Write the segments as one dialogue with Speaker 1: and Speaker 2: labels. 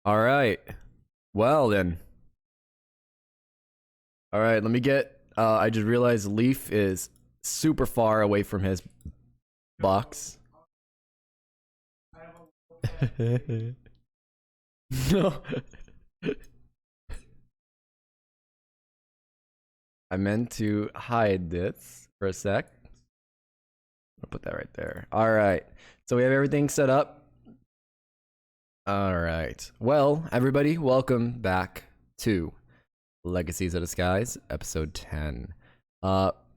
Speaker 1: All right. Well then. All right. Let me get. I just realized Leaf is super far away from his box. No. I meant to hide this for a sec. I'll put that right there. All right. So we have everything set up. All right. Well, everybody, welcome back to Legacies of the Skies, episode 10.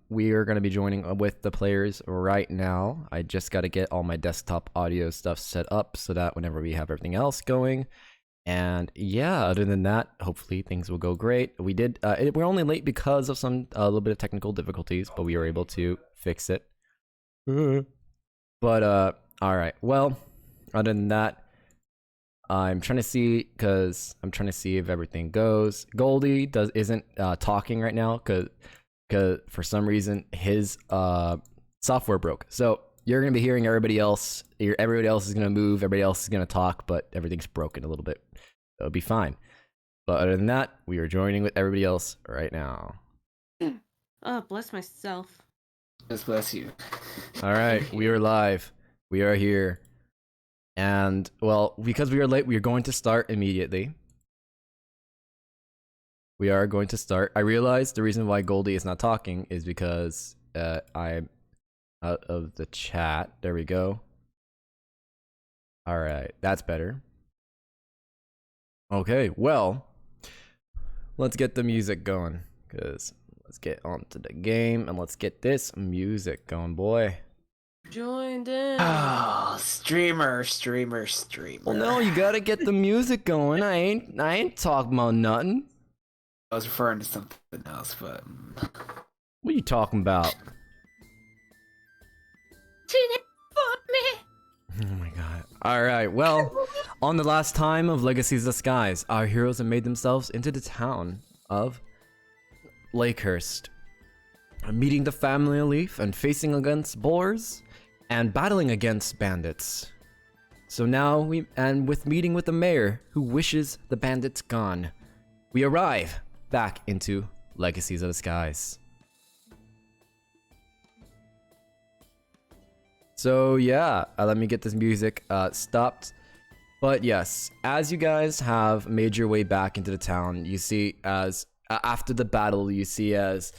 Speaker 1: We are going to be joining with the players right now. I just got to get all my desktop audio stuff set up so that whenever we have everything else going. And yeah, other than that, hopefully things will go great. We're only late because of a little bit of technical difficulties, but we were able to fix it. But all right. Well, other than that, I'm trying to see if everything goes. Goldie isn't talking right now because for some reason his software broke. So you're gonna be hearing everybody else. Everybody else is gonna move. Everybody else is gonna talk, but everything's broken a little bit. So it'll be fine. But other than that, we are joining with everybody else right now.
Speaker 2: Oh, bless myself.
Speaker 3: Just bless you.
Speaker 1: All right, we are live. We are here. And, well, because we are late, we are going to start immediately. We are going to start. I realize the reason why Goldie is not talking is because I'm out of the chat. There we go. All right, that's better. Okay, well, let's get the music going. Because let's get on to the game and let's get this music going, boy.
Speaker 2: Joined in.
Speaker 3: Oh, streamer.
Speaker 1: Well, no, you gotta get the music going. I ain't talking about nothing.
Speaker 3: I was referring to something else, but
Speaker 1: What are you talking about? Oh my god. Alright, well, on the last time of Legacies of the Skies, our heroes have made themselves into the town of Lakehurst, meeting the family of Leaf and facing against boars and battling against bandits. So now with meeting with the mayor who wishes the bandits gone, we arrive back into Legacies of the Skies. So yeah, let me get this music stopped. But yes, as you guys have made your way back into the town, you see as after the battle, you see as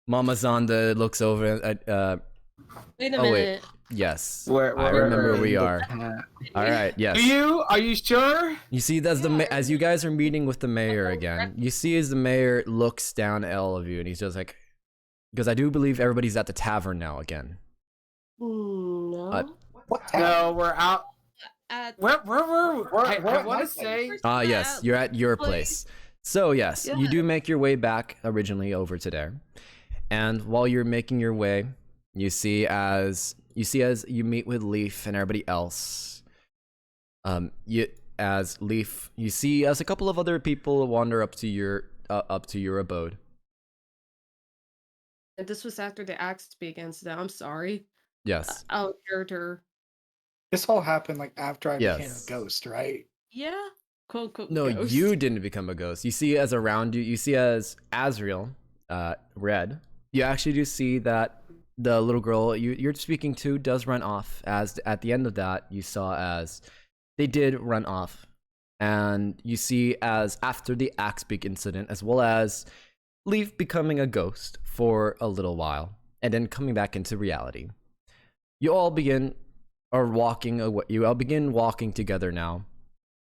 Speaker 1: Mama Zonda looks over at
Speaker 2: Wait a minute.
Speaker 1: wait, yes,
Speaker 3: where
Speaker 1: I remember
Speaker 3: in
Speaker 1: we
Speaker 3: the
Speaker 1: are. All right, yes.
Speaker 3: Are you sure?
Speaker 1: You see, as you guys are meeting with the mayor again, you see as the mayor looks down at all of you, and he's just like, because I do believe everybody's at the tavern now again.
Speaker 2: No.
Speaker 3: No, we're out.
Speaker 2: At
Speaker 3: Where I want to say.
Speaker 1: Yes, you're at your place. So yes, you do make your way back originally over to there, and while you're making your way, you see as you meet with Leaf and everybody else. You see as a couple of other people wander up to your abode.
Speaker 2: And this was after the axe began, so I'm sorry.
Speaker 1: Yes.
Speaker 2: Out of character.
Speaker 4: This all happened like after I became
Speaker 1: Yes.
Speaker 4: a ghost, right?
Speaker 2: Yeah. Quote, quote,
Speaker 1: No,
Speaker 2: ghost.
Speaker 1: you didn't become a ghost. You see as around you, you see as Azriel, Red. You actually do see that the little girl you're speaking to does run off. As at the end of that, you saw as they did run off, and you see as after the Axebeak incident, as well as Leaf becoming a ghost for a little while, and then coming back into reality. You all begin walking together now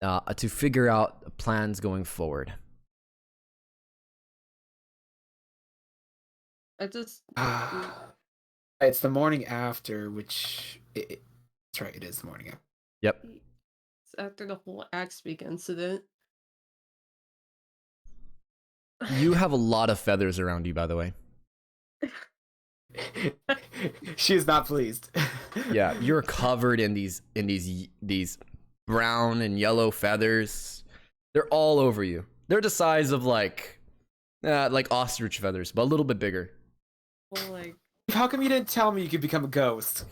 Speaker 1: to figure out plans going forward.
Speaker 2: I just.
Speaker 3: It's the morning after, which that's right. It is the morning after.
Speaker 1: Yep.
Speaker 2: It's after the whole axe incident.
Speaker 1: You have a lot of feathers around you, by the way.
Speaker 3: She is not pleased.
Speaker 1: Yeah, you're covered in these brown and yellow feathers. They're all over you. They're the size of like ostrich feathers, but a little bit bigger.
Speaker 2: Well, like,
Speaker 3: How come you didn't tell me you could become a ghost?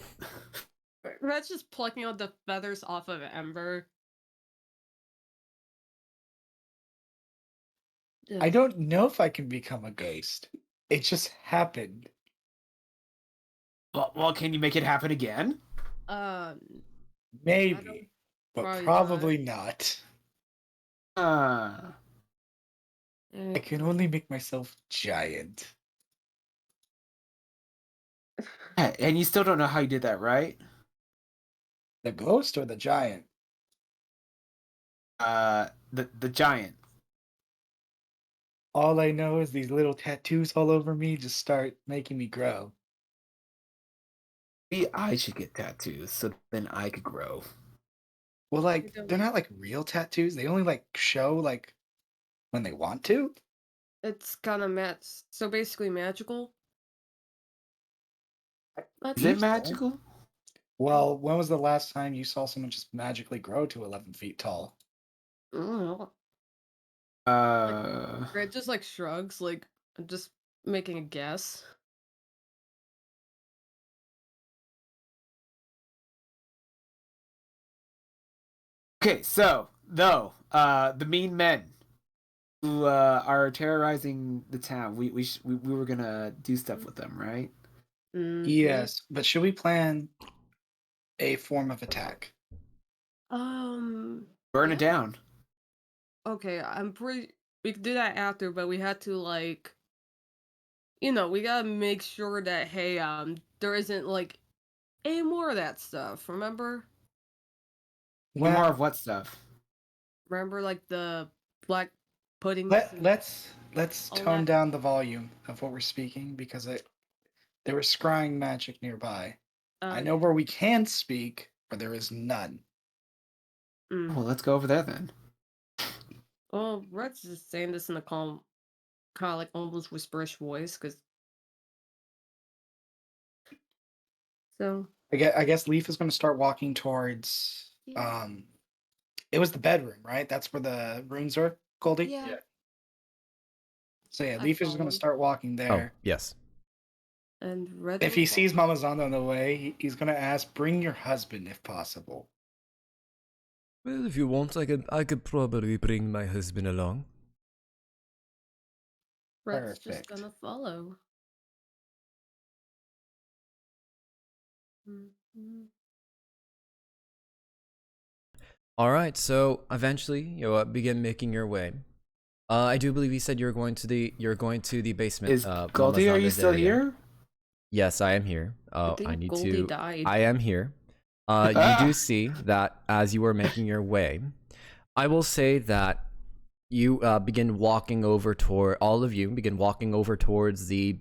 Speaker 2: that's just plucking out the feathers off of Ember.
Speaker 4: I don't know if I can become a ghost. It just happened.
Speaker 3: Well, can you make it happen again?
Speaker 2: Um,
Speaker 4: Maybe, but
Speaker 2: probably
Speaker 4: probably not.
Speaker 3: Uh,
Speaker 4: I can only make myself giant.
Speaker 3: and you still don't know how you did that, right?
Speaker 4: The ghost or the giant?
Speaker 3: The giant.
Speaker 4: All I know is these little tattoos all over me just start making me grow.
Speaker 3: Maybe I should get tattoos so then I could grow.
Speaker 4: Well, like, they're not like real tattoos. They only like show like when they want to.
Speaker 2: It's kind of so basically magical. That's
Speaker 3: Is it
Speaker 4: Think so.
Speaker 3: magical?
Speaker 4: Well, when was the last time you saw someone just magically grow to 11 feet tall?
Speaker 2: Mm,
Speaker 3: Uh,
Speaker 2: Grant just like shrugs, like I'm just making a guess.
Speaker 3: okay, so though, the mean men who are terrorizing the town, we were gonna do stuff with them, right?
Speaker 2: Mhm.
Speaker 4: Yes, but should we plan a form of attack?
Speaker 3: Burn
Speaker 2: Yeah.
Speaker 3: it down.
Speaker 2: Okay, I'm pretty. We could do that after, but we had to like, we gotta make sure that hey, there isn't like any more of that stuff. Remember?
Speaker 3: More
Speaker 4: Well,
Speaker 3: of what stuff?
Speaker 2: Remember like the black puddings?
Speaker 4: let's
Speaker 2: all
Speaker 4: tone
Speaker 2: that?
Speaker 4: down the volume of what we're speaking because there was scrying magic nearby. I know
Speaker 2: Okay.
Speaker 4: where we can speak, but there is none.
Speaker 2: Mm.
Speaker 3: Well, let's go over there then.
Speaker 2: Well, Red's just saying this in a calm, kind of like almost whisperish voice, because so
Speaker 4: I guess Leaf is going to start walking towards.
Speaker 2: yeah,
Speaker 4: It was the bedroom, right? That's where the runes are, Goldie.
Speaker 2: yeah.
Speaker 4: So yeah,
Speaker 2: I
Speaker 4: Leaf is going
Speaker 2: follow
Speaker 4: to
Speaker 2: him,
Speaker 4: start walking
Speaker 1: Oh,
Speaker 4: there.
Speaker 1: yes.
Speaker 2: and Red
Speaker 4: If
Speaker 2: will
Speaker 4: he sees
Speaker 2: follow.
Speaker 4: Mama Zondo on the way, he's going to ask, "Bring your husband if possible."
Speaker 1: Well, if you want, I could probably bring my husband along.
Speaker 2: Red's just
Speaker 4: Perfect.
Speaker 2: gonna follow. Mhm.
Speaker 1: All right, so eventually you begin making your way. I do believe you said you're going to the basement.
Speaker 3: Is
Speaker 1: Mama
Speaker 3: Goldie, are you
Speaker 1: Zonda's
Speaker 3: still
Speaker 1: area.
Speaker 3: here?
Speaker 1: Yes, I am here.
Speaker 2: I
Speaker 1: I
Speaker 2: think
Speaker 1: need
Speaker 2: Goldie
Speaker 1: to.
Speaker 2: died.
Speaker 1: I am here. You do
Speaker 3: Ah!
Speaker 1: see that as you are making your way. I will say that you begin walking over toward all of you begin walking over towards the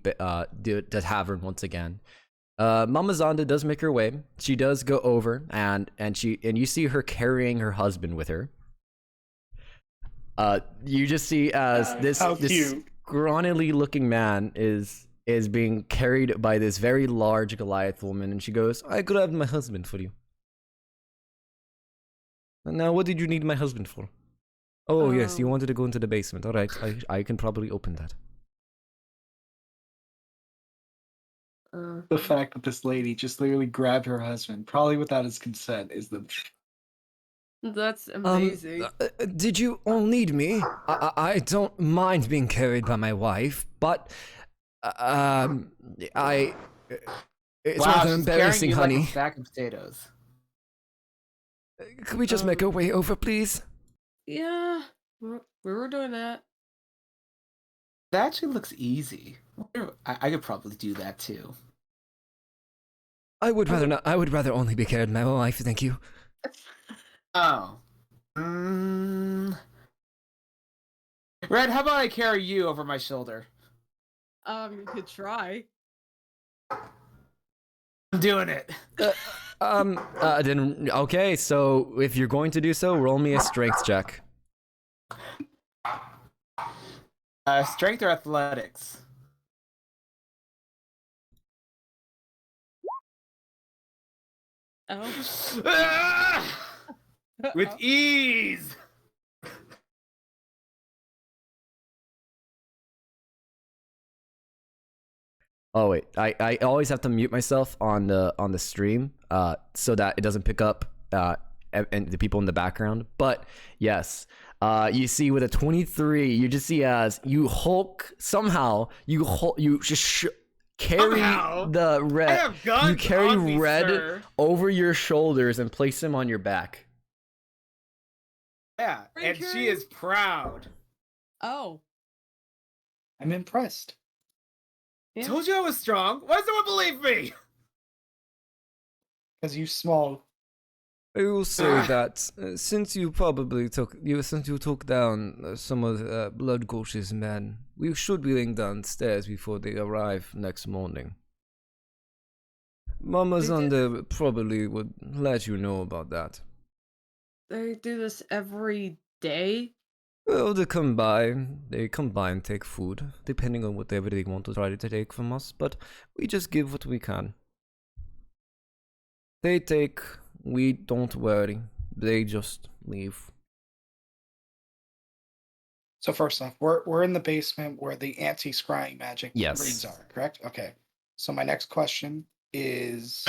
Speaker 1: tavern once again. Mama Zonda does make her way. She does go over and you see her carrying her husband with her. You just see as this
Speaker 4: How
Speaker 1: this
Speaker 4: cute.
Speaker 1: scrawnyly looking man is being carried by this very large Goliath woman, and she goes, "I grabbed my husband for you. And now, what did you need my husband for? Oh yes, you
Speaker 2: Um,
Speaker 1: wanted to go into the basement. All right, I can probably open that."
Speaker 4: The fact that this lady just literally grabbed her husband, probably without his consent, is the.
Speaker 2: That's amazing.
Speaker 1: Did you all need me? I don't mind being carried by my wife, but um, I. It's
Speaker 3: Wow,
Speaker 1: rather
Speaker 3: she's carrying
Speaker 1: embarrassing,
Speaker 3: you like a
Speaker 1: honey.
Speaker 3: sack of potatoes.
Speaker 1: Could we just make our way over, please?
Speaker 2: Yeah, we were doing that.
Speaker 3: That actually looks easy. I could probably do that too.
Speaker 1: I would rather not. I would rather only be carried by my wife. Thank you.
Speaker 3: Oh. Mm. Red, how about I carry you over my shoulder?
Speaker 2: You could try.
Speaker 3: I'm doing it.
Speaker 1: Then okay. So if you're going to do so, roll me a strength check.
Speaker 3: Strength or athletics?
Speaker 2: Oh.
Speaker 3: Ah! With ease.
Speaker 1: Oh wait, I always have to mute myself on the stream, so that it doesn't pick up and the people in the background. But yes, you see with a 23, you just see as you Hulk somehow you just carry
Speaker 3: Somehow?
Speaker 1: the
Speaker 3: I
Speaker 1: red.
Speaker 3: have guns
Speaker 1: You carry
Speaker 3: on me,
Speaker 1: red
Speaker 3: sir.
Speaker 1: over your shoulders and place him on your back.
Speaker 3: Yeah,
Speaker 2: Are you
Speaker 3: and she
Speaker 2: carrying-
Speaker 3: is proud.
Speaker 2: Oh.
Speaker 4: I'm impressed.
Speaker 2: Yeah.
Speaker 3: Told you I was strong. Why does no one believe me?
Speaker 4: Because you small.
Speaker 1: I will say
Speaker 3: Ah.
Speaker 1: that since you took down some of Blood Gulch's men, we should be laying downstairs before they arrive next morning. Mama
Speaker 2: They did-
Speaker 1: Zonda probably would let you know about that.
Speaker 2: They do this every day.
Speaker 1: Well, they come by and take food, depending on whatever they want to try to take from us, but we just give what we can. They take, we don't worry, they just leave.
Speaker 4: So first off, we're in the basement where the anti-scrying magic
Speaker 1: Yes.
Speaker 4: rings are, correct? Okay. So my next question is: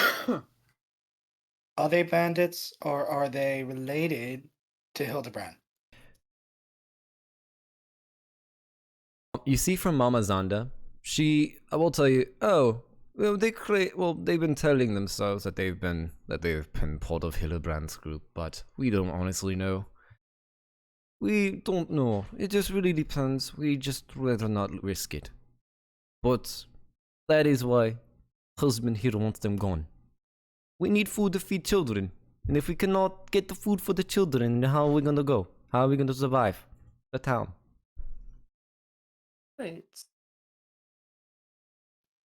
Speaker 4: are they bandits or are they related to Hildebrand?
Speaker 1: You see from Mama Zonda, I will tell you, well, they've been telling themselves that they've been part of Hildebrand's group, but we don't honestly know. We don't know. It just really depends. We just rather not risk it. But that is why husband here wants them gone. We need food to feed children. And if we cannot get the food for the children, how are we gonna go? How are we gonna survive the town?
Speaker 2: Points.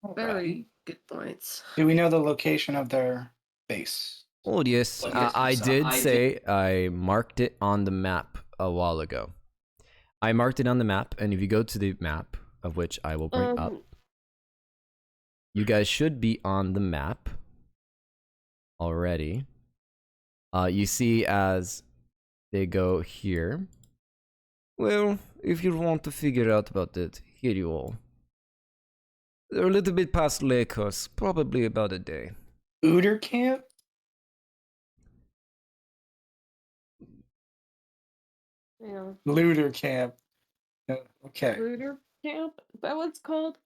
Speaker 4: Alright.
Speaker 2: Very good points.
Speaker 4: Do we know the location of their base?
Speaker 1: Oh yes, I did say I marked it on the map a while ago. I marked it on the map, and if you go to the map, of which I will bring up, you guys should be on the map already. You see as they go here. Well, if you want to figure out about it, here you all. They're a little bit past Legacies, probably about a day.
Speaker 4: Ooter camp?
Speaker 2: Yeah.
Speaker 4: Looter camp. Okay.
Speaker 2: Rooter camp? Is that what it's called?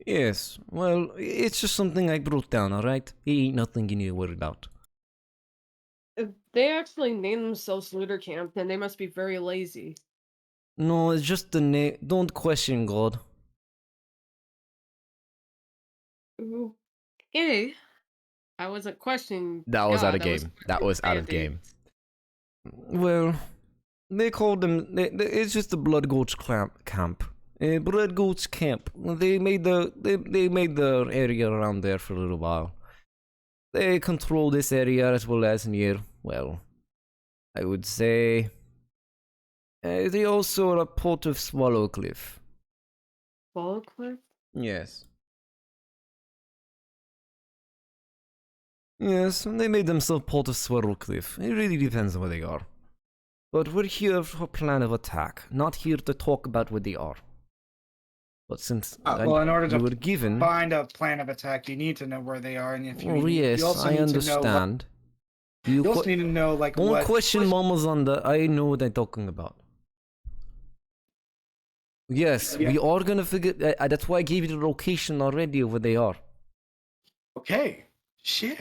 Speaker 1: Yes, well, it's just something I wrote down, alright? Ain't nothing you need to worry about.
Speaker 2: If they actually name themselves Looter Camp, then they must be very lazy.
Speaker 1: No, it's just the name. Don't question God.
Speaker 2: Okay. I wasn't questioning.
Speaker 1: That was out of
Speaker 2: God, I was
Speaker 1: game. That was out of
Speaker 2: questioning
Speaker 1: game. Well, they called them. It's just the Blood Gulch camp. Blood Gulch camp. They made the area around there for a little while. They control this area as well as near. Well, I would say. They also are a part of Swallowcliff.
Speaker 2: Swallowcliff?
Speaker 1: Yes. Yes, they made themselves part of Swallowcliff. It really depends on where they are. But we're here for a plan of attack, not here to talk about where they are. But since
Speaker 4: Well, in order
Speaker 1: you
Speaker 4: to
Speaker 1: were given...
Speaker 4: find a plan of attack, you need to know where they are, and if you,
Speaker 1: Oh, yes,
Speaker 4: you also
Speaker 1: I
Speaker 4: need
Speaker 1: understand.
Speaker 4: to know. You also need to know like
Speaker 1: Don't
Speaker 4: what.
Speaker 1: question Mama Zonda, I know what I'm talking about. Yes,
Speaker 4: Yeah.
Speaker 1: we are gonna figure... that's why I gave you the location already of where they are.
Speaker 4: Okay. Shit.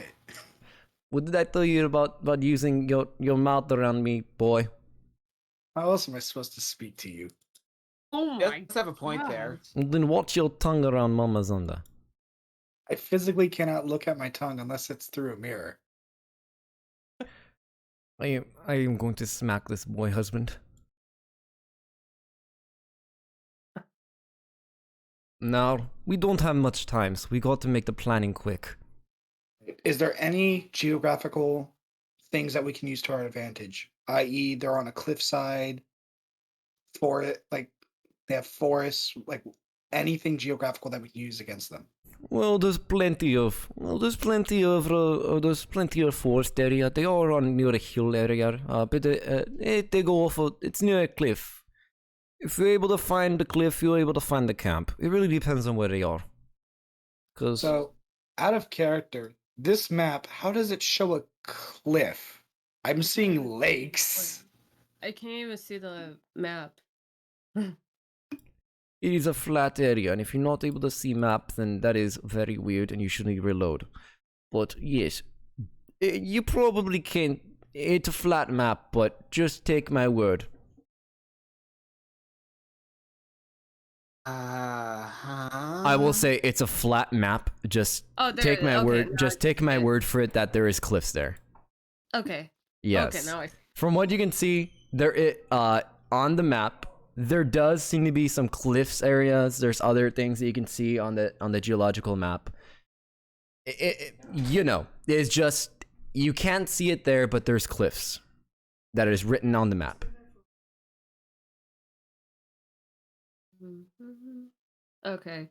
Speaker 1: What did I tell you about using your mouth around me, boy?
Speaker 4: How else am I supposed to speak to you?
Speaker 2: Oh
Speaker 3: Yeah,
Speaker 2: my
Speaker 3: let's have a point there.
Speaker 2: God.
Speaker 1: Then watch your tongue around Mama Zonda.
Speaker 4: I physically cannot look at my tongue unless it's through a mirror.
Speaker 1: I am going to smack this boy husband. Now, we don't have much time, so we got to make the planning quick.
Speaker 4: Is there any geographical things that we can use to our advantage? I.e., they're on a cliffside, forest, like they have forests, like anything geographical that we can use against them.
Speaker 1: Well, there's plenty of forest area. They are on near a hill area, but they go off. It's near a cliff. If you're able to find the cliff, you're able to find the camp. It really depends on where they are.
Speaker 4: So, out of character, this map, how does it show a cliff? I'm seeing lakes.
Speaker 2: I can't even see the map.
Speaker 1: It is a flat area, and if you're not able to see map, then that is very weird, and you shouldn't reload. But yes, you probably can. It's a flat map, but just take my word. I will say it's a flat map. Just
Speaker 2: Oh, there.
Speaker 1: take my
Speaker 2: Okay,
Speaker 1: word.
Speaker 2: now
Speaker 1: Just
Speaker 2: I
Speaker 1: take
Speaker 2: see
Speaker 1: my
Speaker 2: it.
Speaker 1: word for it that there is cliffs there.
Speaker 2: Okay.
Speaker 1: Yes.
Speaker 2: Okay, now I see.
Speaker 1: From what you can see, on the map, there does seem to be some cliffs areas. There's other things that you can see on the geological map. It's just you can't see it there, but there's cliffs that is written on the map.
Speaker 2: Okay.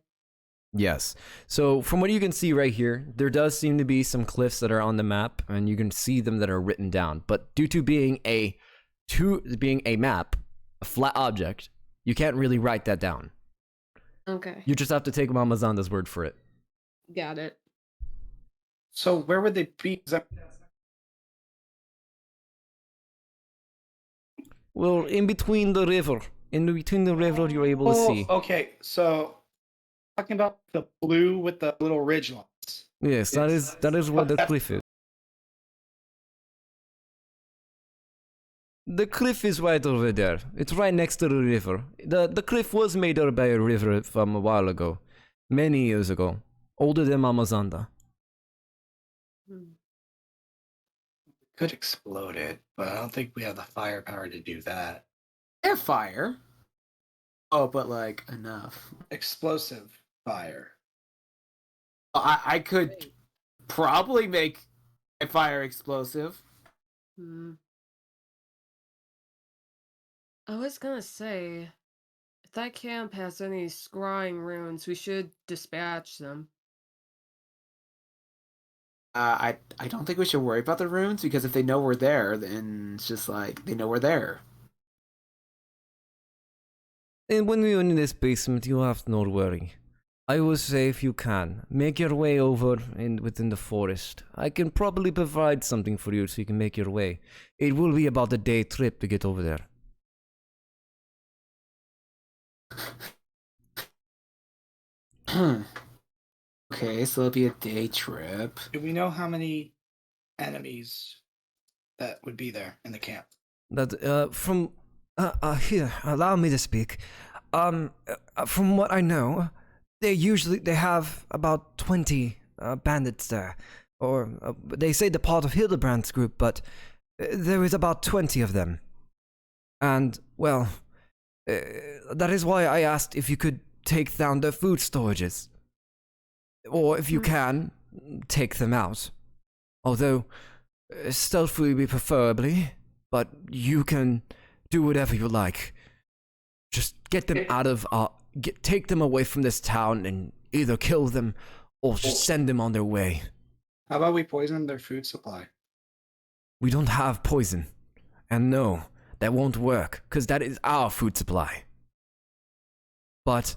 Speaker 1: Yes. So from what you can see right here, there does seem to be some cliffs that are on the map, and you can see them that are written down. But due to being a map, a flat object, you can't really write that down.
Speaker 2: Okay.
Speaker 1: You just have to take Mama Zanda's word for it.
Speaker 2: Got it.
Speaker 4: So where would they be?
Speaker 1: Well, in between the river, you're able to see.
Speaker 4: Okay. So talking about the blue with the little ridge lines.
Speaker 1: Yes, that is where the cliff is. The cliff is right over there. It's right next to the river. The cliff was made up by a river from a while ago. Many years ago. Older than Mama Zanda.
Speaker 4: Could explode it, but I don't think we have the firepower to do that.
Speaker 3: Yeah, fire. Oh, but like enough.
Speaker 4: Explosive fire.
Speaker 3: I could probably make a fire explosive.
Speaker 2: I was gonna say, if that camp has any scrying runes, we should dispatch them.
Speaker 3: I don't think we should worry about the runes because if they know we're there, then it's just like they know we're there.
Speaker 1: And when you're in this basement, you have no worry. I will say if you can, make your way over within the forest. I can probably provide something for you so you can make your way. It will be about a day trip to get over there.
Speaker 3: Okay, so it'll be a day trip.
Speaker 4: Do we know how many enemies that would be there in the camp?
Speaker 1: Here, allow me to speak. From what I know, they have about 20 bandits there, or they say the part of Hildebrand's group, but there is about 20 of them. And well, that is why I asked if you could take down their food storages, or if you can, take them out. Although stealthily preferably, but you can do whatever you like. Just get them out of take them away from this town and either kill them or just send them on their way.
Speaker 4: How about we poison their food supply?
Speaker 1: We don't have poison. And no, that won't work, because that is our food supply. But,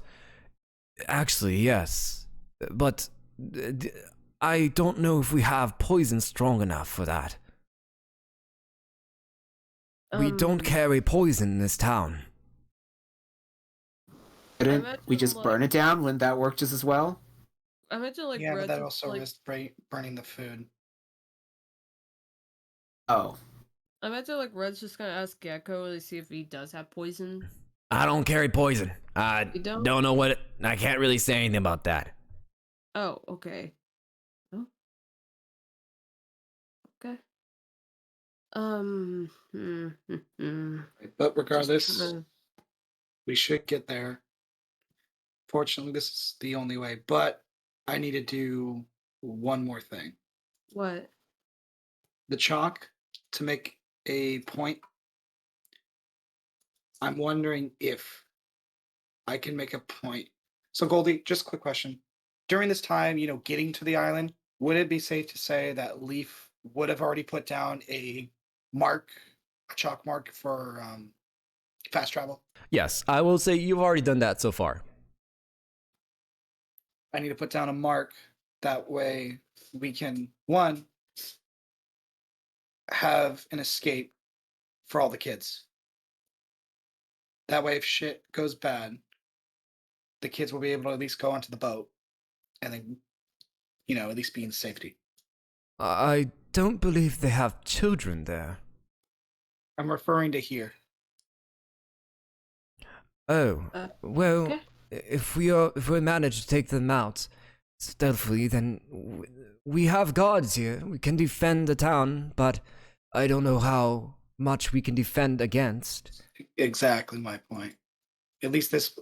Speaker 1: actually, yes. But, I don't know if we have poison strong enough for that. We don't carry poison in this town.
Speaker 3: Couldn't we just burn it down? Wouldn't that work just as well?
Speaker 2: I imagine like
Speaker 4: yeah,
Speaker 2: Red's,
Speaker 4: but that also
Speaker 2: like,
Speaker 4: risks burning the food.
Speaker 3: Oh.
Speaker 2: I imagine like Red's just gonna ask Gecko to see if he does have poison.
Speaker 1: I don't carry poison. I
Speaker 2: You don't?
Speaker 1: don't know what I can't really say anything about that.
Speaker 2: Oh, okay. Oh. Okay.
Speaker 4: But regardless, we should get there. Fortunately, this is the only way. But I need to do one more thing.
Speaker 2: What?
Speaker 4: The chalk, to make a point. I'm wondering if I can make a point. So Goldie, just a quick question. During this time, getting to the island, would it be safe to say that Leaf would have already put down a chalk mark for fast travel?
Speaker 1: Yes, I will say you've already done that so far.
Speaker 4: I need to put down a mark That way we can, one, have an escape for all the kids. That way, if shit goes bad, the kids will be able to at least go onto the boat and then, at least be in safety.
Speaker 1: I don't believe they have children there.
Speaker 4: I'm referring to here.
Speaker 1: Oh, well,
Speaker 2: okay.
Speaker 1: if we manage to take them out stealthily, then we have guards here. We can defend the town, but I don't know how much we can defend against.
Speaker 4: Exactly my point. At least this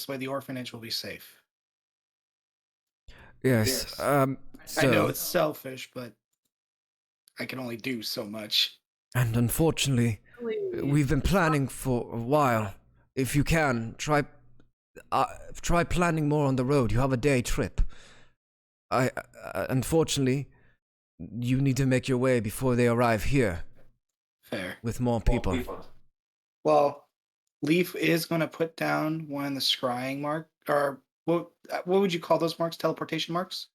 Speaker 4: way, the orphanage will be safe.
Speaker 1: Yes.
Speaker 4: Yes.
Speaker 1: So,
Speaker 4: I know it's selfish, but I can only do so much.
Speaker 1: and unfortunately, we've been planning for a while. If you can, try planning more on the road. You have a day trip. Unfortunately, you need to make your way before they arrive here
Speaker 4: Fair.
Speaker 1: with more people.
Speaker 4: Well, Leaf is going to put down one of the scrying mark, or what would you call those marks? Teleportation marks?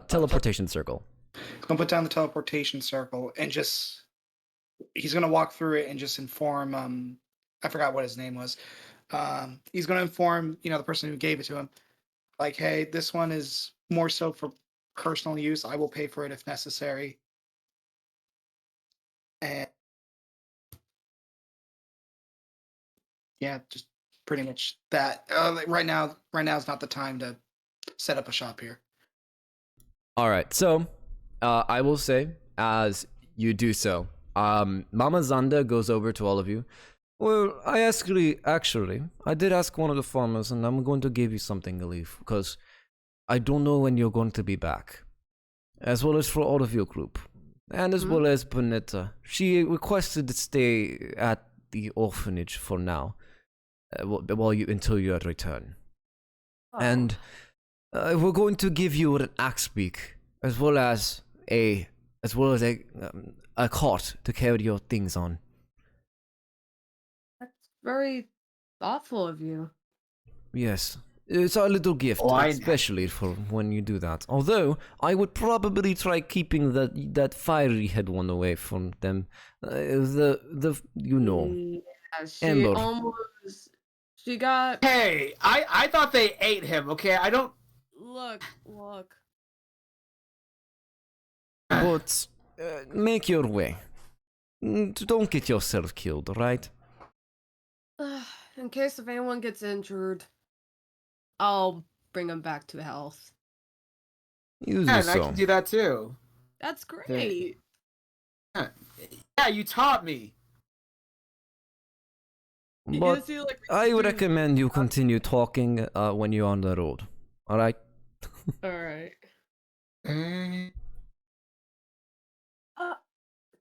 Speaker 1: Teleportation circle.
Speaker 4: He's going to put down the teleportation circle and he's going to walk through it and just inform, I forgot what his name was. He's going to inform, the person who gave it to him, like, hey, this one is more so for personal use. I will pay for it if necessary. And yeah, just pretty much that. Right now is not the time to set up a shop here.
Speaker 1: All right. So, I will say, as you do so, Mama Zanda goes over to all of you. Well, I actually, I did ask one of the farmers, and I'm going to give you something, Elif, because I don't know when you're going to be back. As well as for all of your group. And as well as Bonetta. She requested to stay at the orphanage for now, until you return.
Speaker 2: Oh.
Speaker 1: And we're going to give you an axe beak, as well as a cot to carry your things on.
Speaker 2: That's very thoughtful of you.
Speaker 1: Yes, it's a little gift, especially for when you do that. Although I would probably try keeping that fiery head one away from them. Yeah,
Speaker 2: she
Speaker 1: Amber.
Speaker 2: almost. She got.
Speaker 3: Hey, I thought they ate him. Okay, I don't.
Speaker 2: Look.
Speaker 1: But make your way. Don't get yourself killed, right?
Speaker 2: In case if anyone gets injured, I'll bring them back to health.
Speaker 1: Use
Speaker 3: Yeah,
Speaker 1: your
Speaker 3: and I
Speaker 1: soul.
Speaker 3: can do that too.
Speaker 2: That's great.
Speaker 3: Yeah, you taught me.
Speaker 2: You
Speaker 1: But
Speaker 2: can see, like,
Speaker 1: I would
Speaker 2: extreme-
Speaker 1: recommend you continue talking when you're on the road. All right.
Speaker 2: Alright.
Speaker 3: Mm.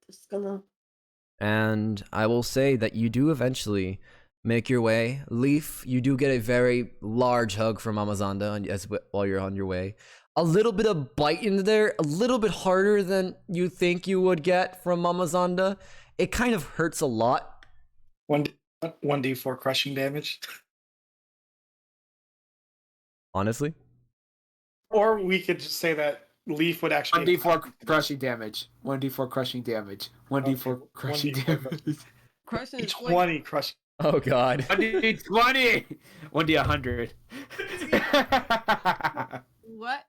Speaker 2: Just gonna.
Speaker 1: And I will say that you do eventually make your way. Leaf, you do get a very large hug from Amazonda while you're on your way. A little bit of bite in there, a little bit harder than you think you would get from Amazonda. It kind of hurts a lot.
Speaker 4: 1d4 crushing damage.
Speaker 1: Honestly.
Speaker 4: Or we could just say that Leaf would actually
Speaker 3: 1d4 crushing damage. 1d4 crushing damage. 1d4
Speaker 4: Okay,
Speaker 3: crushing
Speaker 4: 1d4
Speaker 3: damage.
Speaker 2: Crushing is
Speaker 4: 20 crushing.
Speaker 1: Oh god.
Speaker 3: 1d20. 1d100.
Speaker 2: What?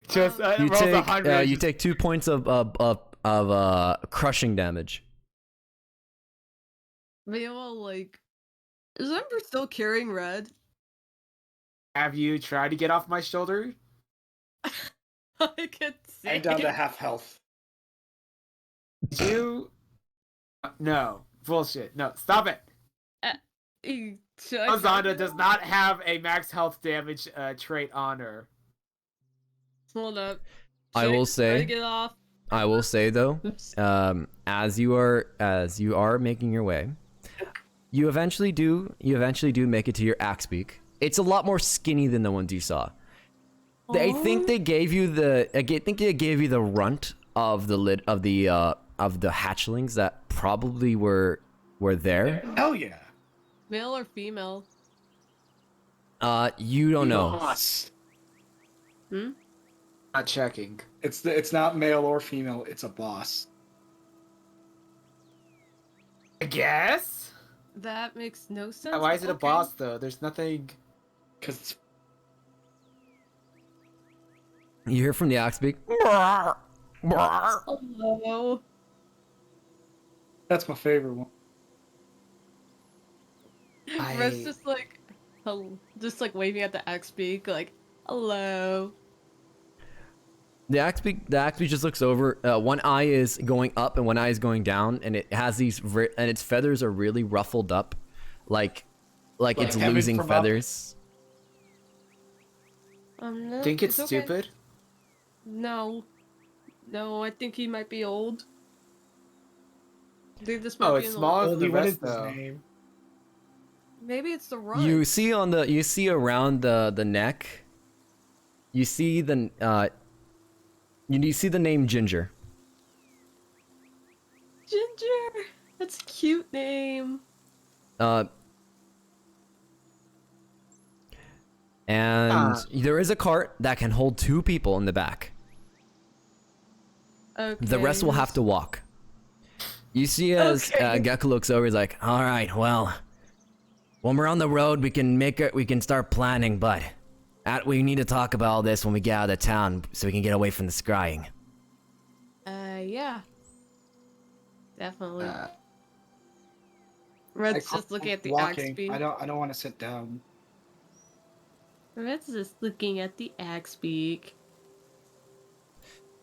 Speaker 3: Just
Speaker 1: You
Speaker 3: rolls
Speaker 1: take
Speaker 3: 100.
Speaker 1: you take 2 points of crushing damage.
Speaker 2: Meanwhile, like, is Ember still carrying red?
Speaker 3: Have you tried to get off my shoulder?
Speaker 2: I can see.
Speaker 4: I'm down to half health.
Speaker 3: Did you? No. Bullshit. No. Stop it. Azanda does not have a max health damage trait on her.
Speaker 2: Hold up.
Speaker 1: I will
Speaker 2: Try to
Speaker 1: say
Speaker 2: get off.
Speaker 1: I will say though,
Speaker 2: Oops.
Speaker 1: as you are making your way, you eventually do make it to your axe beak. It's a lot more skinny than the ones you saw. I think they gave you the runt of the lid of the hatchlings that probably were there.
Speaker 4: Hell yeah.
Speaker 2: Male or female?
Speaker 1: You don't know.
Speaker 4: Boss.
Speaker 2: Hmm?
Speaker 3: Not checking.
Speaker 4: It's not male or female. It's a boss.
Speaker 3: I guess.
Speaker 2: That makes no sense.
Speaker 3: Why
Speaker 2: but
Speaker 3: is it a
Speaker 2: okay.
Speaker 3: boss though? There's nothing.
Speaker 4: Because
Speaker 1: You hear from the axe beak.
Speaker 2: Hello.
Speaker 4: that's my favorite one.
Speaker 2: Red's just like, waving at the X beak, like, hello.
Speaker 1: The axe beak just looks over. One eye is going up and one eye is going down, and it has these and its feathers are really ruffled up, like it's
Speaker 4: hemming
Speaker 1: losing
Speaker 4: from up?
Speaker 1: feathers.
Speaker 2: No,
Speaker 3: Think it's
Speaker 2: okay.
Speaker 3: stupid?
Speaker 2: No, I think he might be old. I think this might
Speaker 3: Oh,
Speaker 2: be
Speaker 3: it's
Speaker 2: an
Speaker 3: smaller
Speaker 2: old.
Speaker 3: than the
Speaker 4: What is
Speaker 3: rest
Speaker 4: his
Speaker 3: though.
Speaker 4: name?
Speaker 2: Maybe it's the run.
Speaker 1: You see around the neck. You see the you see the name Ginger.
Speaker 2: Ginger. That's a cute name.
Speaker 1: And
Speaker 3: Ah.
Speaker 1: there is a cart that can hold 2 people in the back.
Speaker 2: Okay.
Speaker 1: The rest will have to walk. You see as
Speaker 4: Okay.
Speaker 1: Gecko looks over, he's like, "All right, well, when we're on the road, we can start planning, but we need to talk about all this when we get out of town so we can get away from the scrying."
Speaker 2: Yeah. Definitely.
Speaker 3: Uh,
Speaker 2: Red's just looking at the axe
Speaker 4: walking.
Speaker 2: beak.
Speaker 4: I don't want to sit down.
Speaker 2: Red's just looking at the axe beak.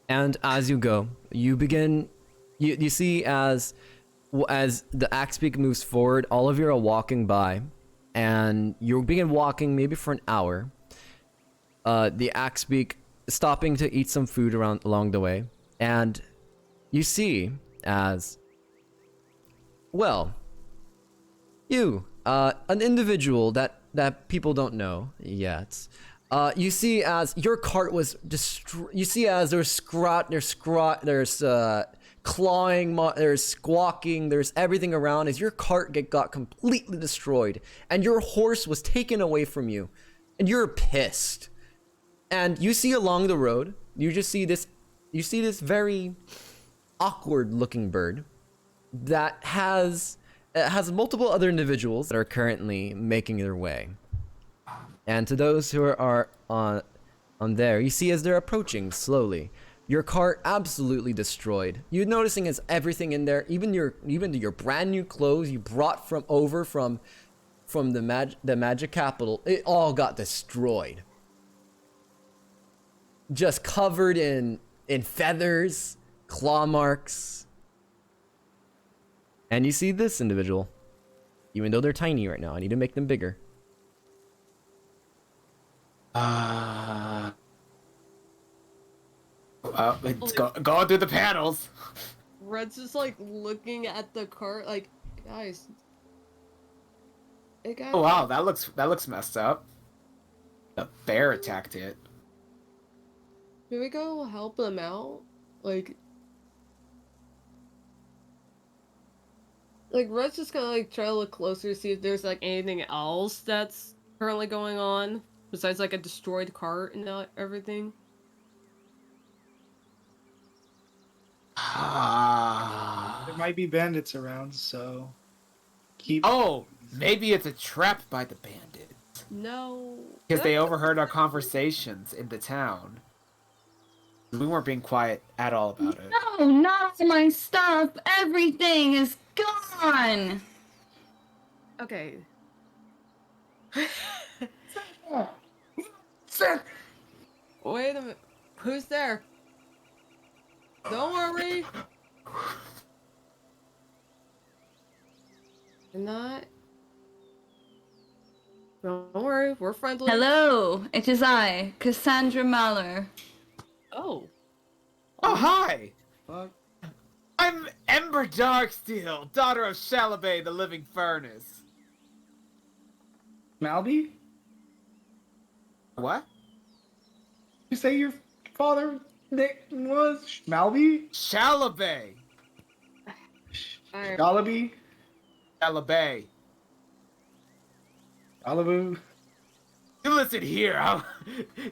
Speaker 1: And as you go, you begin. You see as the axe beak moves forward, all of you are walking by, and you begin walking maybe for an hour. The axe beak stopping to eat some food along the way, and you see as well. An individual that people don't know yet. You see as your cart was you see as there's clawing, there's squawking, there's everything around as your cart got completely destroyed and your horse was taken away from you and you're pissed. And you see along the road, you see this very awkward looking bird that has multiple other individuals that are currently making their way. And to those who are on there, you see as they're approaching slowly, your cart absolutely destroyed. You're noticing as everything in there, even your brand new clothes you brought from the magic capital, it all got destroyed. Just covered in feathers, claw marks. And you see this individual. Even though they're tiny right now, I need to make them bigger.
Speaker 3: It's going through the panels.
Speaker 2: Red's just like looking at the cart, like, guys. It got
Speaker 3: Oh wow, that looks messed up. The bear attacked it.
Speaker 2: Should we go help them out? Like Red's just gonna like try to look closer to see if there's like anything else that's currently going on besides like a destroyed cart and everything.
Speaker 4: There might be bandits around, so keep.
Speaker 3: Oh, maybe it's a trap by the bandits.
Speaker 2: No.
Speaker 3: Because they overheard our conversations in the town. We weren't being quiet at all about it.
Speaker 5: No, not all my stuff. Everything is gone.
Speaker 2: Okay. Wait a minute. Who's there? Don't worry. You're not. Don't worry, we're friendly.
Speaker 5: Hello, it is I, Cassandra Maller.
Speaker 2: Oh.
Speaker 3: Oh, hi!
Speaker 4: Fuck.
Speaker 3: I'm Ember Darksteel, daughter of Shalabay, the living furnace.
Speaker 4: Malby?
Speaker 3: What?
Speaker 4: You say your father Nick was Malby?
Speaker 3: Shalabay!
Speaker 2: Alright.
Speaker 4: Galaby?
Speaker 3: Shalabay.
Speaker 4: Galabu?
Speaker 3: You listen here.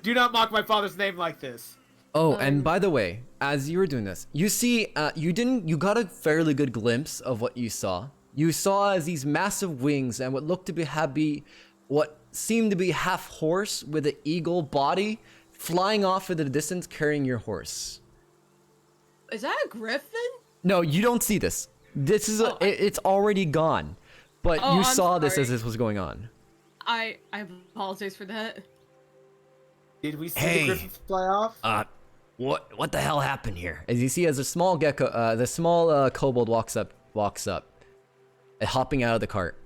Speaker 3: Do not mock my father's name like this.
Speaker 1: Oh, and
Speaker 2: Um,
Speaker 1: by the way, as you were doing this, you see, you got a fairly good glimpse of what you saw. You saw as these massive wings and what looked to what seemed to be half horse with an eagle body flying off into the distance carrying your horse.
Speaker 2: Is that a griffin?
Speaker 1: No, you don't see this. This is
Speaker 2: Oh,
Speaker 1: it's already gone. But
Speaker 2: Oh,
Speaker 1: you
Speaker 2: I'm
Speaker 1: saw this as
Speaker 2: sorry.
Speaker 1: this was going on.
Speaker 2: I apologize for that.
Speaker 3: Did we see
Speaker 1: Hey.
Speaker 3: the griffin fly off?
Speaker 1: What the hell happened here? As you see, as a small gecko, the small kobold walks up, hopping out of the cart.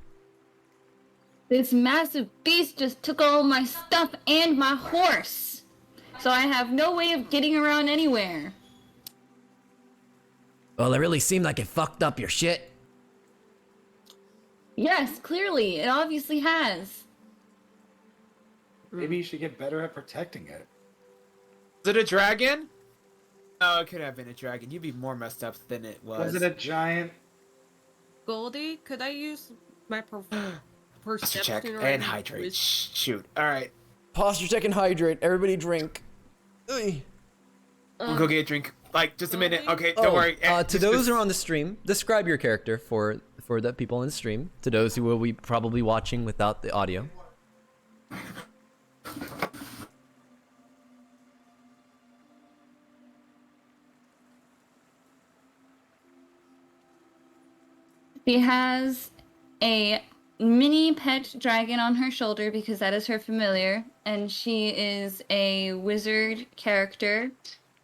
Speaker 5: This massive beast just took all my stuff and my horse. So I have no way of getting around anywhere.
Speaker 1: Well, it really seemed like it fucked up your shit.
Speaker 5: Yes, clearly. It obviously has.
Speaker 4: Maybe you should get better at protecting it.
Speaker 3: Is it a dragon? Oh, it could have been a dragon. You'd be more messed up than it was.
Speaker 4: Was it a giant?
Speaker 2: Goldie, could I use my
Speaker 3: Posture
Speaker 2: perception
Speaker 3: check
Speaker 2: or
Speaker 3: and hydrate.
Speaker 2: wis-
Speaker 3: Shoot. All right.
Speaker 1: Posture check and hydrate. Everybody drink. Ugh.
Speaker 3: We'll go get a drink. Like, just a minute.
Speaker 2: Goldie?
Speaker 3: Okay, don't worry.
Speaker 1: To those who are on the stream, describe your character for the people in the stream. To those who will be probably watching without the audio.
Speaker 5: She has a mini pet dragon on her shoulder because that is her familiar, and she is a wizard character,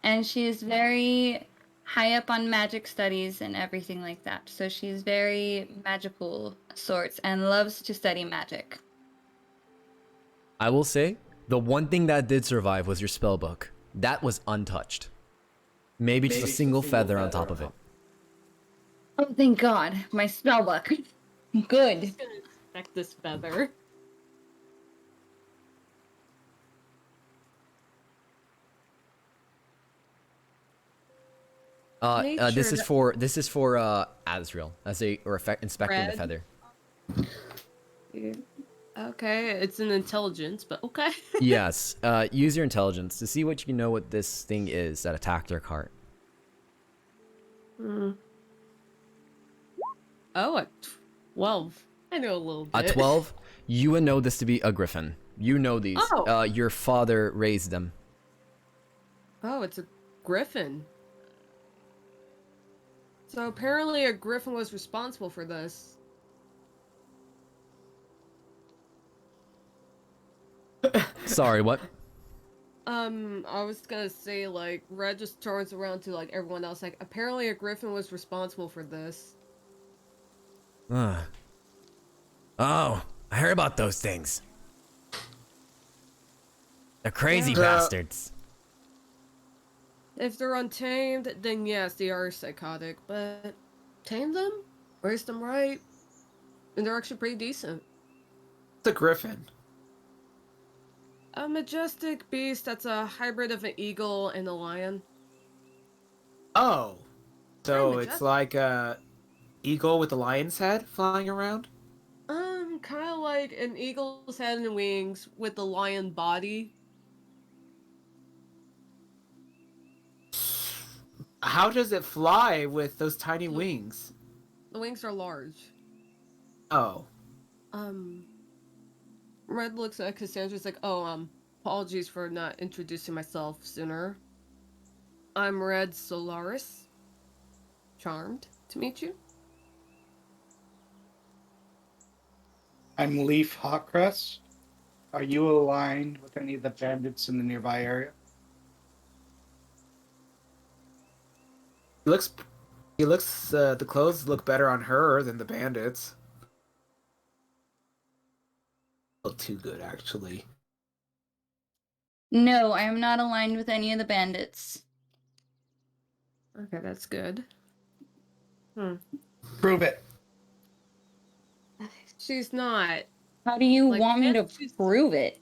Speaker 5: and she is very high up on magic studies and everything like that. So she's very magical sorts and loves to study magic.
Speaker 1: I will say, the one thing that did survive was your spell book. That was untouched. Maybe just a single feather on top of it.
Speaker 5: Oh, thank God, my spell book. Good.
Speaker 2: I'm gonna inspect this feather. Make
Speaker 1: This
Speaker 2: sure
Speaker 1: is for Azrael as inspecting the
Speaker 2: Red?
Speaker 1: feather.
Speaker 2: Okay, it's an intelligence, but okay.
Speaker 1: Yes. Use your intelligence to see what you know what this thing is that attacked their cart.
Speaker 2: Oh, at 12. I know a little bit.
Speaker 1: At 12, you would know this to be a griffin. You know these.
Speaker 2: Oh.
Speaker 1: Your father raised them.
Speaker 2: Oh, it's a griffin. So apparently a griffin was responsible for this.
Speaker 1: Sorry, what?
Speaker 2: I was gonna say, like, Red just turns around to, like, everyone else, like, apparently a griffin was responsible for this.
Speaker 1: Oh, I heard about those things. They're crazy
Speaker 2: Yeah.
Speaker 1: bastards.
Speaker 2: If they're untamed, then yes, they are psychotic, but tame them? Raise them right? And they're actually pretty decent.
Speaker 3: It's a griffin.
Speaker 2: A majestic beast that's a hybrid of an eagle and a lion.
Speaker 3: Oh. So
Speaker 2: Very
Speaker 3: it's
Speaker 2: majestic.
Speaker 3: like a eagle with a lion's head flying around?
Speaker 2: Kind of like an eagle's head and wings with the lion body.
Speaker 3: How does it fly with those tiny wings?
Speaker 2: The wings are large.
Speaker 3: Oh.
Speaker 2: Red looks at Cassandra's like, oh, apologies for not introducing myself sooner. I'm Red Solaris. Charmed to meet you.
Speaker 4: I'm Leaf Hawkcrest. Are you aligned with any of the bandits in the nearby area?
Speaker 3: He looks, the clothes look better on her than the bandits. Look too good, actually.
Speaker 5: No, I am not aligned with any of the bandits.
Speaker 2: Okay, that's good.
Speaker 4: Prove it.
Speaker 2: She's not.
Speaker 5: How do you
Speaker 2: Like,
Speaker 5: want me to
Speaker 2: can't you-
Speaker 5: prove it?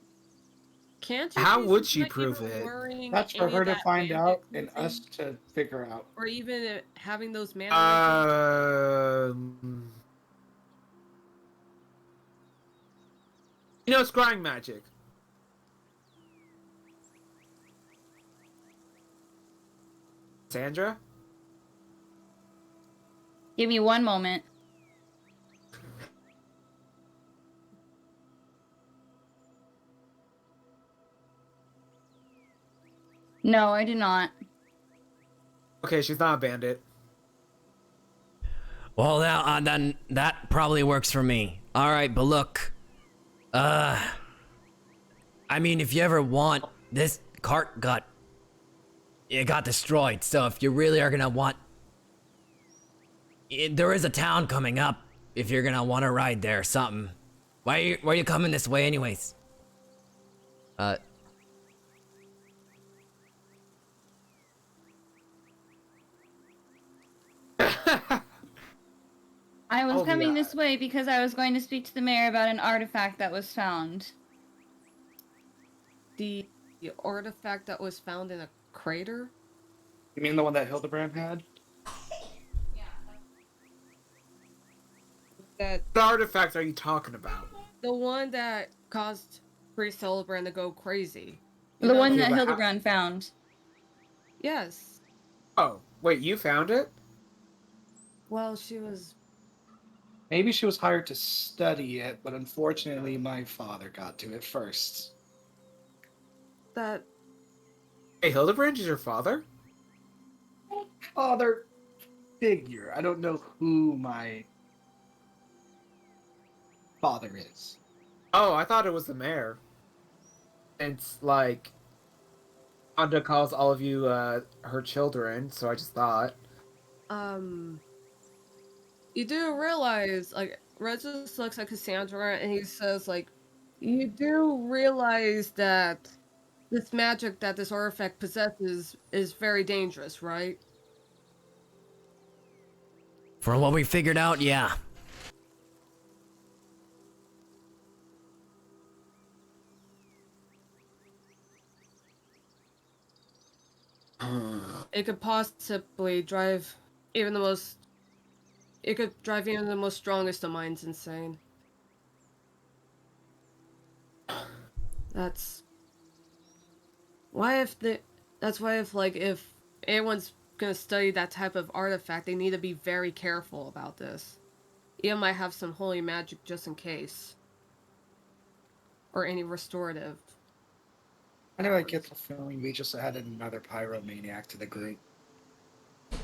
Speaker 2: Can't you?
Speaker 3: How
Speaker 2: see
Speaker 3: would
Speaker 2: she's
Speaker 3: she
Speaker 2: not
Speaker 3: prove
Speaker 2: even
Speaker 3: it?
Speaker 2: wearing
Speaker 4: That's for
Speaker 2: any
Speaker 4: her
Speaker 2: of
Speaker 4: to
Speaker 2: that
Speaker 4: find
Speaker 2: bandit
Speaker 4: out and
Speaker 2: clothing?
Speaker 4: us to figure out.
Speaker 2: Or even having those man.
Speaker 3: You know, scrying magic. Sandra?
Speaker 5: Give me one moment. No, I do not.
Speaker 3: Okay, she's not a bandit.
Speaker 1: Well, then that probably works for me. All right, but look, I mean, if you ever want, this cart got destroyed. So if you really are gonna want, there is a town coming up. If you're gonna want to ride there or something, why are you coming this way, anyways?
Speaker 5: I was
Speaker 3: Oh,
Speaker 5: coming
Speaker 3: yeah.
Speaker 5: this way because I was going to speak to the mayor about an artifact that was found.
Speaker 2: The artifact that was found in a crater?
Speaker 4: You mean the one that Hildebrand had?
Speaker 2: That
Speaker 3: What artifact are you talking about?
Speaker 2: the one that caused Priest Hillebrand to go crazy. You
Speaker 5: The
Speaker 2: know?
Speaker 5: one
Speaker 3: Okay,
Speaker 5: that
Speaker 3: but
Speaker 5: Hildebrand found.
Speaker 2: Yes.
Speaker 3: Oh, wait, you found it?
Speaker 2: Well, she was.
Speaker 4: Maybe she was hired to study it, but unfortunately my father got to it first.
Speaker 2: That.
Speaker 3: Hey, Hildebrand is your father?
Speaker 4: Father figure. I don't know who my father is.
Speaker 3: Oh, I thought it was the mayor. It's like Anda calls all of you her children, so I just thought.
Speaker 2: You do realize, like, Red just looks at Cassandra and he says, like, you do realize that this magic that this artifact possesses is very dangerous, right?
Speaker 1: From what we figured out, yeah.
Speaker 2: It could possibly drive even the most. It could drive even the most strongest of minds insane. That's why if the. That's why if anyone's gonna study that type of artifact, they need to be very careful about this. You might have some holy magic just in case, or any restorative.
Speaker 4: Anyway, I get the feeling we just added another pyromaniac to the group.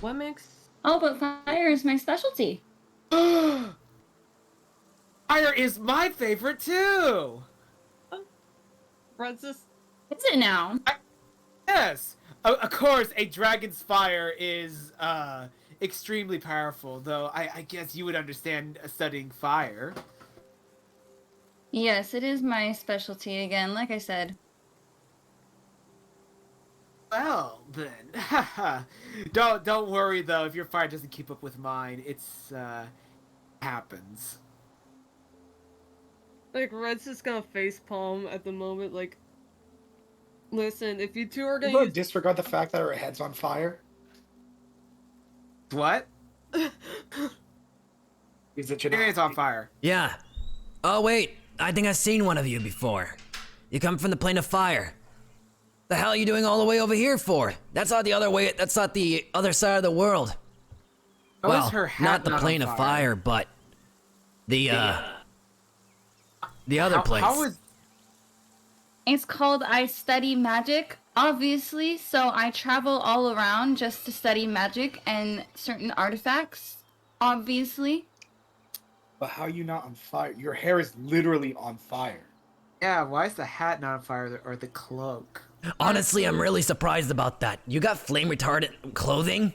Speaker 2: What makes
Speaker 5: Oh, but fire is my specialty.
Speaker 3: Fire is my favorite too!
Speaker 2: Francis?
Speaker 5: Is it now?
Speaker 3: Yes! Of course, a dragon's fire is extremely powerful, though I guess you would understand studying fire.
Speaker 5: Yes, it is my specialty again, like I said.
Speaker 3: Well, then. Don't worry, though, if your fire doesn't keep up with mine. It's, happens.
Speaker 2: Like, Red's just gonna facepalm at the moment, like, listen, if you two are
Speaker 4: We're
Speaker 2: gonna
Speaker 4: going to
Speaker 2: use...
Speaker 4: disregard the fact that our head's on fire.
Speaker 3: What?
Speaker 4: Is it
Speaker 3: Your hand's on fire.
Speaker 1: Yeah. Oh wait, I think I've seen one of you before. You come from the plane of fire. The hell are you doing all the way over here for? That's not the other way. That's not the other side of the world.
Speaker 3: How
Speaker 1: Well,
Speaker 3: is her hat
Speaker 1: not the
Speaker 3: on
Speaker 1: plane of fire, but the other
Speaker 3: How-
Speaker 1: place.
Speaker 3: How is
Speaker 5: It's called I Study Magic, obviously, so I travel all around just to study magic and certain artifacts, obviously.
Speaker 4: But how are you not on fire? Your hair is literally on fire.
Speaker 3: Yeah, why is the hat not on fire or the cloak?
Speaker 1: Honestly, I'm really surprised about that. You got flame retardant clothing?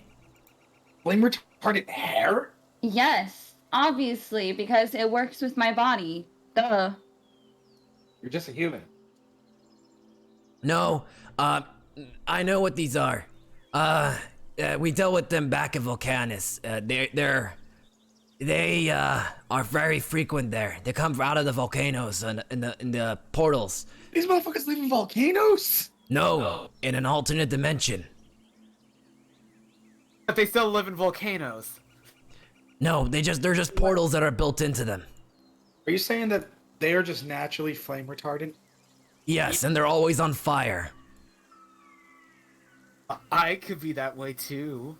Speaker 4: Flame retardant hair?
Speaker 5: Yes, obviously, because it works with my body. Duh.
Speaker 4: You're just a human.
Speaker 1: No, I know what these are. We dealt with them back in Volcanus. They are very frequent there. They come out of the volcanoes and in the portals.
Speaker 4: These motherfuckers live in volcanoes?
Speaker 1: No, in an alternate dimension.
Speaker 3: But they still live in volcanoes.
Speaker 1: No, they're just portals that are built into them.
Speaker 4: Are you saying that they are just naturally flame retardant?
Speaker 1: Yes, and they're always on fire.
Speaker 3: I could be that way too.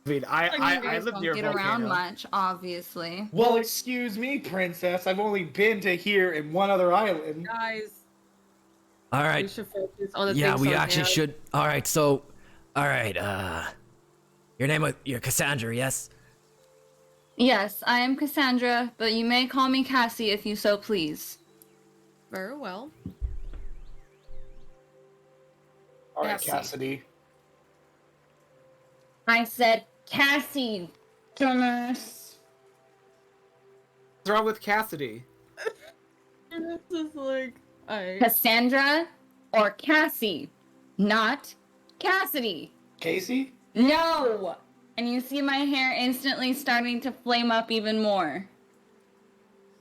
Speaker 3: I mean,
Speaker 5: You
Speaker 3: I
Speaker 5: guys
Speaker 3: live
Speaker 5: don't
Speaker 3: near a
Speaker 5: get around
Speaker 3: volcano.
Speaker 5: much, obviously.
Speaker 4: Well, excuse me, princess. I've only been to here and one other island.
Speaker 2: Guys,
Speaker 1: All
Speaker 2: we
Speaker 1: right.
Speaker 2: should focus on the
Speaker 1: Yeah,
Speaker 2: things
Speaker 1: we
Speaker 2: on
Speaker 1: actually
Speaker 2: hand.
Speaker 1: should. All right. So, all right. You're Cassandra, yes?
Speaker 5: Yes, I am Cassandra, but you may call me Cassie if you so please.
Speaker 2: Very well.
Speaker 4: All right,
Speaker 2: Cassie.
Speaker 4: Cassidy.
Speaker 5: I said Cassie, dumbass.
Speaker 3: What's wrong with Cassidy?
Speaker 2: And it's just like, I.
Speaker 5: Cassandra or Cassie, not Cassidy.
Speaker 4: Casey?
Speaker 5: No! And you see my hair instantly starting to flame up even more.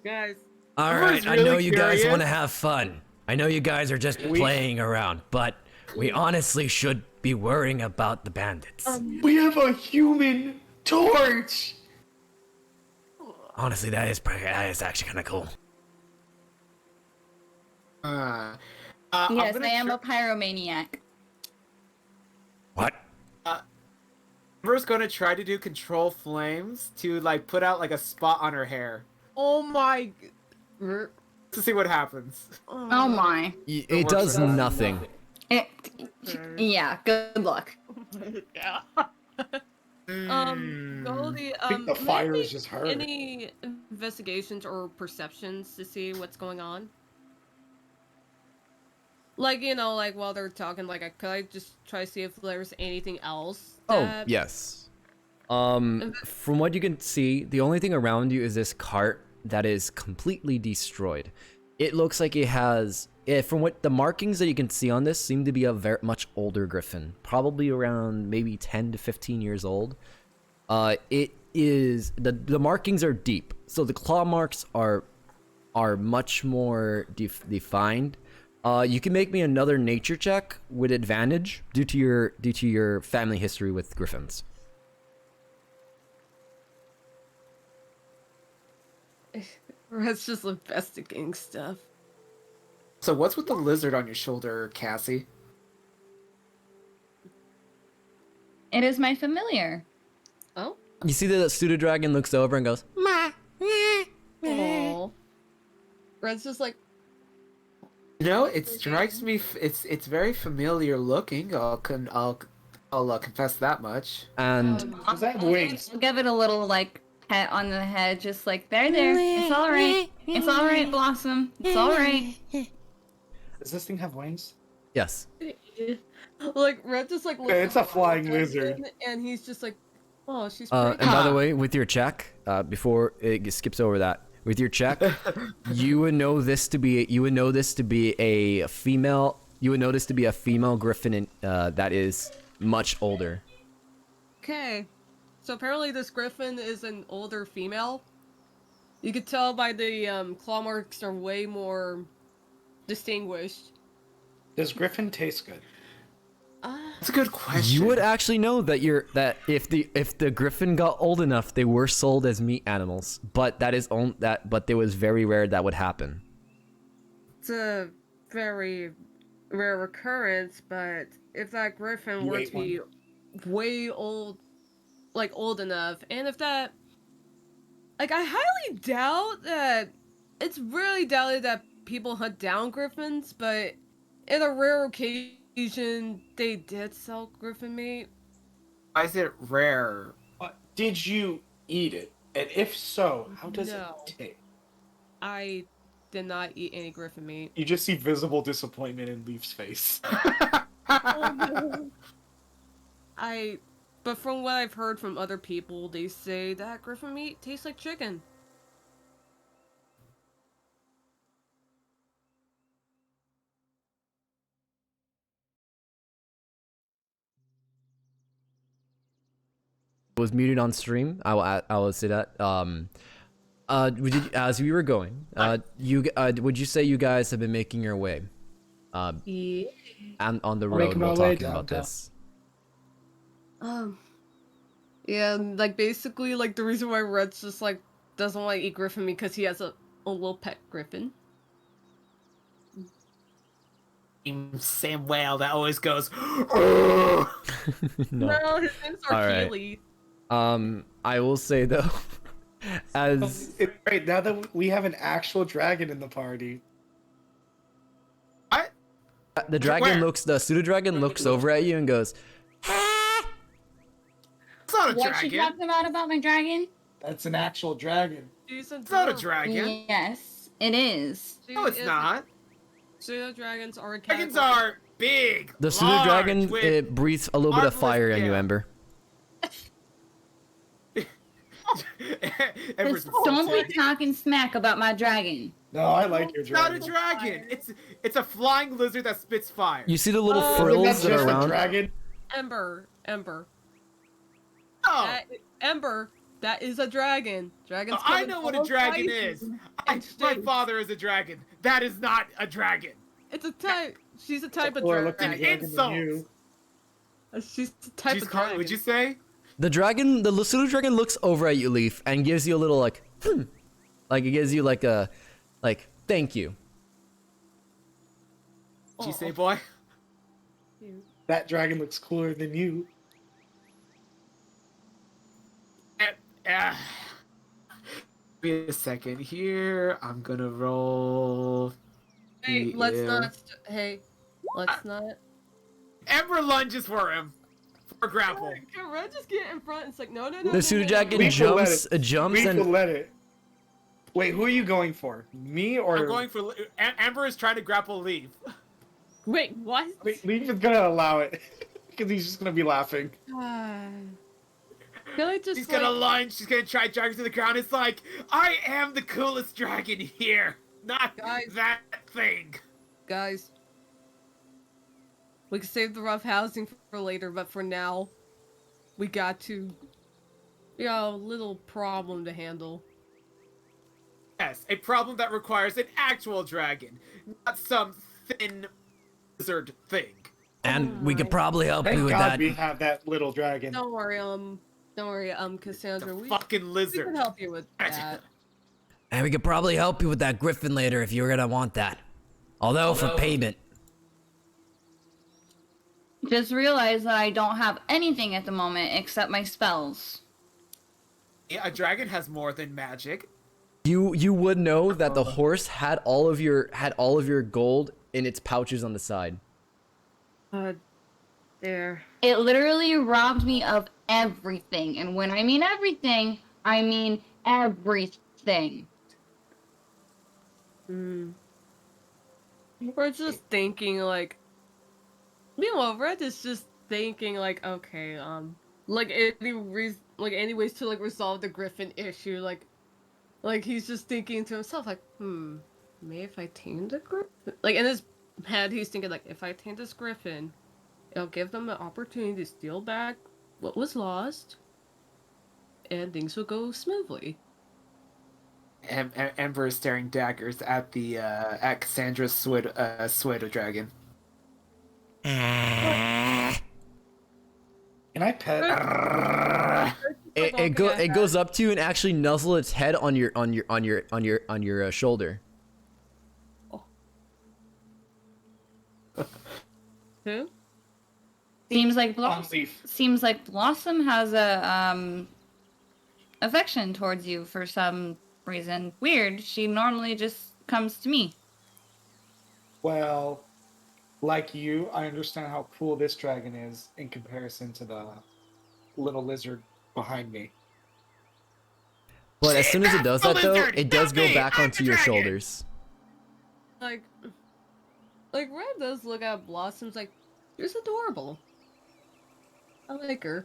Speaker 2: Guys,
Speaker 1: All
Speaker 3: Everyone's
Speaker 1: right. I know
Speaker 3: really
Speaker 1: you guys want to
Speaker 3: curious.
Speaker 1: have fun. I know you guys are just playing around, but we honestly should be worrying about the bandits.
Speaker 4: We have a human torch!
Speaker 1: Honestly, that is actually kind of cool.
Speaker 3: I'm
Speaker 5: Yes,
Speaker 3: gonna
Speaker 5: I am
Speaker 3: tr-
Speaker 5: a pyromaniac.
Speaker 1: What?
Speaker 3: Amber's gonna try to do control flames to like put out like a spot on her hair
Speaker 2: oh my.
Speaker 3: to see what happens.
Speaker 5: Oh my.
Speaker 1: It
Speaker 3: works
Speaker 1: does
Speaker 3: for us.
Speaker 1: nothing.
Speaker 5: Yeah, good luck.
Speaker 2: Yeah.
Speaker 3: Mm.
Speaker 2: Goldie,
Speaker 4: I think the fire
Speaker 2: maybe
Speaker 4: is just her.
Speaker 2: any investigations or perceptions to see what's going on? Like, like while they're talking, like, could I just try to see if there's anything else?
Speaker 1: Oh,
Speaker 2: that-
Speaker 1: yes. From what you can see, the only thing around you is this cart that is completely destroyed. It looks like it has, from what the markings that you can see on this, seem to be a very much older griffin, probably around maybe 10 to 15 years old. It is the markings are deep, so the claw marks are much more defined. You can make me another nature check with advantage due to your family history with griffins.
Speaker 2: Red's just investigating stuff.
Speaker 3: So what's with the lizard on your shoulder, Cassie?
Speaker 5: It is my familiar.
Speaker 2: Oh?
Speaker 1: You see the pseudo dragon looks over and goes,
Speaker 2: Oh. Red's just like,
Speaker 3: It strikes me. It's very familiar looking. I'll confess that much.
Speaker 1: and
Speaker 4: Does that have wings?
Speaker 5: I'll give it a little, like, pet on the head, just like, there. It's alright. It's alright, Blossom. It's alright.
Speaker 4: Does this thing have wings?
Speaker 1: yes.
Speaker 2: like, Red just like looks
Speaker 4: It's a
Speaker 2: at
Speaker 4: flying
Speaker 2: Blossom,
Speaker 4: lizard.
Speaker 2: and he's just like, oh, she's
Speaker 1: And
Speaker 2: pretty.
Speaker 1: by the way, with your check, before it skips over that, with your check, you would know this to be a female. You would know this to be a female griffin that is much older.
Speaker 2: Okay. So apparently this griffin is an older female. You could tell by the claw marks are way more distinguished.
Speaker 4: Does Griffin taste good?
Speaker 3: That's a good question.
Speaker 1: You would actually know that if the griffin got old enough, they were sold as meat animals. But but it was very rare that would happen.
Speaker 2: It's a very rare occurrence, but if that griffin
Speaker 4: You
Speaker 2: were
Speaker 4: ate
Speaker 2: to be way old, like old enough, and if that, like, I highly doubt that, it's really doubted that people hunt down griffins, but in a rare occasion, they did sell griffin meat.
Speaker 3: Why is it rare?
Speaker 4: Did you eat it? And if so, how does
Speaker 2: No.
Speaker 4: it taste?
Speaker 2: I did not eat any griffin meat.
Speaker 4: You just see visible disappointment in Leaf's face.
Speaker 2: But from what I've heard from other people, they say that griffin meat tastes like chicken.
Speaker 1: Was muted on stream. I will say that. As we were going, would you say you guys have been making your way,
Speaker 2: Yeah.
Speaker 1: and on the road
Speaker 4: Making
Speaker 1: while
Speaker 4: our way
Speaker 1: talking about
Speaker 4: downtown.
Speaker 1: this?
Speaker 2: Yeah, like basically, like the reason why Red's just like doesn't want to eat griffin meat because he has a little pet griffin.
Speaker 3: same whale that always goes. "Urgh."
Speaker 1: No.
Speaker 2: His name's
Speaker 1: All right.
Speaker 2: Achilles.
Speaker 1: I will say though, as
Speaker 4: It's great now that we have an actual dragon in the party.
Speaker 1: the dragon
Speaker 3: Where?
Speaker 1: the pseudo dragon looks over at you and goes,
Speaker 3: It's not a
Speaker 5: What's she
Speaker 3: dragon.
Speaker 5: talking about my dragon?
Speaker 4: That's an actual dragon.
Speaker 2: She's a
Speaker 3: It's not a
Speaker 2: dwarf.
Speaker 3: dragon.
Speaker 5: Yes, it is.
Speaker 2: She
Speaker 3: No, it's
Speaker 2: is-
Speaker 3: not.
Speaker 2: Pseudo dragons are a
Speaker 3: Dragons
Speaker 2: category.
Speaker 3: are big.
Speaker 1: the pseudo
Speaker 3: large,
Speaker 1: dragon
Speaker 3: with-
Speaker 1: it breathes a little bit of
Speaker 3: marvelous
Speaker 1: fire in you,
Speaker 3: scale.
Speaker 1: Ember.
Speaker 3: Ember's
Speaker 5: Just don't be talking smack about my dragon.
Speaker 4: No, I like your
Speaker 3: It's not a
Speaker 4: dragon.
Speaker 3: dragon. It's a flying lizard that spits fire.
Speaker 1: You see the little
Speaker 2: Oh,
Speaker 4: Isn't
Speaker 1: frills
Speaker 4: that
Speaker 1: that are
Speaker 4: just a
Speaker 1: around.
Speaker 4: dragon?
Speaker 2: Ember.
Speaker 3: Oh,
Speaker 2: Ember. That is a dragon. Dragons.
Speaker 3: I
Speaker 2: come in
Speaker 3: know what a
Speaker 2: all
Speaker 3: dragon
Speaker 2: sizes
Speaker 3: is.
Speaker 2: and
Speaker 3: My
Speaker 2: shapes.
Speaker 3: father is a dragon. That is not a dragon.
Speaker 2: It's a type. She's a type of
Speaker 4: Or
Speaker 2: dragon.
Speaker 4: looking
Speaker 3: An
Speaker 4: dragon than
Speaker 3: insult.
Speaker 4: you.
Speaker 2: She's a type
Speaker 3: She's
Speaker 2: of
Speaker 3: called,
Speaker 2: dragon.
Speaker 3: would you say?
Speaker 1: The pseudo dragon looks over at you, Leaf, and gives you a little like, like it gives you like a, like thank you.
Speaker 3: What'd you say, boy?
Speaker 4: That dragon looks cooler than you.
Speaker 3: Uh, Wait a second here. I'm gonna roll.
Speaker 2: Hey,
Speaker 3: the
Speaker 2: let's
Speaker 3: air.
Speaker 2: not. Let's not.
Speaker 3: Ember lunges for him for a grapple.
Speaker 2: Can Red just get in front? It's like no, no, no.
Speaker 1: The pseudo dragon
Speaker 4: We will let
Speaker 1: jumps
Speaker 4: We will
Speaker 1: and
Speaker 4: let it. Wait, who are you going for? Me or
Speaker 3: I'm going for Ember is trying to grapple Leaf.
Speaker 2: Wait, what?
Speaker 4: Wait, Leaf is gonna allow it because he's just gonna be laughing.
Speaker 2: Can I just
Speaker 3: She's
Speaker 2: like,
Speaker 3: gonna lunge. She's gonna try to drag her to the ground. It's like I am the coolest dragon here, not
Speaker 2: Guys.
Speaker 3: that thing.
Speaker 2: guys? We can save the rough housing for later, but for now, we got to, little problem to handle.
Speaker 3: Yes, a problem that requires an actual dragon, not some thin lizard thing.
Speaker 1: and we could probably help
Speaker 4: Thank
Speaker 1: you with
Speaker 4: God
Speaker 1: that.
Speaker 4: we have that little dragon.
Speaker 2: Don't worry, Cassandra.
Speaker 3: The
Speaker 2: We
Speaker 3: fucking
Speaker 2: can
Speaker 3: lizard.
Speaker 2: help you with that.
Speaker 1: And we could probably help you with that griffin later if you were gonna want that. Although for payment.
Speaker 5: Just realize that I don't have anything at the moment except my spells.
Speaker 3: Yeah, a dragon has more than magic.
Speaker 1: You would know that the horse had all of your gold in its pouches on the side.
Speaker 2: There.
Speaker 5: It literally robbed me of everything. And when I mean everything, I mean everything.
Speaker 2: We're just thinking like, meanwhile, Red is just thinking like, okay, like any ways to like resolve the Griffin issue, like he's just thinking to himself like, maybe if I tame the Griffin, like in his head he's thinking like, if I tame this Griffin, it'll give them an opportunity to steal back what was lost, and things will go smoothly.
Speaker 3: Ember is staring daggers at the at Cassandra's Suedo dragon.
Speaker 4: Can I pet?
Speaker 1: It goes up to you and actually nuzzle its head on your shoulder.
Speaker 2: Who?
Speaker 5: Seems like
Speaker 4: On Leaf.
Speaker 5: Seems like Blossom has a affection towards you for some reason. Weird. She normally just comes to me.
Speaker 4: Well, like you, I understand how cool this dragon is in comparison to the little lizard behind me.
Speaker 1: But as soon as it does
Speaker 3: The
Speaker 1: that though,
Speaker 3: lizard,
Speaker 1: it does
Speaker 3: not
Speaker 1: go
Speaker 3: me,
Speaker 1: back
Speaker 3: I'm
Speaker 1: onto
Speaker 3: the
Speaker 1: your
Speaker 3: dragon.
Speaker 1: shoulders.
Speaker 2: Like Red does look at Blossom's like, she's adorable. I like her.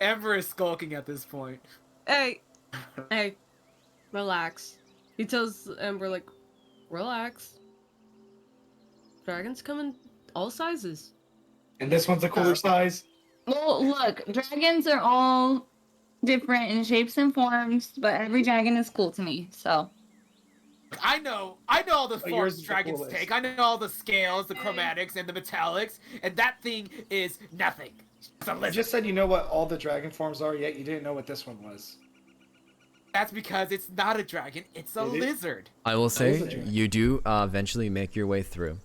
Speaker 3: Ember is skulking at this point.
Speaker 2: Hey, relax. He tells Ember like, relax. Dragons come in all sizes.
Speaker 4: And this one's a cooler size.
Speaker 5: Well, look, dragons are all different in shapes and forms, but every dragon is cool to me. So
Speaker 3: I know all the
Speaker 4: Oh, yours
Speaker 3: forms
Speaker 4: is the
Speaker 3: dragons
Speaker 4: coolest.
Speaker 3: take. I know all the scales, the chromatics, and the metallics, and that thing is nothing. It's a
Speaker 4: You
Speaker 3: lizard.
Speaker 4: just said you know what all the dragon forms are, yet you didn't know what this one was.
Speaker 3: That's because it's not a dragon, it's a
Speaker 4: It is.
Speaker 3: lizard.
Speaker 1: I will
Speaker 4: is a
Speaker 1: say
Speaker 4: dragon.
Speaker 1: you do eventually make your way through,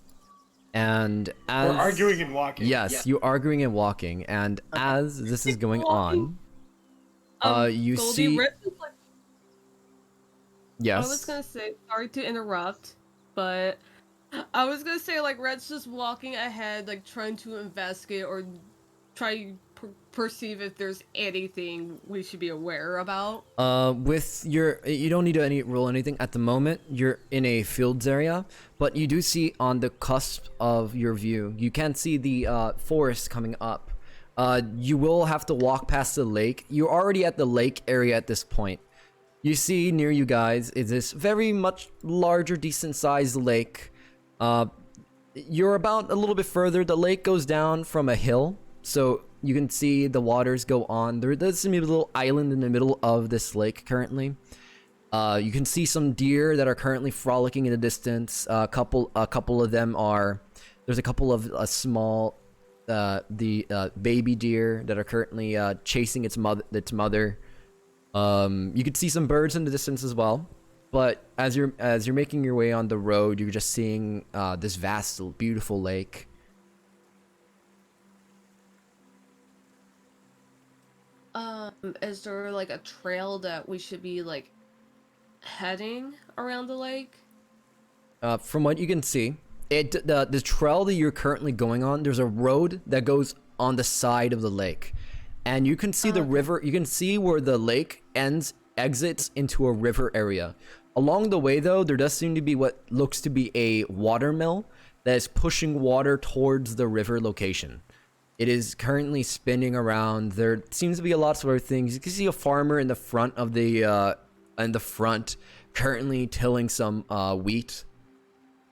Speaker 1: and as
Speaker 4: We're arguing and walking.
Speaker 1: yes, you arguing and walking, and as this is going
Speaker 2: Walking.
Speaker 1: on, you
Speaker 2: Goldie,
Speaker 1: see
Speaker 2: Red is like,
Speaker 1: yes.
Speaker 2: I was gonna say, sorry to interrupt, but I was gonna say, like, Red's just walking ahead, like, trying to investigate or try perceive if there's anything we should be aware about.
Speaker 1: With your, you don't need to roll anything at the moment. You're in a fields area, but you do see on the cusp of your view, you can see the forest coming up. You will have to walk past the lake. You're already at the lake area at this point. You see near you guys is this very much larger, decent sized lake. You're about a little bit further. The lake goes down from a hill, so you can see the waters go on. There does seem to be a little island in the middle of this lake currently. You can see some deer that are currently frolicking in the distance. A couple of them are. There's a couple of small, baby deer that are currently chasing its mother. You could see some birds in the distance as well. But as you're making your way on the road, you're just seeing this vast, beautiful lake.
Speaker 2: Is there like a trail that we should be like heading around the lake?
Speaker 1: From what you can see, the trail that you're currently going on, there's a road that goes on the side of the lake, and you can see the river. You can see where the lake exits into a river area. Along the way, though, there does seem to be what looks to be a water mill that is pushing water towards the river location. It is currently spinning around. There seems to be a lot of other things. You can see a farmer in the front of the currently tilling some wheat.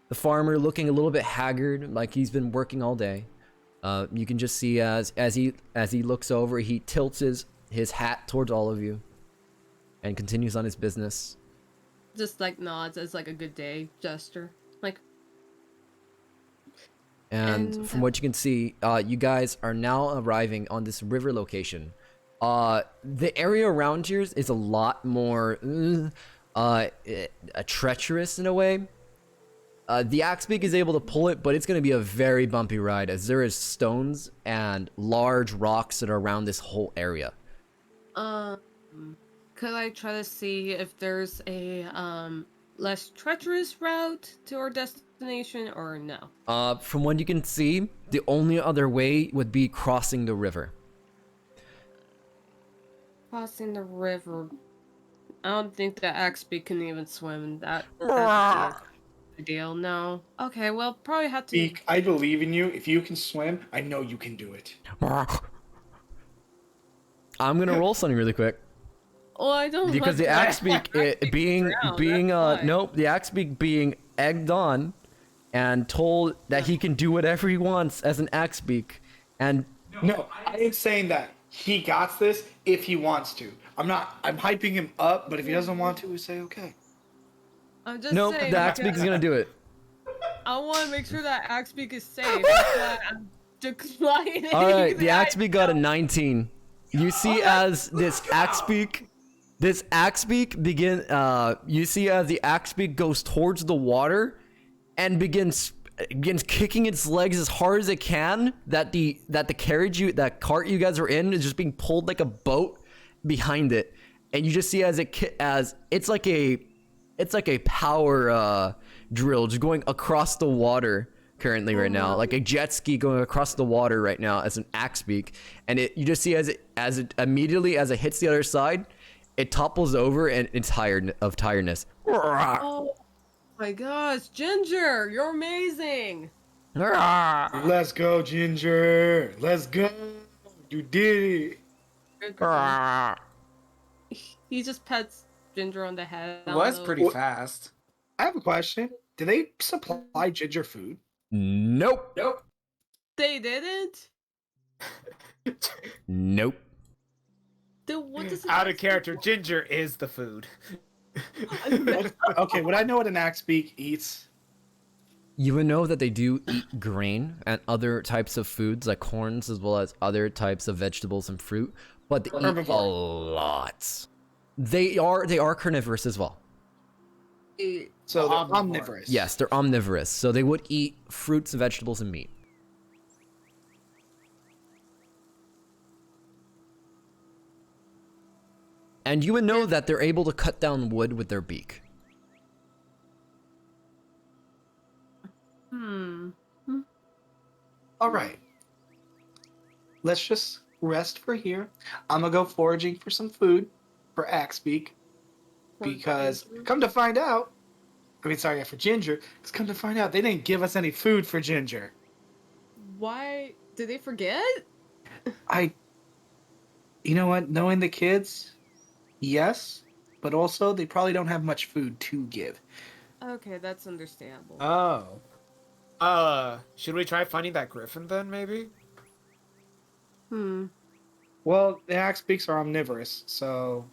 Speaker 1: The farmer looking a little bit haggard, like he's been working all day. You can just see as he looks over, he tilts his hat towards all of you, and continues on his business.
Speaker 2: Just like nods as like a good day gesture. Like,
Speaker 1: And from what you can see, you guys are now arriving on this river location. The area around here is a lot more treacherous in a way. The Axebeak is able to pull it, but it's going to be a very bumpy ride as there is stones and large rocks that are around this whole area.
Speaker 2: could I try to see if there's a less treacherous route to our destination or no?
Speaker 1: From what you can see, the only other way would be crossing the river.
Speaker 2: Crossing the river. I don't think the Axebeak can even swim. That'd be a deal. No. Okay, well, probably have to.
Speaker 4: Beak, I believe in you. If you can swim, I know you can do it.
Speaker 1: I'm gonna roll something really quick.
Speaker 2: Oh, I don't.
Speaker 1: Because the Axebeak the Axebeak being egged on and told that he can do whatever he wants as an Axebeak, and
Speaker 4: No, I ain't saying that. He got this if he wants to. I'm hyping him up, but if he doesn't want to, we say okay.
Speaker 2: I'm just
Speaker 1: nope,
Speaker 2: saying.
Speaker 1: the Axebeak is gonna do it.
Speaker 2: I want to make sure that Axebeak is safe. That's why I'm declining.
Speaker 1: All right, the Axebeak got a 19. You see as this Axebeak you see as the Axebeak goes towards the water and begins kicking its legs as hard as it can, that the cart you guys are in is just being pulled like a boat behind it, and you just see as it's like a power drill just going across the water currently right now, like a jet ski going across the water right now as an Axebeak, and you just see as it immediately as it hits the other side, it topples over and it's tiredness.
Speaker 2: Oh my gosh, Ginger, you're amazing.
Speaker 4: Let's go, Ginger. Let's go. You did it.
Speaker 2: He just pets Ginger on the head.
Speaker 3: It was pretty fast.
Speaker 4: I have a question. Do they supply Ginger food?
Speaker 1: Nope.
Speaker 2: They didn't?
Speaker 1: Nope.
Speaker 2: Then what does it
Speaker 3: Out of character, Ginger is the food.
Speaker 4: Okay, would I know what an Axebeak eats?
Speaker 1: You would know that they do eat grain and other types of foods like corns, as well as other types of vegetables and fruit, but they eat a
Speaker 4: Herbivore.
Speaker 1: lot. They are carnivorous as well.
Speaker 4: So they're
Speaker 3: Omnivore.
Speaker 4: omnivorous.
Speaker 1: Yes, they're omnivorous, so they would eat fruits, vegetables, and meat. And you would know that they're able to cut down wood with their beak.
Speaker 4: All right. Let's just rest for here. I'm gonna go foraging for some food for Axebeak because come to find out, for Ginger. Because come to find out, they didn't give us any food for Ginger.
Speaker 2: Why did they forget?
Speaker 4: You know what? Knowing the kids, yes, but also they probably don't have much food to give.
Speaker 2: Okay, that's understandable.
Speaker 3: Should we try finding that griffin then, maybe?
Speaker 4: Well, the Axebeaks are omnivorous, so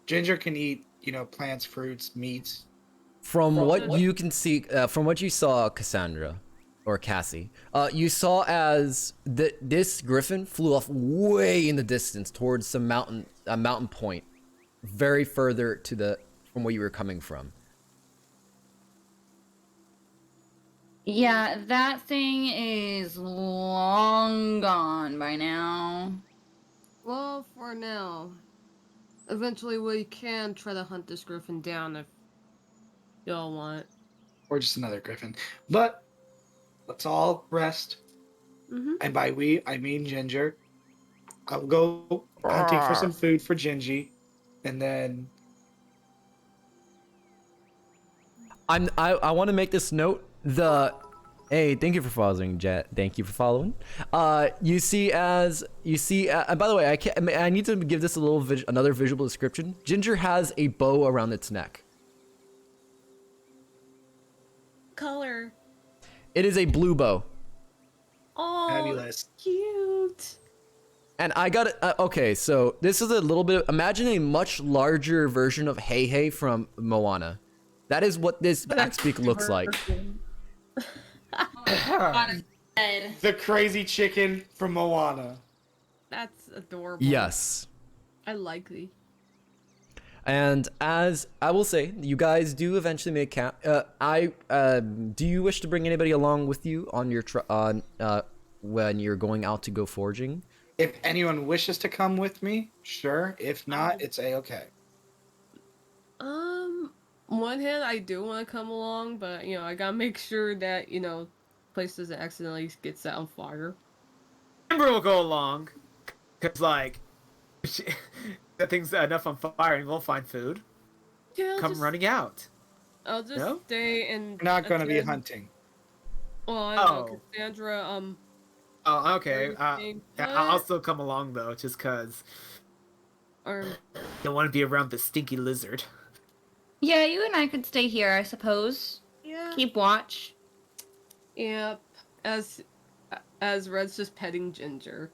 Speaker 4: Ginger can eat, plants, fruits, meats.
Speaker 1: From what you can see, from what you saw, Cassandra, or Cassie, you saw as this griffin flew off way in the distance towards some mountain point, very further from where you were coming from.
Speaker 5: Yeah, that thing is long gone by now.
Speaker 2: Well, for now. Eventually we can try to hunt this griffin down if y'all want.
Speaker 4: Or just another griffin. But let's all rest. And by we, I mean Ginger. I'll go hunting for some food for Gingy. And then
Speaker 1: I want to make this note. Hey, thank you for following, Jet. Thank you for following. You see, by the way, I need to give this a little another visual description. Ginger has a bow around its neck.
Speaker 2: Color.
Speaker 1: It is a blue bow.
Speaker 2: Oh,
Speaker 4: fabulous.
Speaker 2: cute.
Speaker 1: And I got it. Okay, so this is a little bit. Imagine a much larger version of Hey Hey from Moana. That is what this Axebeak looks like.
Speaker 4: The crazy chicken from Moana.
Speaker 2: That's adorable.
Speaker 1: Yes.
Speaker 2: I like thee.
Speaker 1: And as I will say, you guys do eventually make camp. Do you wish to bring anybody along with you on your when you're going out to go foraging?
Speaker 4: If anyone wishes to come with me, sure. If not, it's a-okay.
Speaker 2: One hand, I do want to come along, but I gotta make sure that place doesn't accidentally get set on fire.
Speaker 3: Amber will go along, cause that thing's enough on fire, and we'll find food.
Speaker 2: Yeah,
Speaker 3: Come running out.
Speaker 2: I'll just stay and.
Speaker 4: We're not going to be
Speaker 2: attend-
Speaker 4: hunting.
Speaker 2: Well, I know Cassandra.
Speaker 3: Oh, okay.
Speaker 2: everything,
Speaker 3: I'll still come along though, just cause
Speaker 2: or
Speaker 3: don't want to be around the stinky lizard.
Speaker 5: Yeah, you and I could stay here, I suppose.
Speaker 2: yeah.
Speaker 5: Keep watch.
Speaker 2: Yep. As Red's just petting Ginger.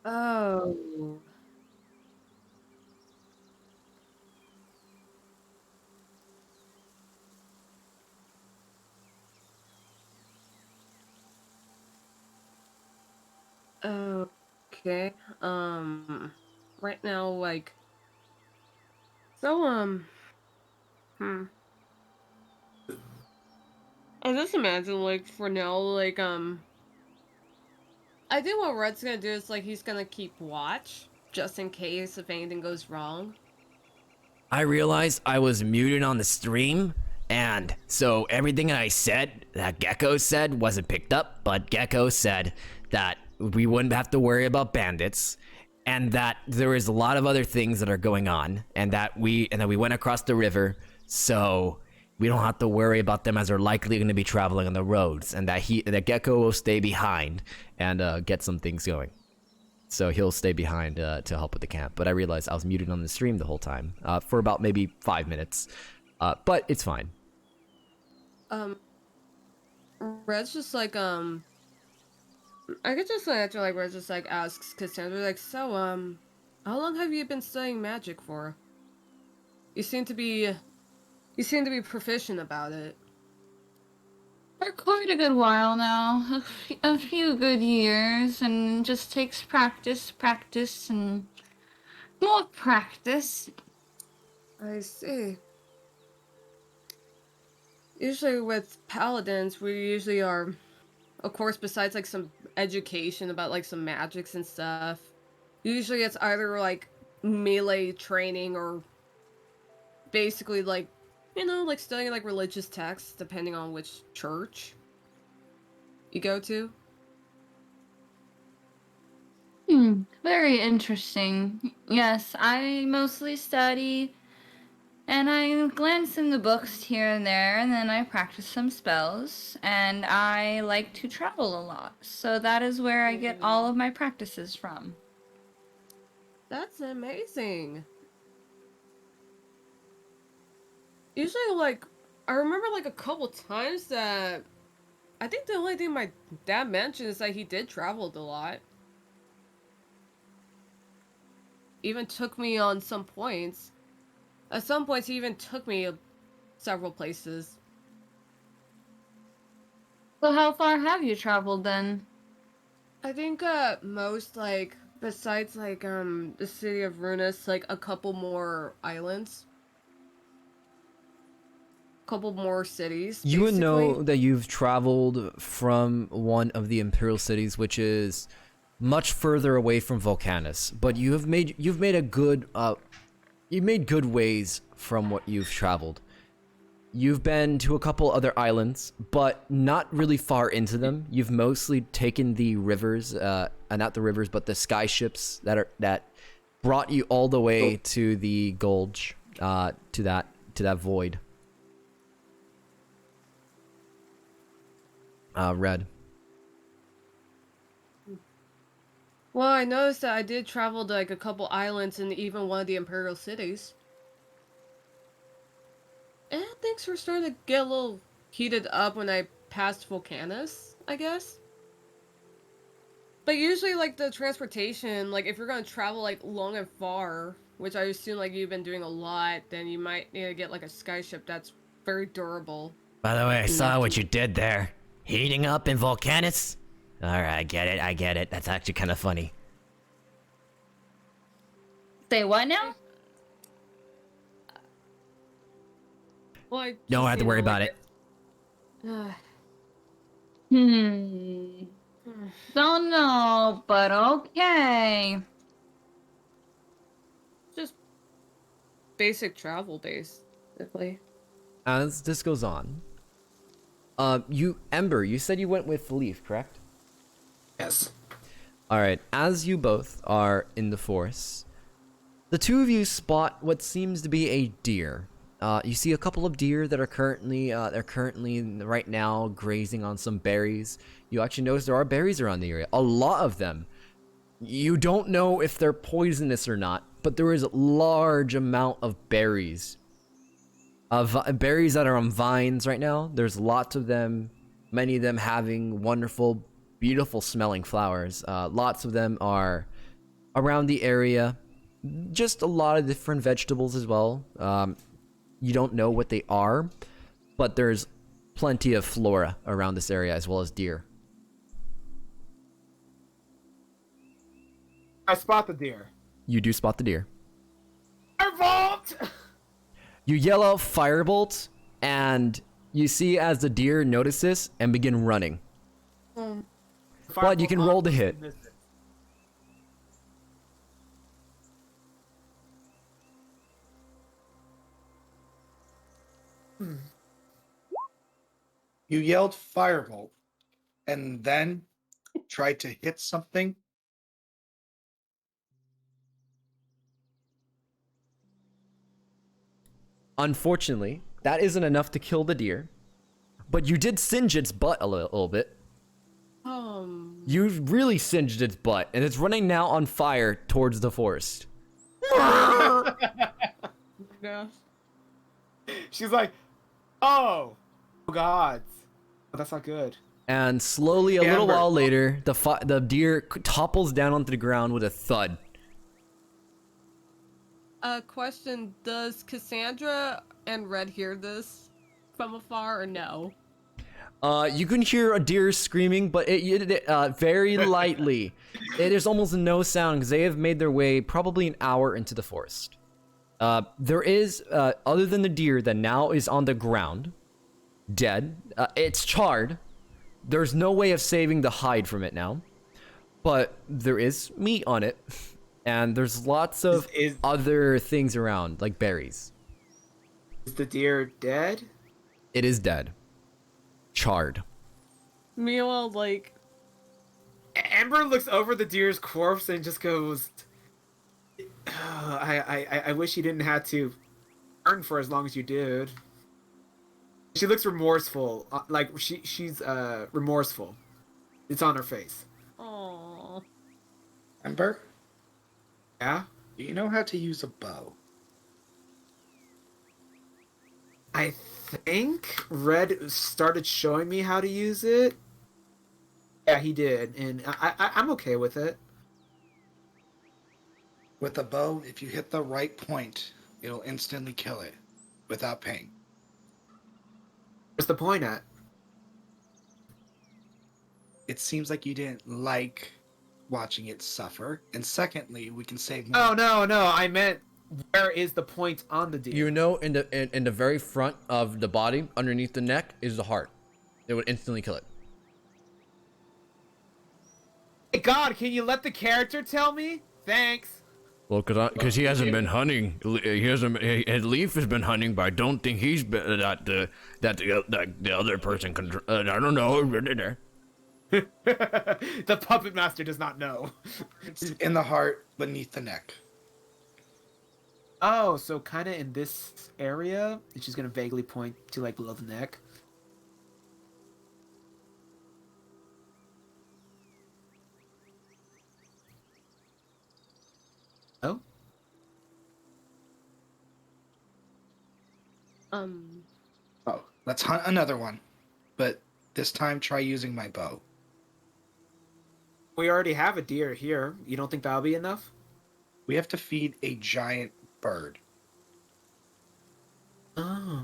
Speaker 2: Oh. Okay. Right now, I just imagine, for now, I think what Red's gonna do is, he's gonna keep watch, just in case if anything goes wrong.
Speaker 1: I realized I was muted on the stream, and so everything I said that Gecko said wasn't picked up, but Gecko said that we wouldn't have to worry about bandits, and that there is a lot of other things that are going on, and that we went across the river, so we don't have to worry about them as they're likely going to be traveling on the roads, and that Gecko will stay behind and get some things going. so he'll stay behind to help with the camp. But I realized I was muted on the stream the whole time for about maybe 5 minutes, but it's fine.
Speaker 2: Red's just like I could just answer like Red just like asks Cassandra like, so how long have you been studying magic for? You seem to be proficient about it.
Speaker 5: For quite a good while now, a few good years, and just takes practice, and more practice.
Speaker 2: I see. Usually with paladins, we usually are, of course, besides like some education about like some magics and stuff, usually it's either like melee training or basically like, like studying like religious texts depending on which church you go to.
Speaker 5: Very interesting. Yes, I mostly study, and I glance in the books here and there, and then I practice some spells, and I like to travel a lot. So that is where I get all of my practices from.
Speaker 2: That's amazing. Usually, like, I remember like a couple times that I think the only thing my dad mentioned is that he did travel a lot. Even took me on some points. At some points, he even took me several places.
Speaker 5: So how far have you traveled then?
Speaker 2: I think most like besides like the city of Runas, like a couple more islands, couple more cities.
Speaker 1: You would
Speaker 2: basically.
Speaker 1: know that you've traveled from one of the Imperial cities, which is much further away from Volcanus, but you've made a good you made good ways from what you've traveled. You've been to a couple other islands, but not really far into them. You've mostly taken the rivers, not the rivers, but the sky ships that brought you all the way to the Gulch, to that void. Red.
Speaker 2: Well, I noticed that I did travel to like a couple islands and even one of the Imperial cities. And things were starting to get a little heated up when I passed Volcanus, I guess. But usually, like, the transportation, like, if you're gonna travel, like, long and far, which I assume, like, you've been doing a lot, then you might need to get, like, a skyship that's very durable.
Speaker 1: By the way, I saw what you did there. Heating up in Volcanus? Alright, I get it. That's actually kind of funny.
Speaker 5: Say what now?
Speaker 2: Well, I
Speaker 1: Don't
Speaker 2: just,
Speaker 1: have to worry about it.
Speaker 5: Don't know, but okay.
Speaker 2: Just basic travel, basically.
Speaker 1: As this goes on, Ember, you said you went with Leaf, correct?
Speaker 3: Yes.
Speaker 1: Alright, as you both are in the forest, the two of you spot what seems to be a deer. You see a couple of deer that are currently right now grazing on some berries. You actually notice there are berries around the area, a lot of them. You don't know if they're poisonous or not, but there is a large amount of berries. Berries that are on vines right now. There's lots of them, many of them having wonderful, beautiful smelling flowers. Lots of them are around the area. Just a lot of different vegetables as well. You don't know what they are, but there's plenty of flora around this area as well as deer.
Speaker 3: I spot the deer.
Speaker 1: You do spot the deer.
Speaker 3: Firebolt!
Speaker 1: You yell out firebolt, and you see as the deer notice this and begin running. But you can roll to hit.
Speaker 4: You yelled firebolt and then tried to hit something.
Speaker 1: Unfortunately, that isn't enough to kill the deer, but you did singe its butt a little bit. You really singed its butt, and it's running now on fire towards the forest.
Speaker 2: Yeah.
Speaker 3: She's like, oh God, oh, that's not good.
Speaker 1: And slowly, a little
Speaker 4: Amber.
Speaker 1: while later, the deer topples down onto the ground with a thud.
Speaker 2: Question: does Cassandra and Red hear this from afar or no?
Speaker 1: You can hear a deer screaming, but very lightly. There's almost no sound because they have made their way probably an hour into the forest. There is, other than the deer that now is on the ground, dead. It's charred. There's no way of saving the hide from it now, but there is meat on it, and there's lots of
Speaker 3: Is
Speaker 1: other things around, like berries.
Speaker 3: the deer dead?
Speaker 1: It is dead. Charred.
Speaker 2: Meanwhile, like,
Speaker 3: Amber looks over the deer's corpse and just goes, "Oh, I wish you didn't have to burn for as long as you did." She looks remorseful, like she's remorseful. It's on her face.
Speaker 2: oh,
Speaker 4: Ember,
Speaker 3: Yeah,
Speaker 4: do you know how to use a bow?
Speaker 3: I think Red started showing me how to use it. Yeah, he did, and I'm okay with it.
Speaker 4: With a bow, if you hit the right point, it'll instantly kill it without pain.
Speaker 3: What's the point at?
Speaker 4: It seems like you didn't like watching it suffer. And secondly, we can save
Speaker 3: Oh
Speaker 4: more.
Speaker 3: no, I meant where is the point on the deer?
Speaker 1: You know, in the very front of the body, underneath the neck, is the heart. It would instantly kill it.
Speaker 3: Hey God, can you let the character tell me? Thanks.
Speaker 1: Well, because he hasn't been hunting. Leaf has been hunting, but I don't think he's been that the other person can. I don't know.
Speaker 3: The puppet master does not know.
Speaker 4: It's in the heart, beneath the neck.
Speaker 3: Oh, so kind of in this area, and she's gonna vaguely point to like below the neck. Oh,
Speaker 4: Oh, let's hunt another one. But this time, try using my bow.
Speaker 3: we already have a deer here. You don't think that'll be enough?
Speaker 4: We have to feed a giant bird.
Speaker 3: Oh,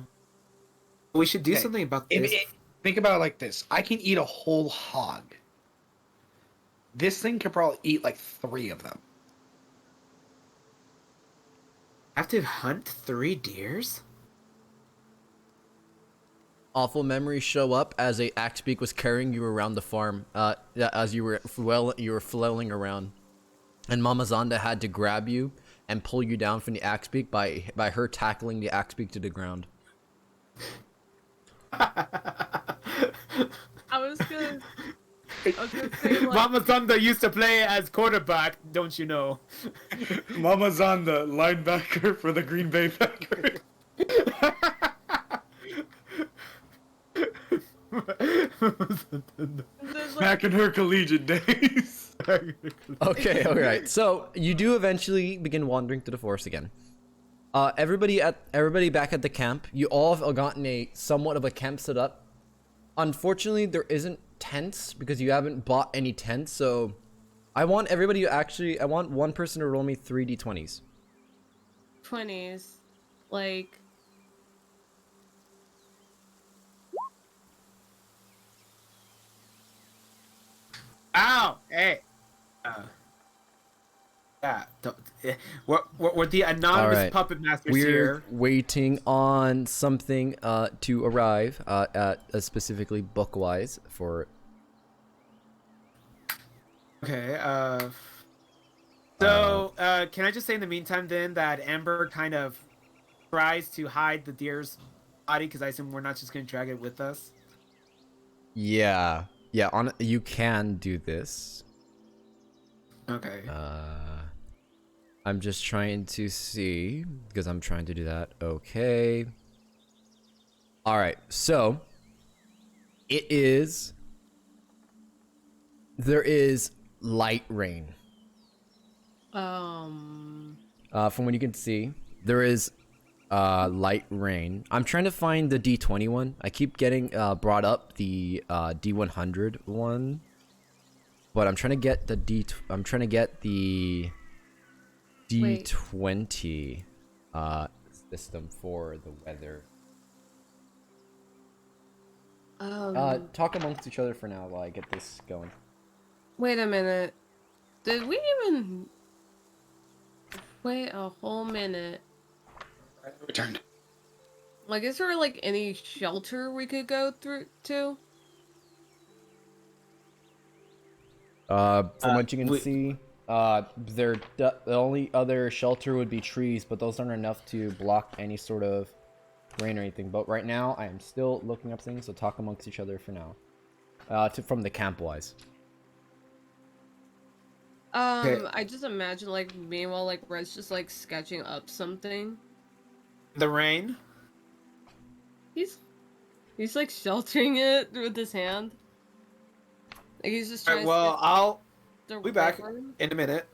Speaker 3: we should do
Speaker 4: Okay.
Speaker 3: something about this.
Speaker 4: Think about it like this. I can eat a whole hog. This thing could probably eat like 3 of them.
Speaker 3: Have to hunt 3 deers?
Speaker 1: Awful memories show up as a Axebeak was carrying you around the farm, as you were flailing around, and Mama Zonda had to grab you and pull you down from the Axebeak by her tackling the Axebeak to the ground.
Speaker 2: I was gonna say, like,
Speaker 3: Mama Thunder used to play as quarterback, don't you know?
Speaker 4: Mama Zonda, linebacker for the Green Bay Packers.
Speaker 2: there's, like,
Speaker 4: Back in her collegiate days.
Speaker 1: Okay, all right. So you do eventually begin wandering through the forest again. Everybody back at the camp. You all have gotten a somewhat of a camp set up. Unfortunately, there isn't tents because you haven't bought any tents. So I want everybody to I want one person to roll me 3d20s.
Speaker 2: 20s. Like,
Speaker 3: Ow! Hey! Yeah, we're the anonymous
Speaker 1: Alright.
Speaker 3: puppet masters
Speaker 1: We're
Speaker 3: here.
Speaker 1: waiting on something to arrive at specifically book-wise for.
Speaker 3: Okay, so, can I just say in the meantime then that Amber kind of tries to hide the deer's body because I assume we're not just going to drag it with us?
Speaker 1: Yeah, you can do this.
Speaker 3: Okay.
Speaker 1: I'm just trying to see because I'm trying to do that. Okay. All right. So it is There is light rain.
Speaker 2: Um.
Speaker 1: From what you can see, there is light rain. I'm trying to find the D20 one. I keep getting brought up the D100 one, but I'm trying to get the I'm trying to get the
Speaker 2: Wait.
Speaker 1: D20 system for the weather. Talk amongst each other for now while I get this going.
Speaker 2: Wait a minute. Did we even wait a whole minute?
Speaker 4: Returned.
Speaker 2: Like, is there like any shelter we could go through to?
Speaker 1: From what you can
Speaker 3: we-
Speaker 1: see, the only other shelter would be trees, but those aren't enough to block any sort of rain or anything. But right now, I am still looking up things, so talk amongst each other for now. From the camp wise.
Speaker 3: Okay.
Speaker 2: I just imagine like meanwhile like Red's just like sketching up something.
Speaker 3: The rain.
Speaker 2: He's like sheltering it with his hand. Like he's just trying
Speaker 3: Alright, well, I'll
Speaker 2: to
Speaker 3: be back
Speaker 2: river.
Speaker 3: in a minute.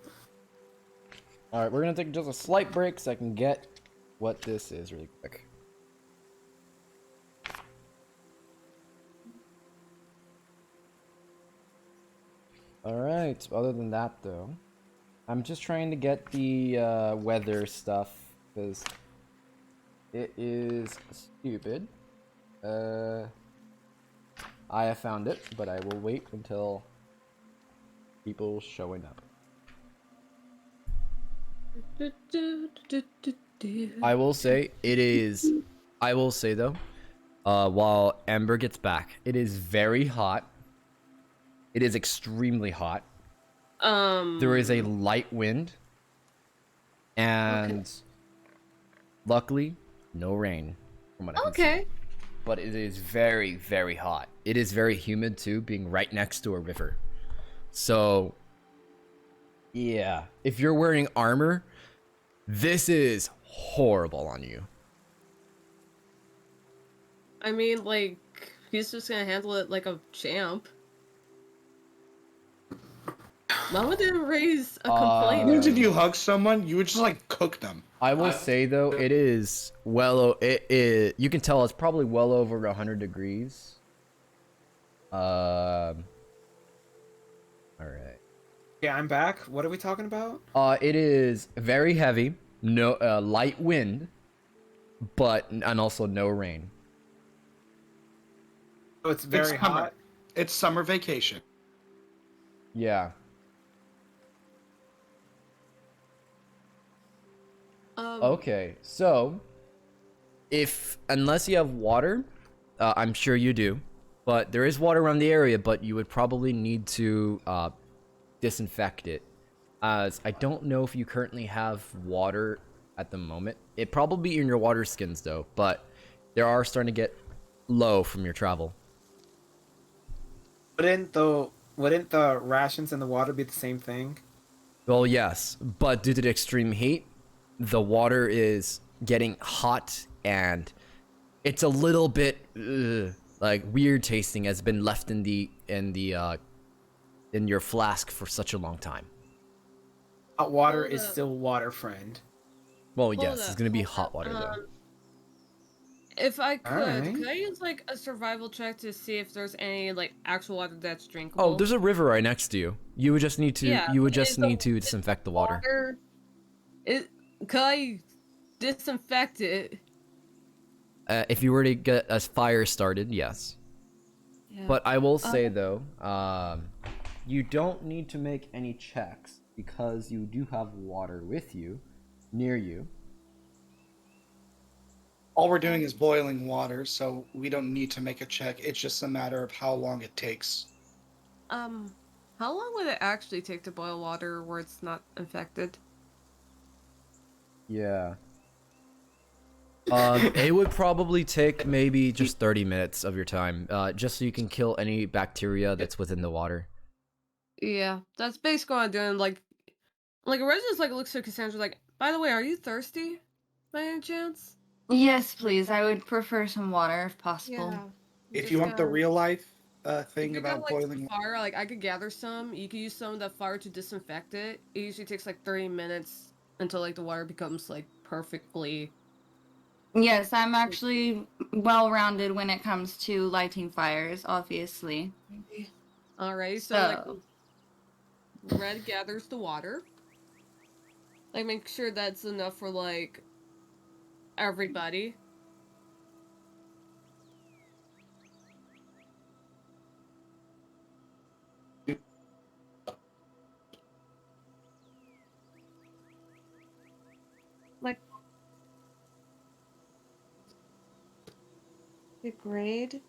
Speaker 1: All right, we're gonna take just a slight break so I can get what this is really quick. All right. Other than that, though, I'm just trying to get the weather stuff because it is stupid. I have found it, but I will wait until people showing up. I will say it is. I will say though, while Ember gets back, it is very hot. It is extremely hot. There is a light wind, and luckily, no rain from what I can see. But it is very, very hot. It is very humid too, being right next to a river. So, yeah, if you're wearing armor, this is horrible on you.
Speaker 2: I mean, like, he's just gonna handle it like a champ. Mama didn't raise a complaint.
Speaker 4: Means if you hug someone, you would just like cook them.
Speaker 1: I will say though, it is you can tell it's probably well over 100 degrees. All right.
Speaker 3: Yeah, I'm back. What are we talking about?
Speaker 1: It is very heavy, no light wind, and also no rain.
Speaker 3: Oh, it's very
Speaker 4: summer.
Speaker 3: hot.
Speaker 4: It's summer vacation.
Speaker 1: Yeah. Okay, so unless you have water, I'm sure you do, but there is water around the area, but you would probably need to disinfect it, as I don't know if you currently have water at the moment. It probably be in your water skins though, but they are starting to get low from your travel.
Speaker 3: Wouldn't the rations and the water be the same thing?
Speaker 1: Well, yes, but due to the extreme heat, the water is getting hot and it's a little bit like weird tasting, has been left in your flask for such a long time.
Speaker 3: Hot water
Speaker 2: Hold
Speaker 3: is
Speaker 2: up.
Speaker 3: still water, friend.
Speaker 1: Well,
Speaker 2: Hold
Speaker 1: yes,
Speaker 2: up,
Speaker 1: it's gonna be
Speaker 2: hold
Speaker 1: hot
Speaker 2: up.
Speaker 1: water though.
Speaker 2: If I
Speaker 3: Alright.
Speaker 2: could I use like a survival check to see if there's any like actual water that's drinkable?
Speaker 1: Oh, there's a river right next to you. You would just need to
Speaker 2: Yeah,
Speaker 1: disinfect the water.
Speaker 2: Could I disinfect it?
Speaker 1: If you were to get a fire started, yes.
Speaker 2: Yeah.
Speaker 1: But I will say though, you don't need to make any checks because you do have water with you, near you.
Speaker 4: All we're doing is boiling water, so we don't need to make a check. It's just a matter of how long it takes.
Speaker 2: How long would it actually take to boil water where it's not infected?
Speaker 1: Yeah. It would probably take maybe just 30 minutes of your time, just so you can kill any bacteria that's within the water.
Speaker 2: Yeah, that's basically what I'm doing. Like Reg just like looks to Cassandra like, by the way, are you thirsty by any chance?
Speaker 5: Yes, please. I would prefer some water if possible.
Speaker 2: Yeah.
Speaker 4: If you want the real life thing
Speaker 2: you got
Speaker 4: about
Speaker 2: like
Speaker 4: boiling?
Speaker 2: fire, like I could gather some. You could use some of that fire to disinfect it. It usually takes like 30 minutes until like the water becomes like perfectly.
Speaker 5: Yes, I'm actually well-rounded when it comes to lighting fires, obviously.
Speaker 2: Alright, so like
Speaker 5: So,
Speaker 2: Red gathers the water. Like make sure that's enough for like everybody. Like the grade.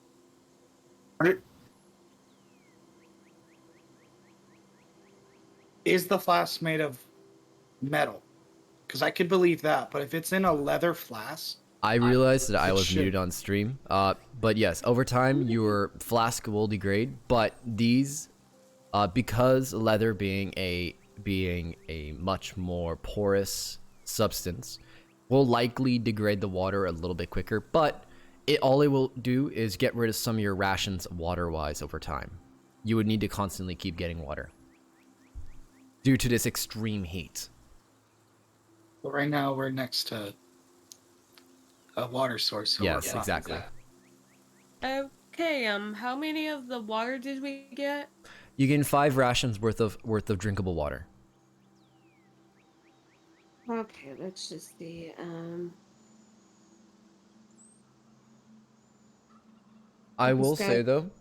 Speaker 4: Is the flask made of metal? Because I could believe that, but if it's in a leather flask,
Speaker 1: I realized that I
Speaker 4: it
Speaker 1: was
Speaker 4: should.
Speaker 1: muted on stream. But yes, over time your flask will degrade, but these, because leather being a much more porous substance, will likely degrade the water a little bit quicker. But all it will do is get rid of some of your rations water-wise over time. You would need to constantly keep getting water due to this extreme heat.
Speaker 4: But right now we're next to a water source, so we're
Speaker 1: Yes,
Speaker 4: fine.
Speaker 1: exactly.
Speaker 2: Okay, how many of the water did we get?
Speaker 1: You gain 5 rations worth of drinkable water.
Speaker 2: Okay, let's just see.
Speaker 1: I will
Speaker 2: Okay.
Speaker 1: say though,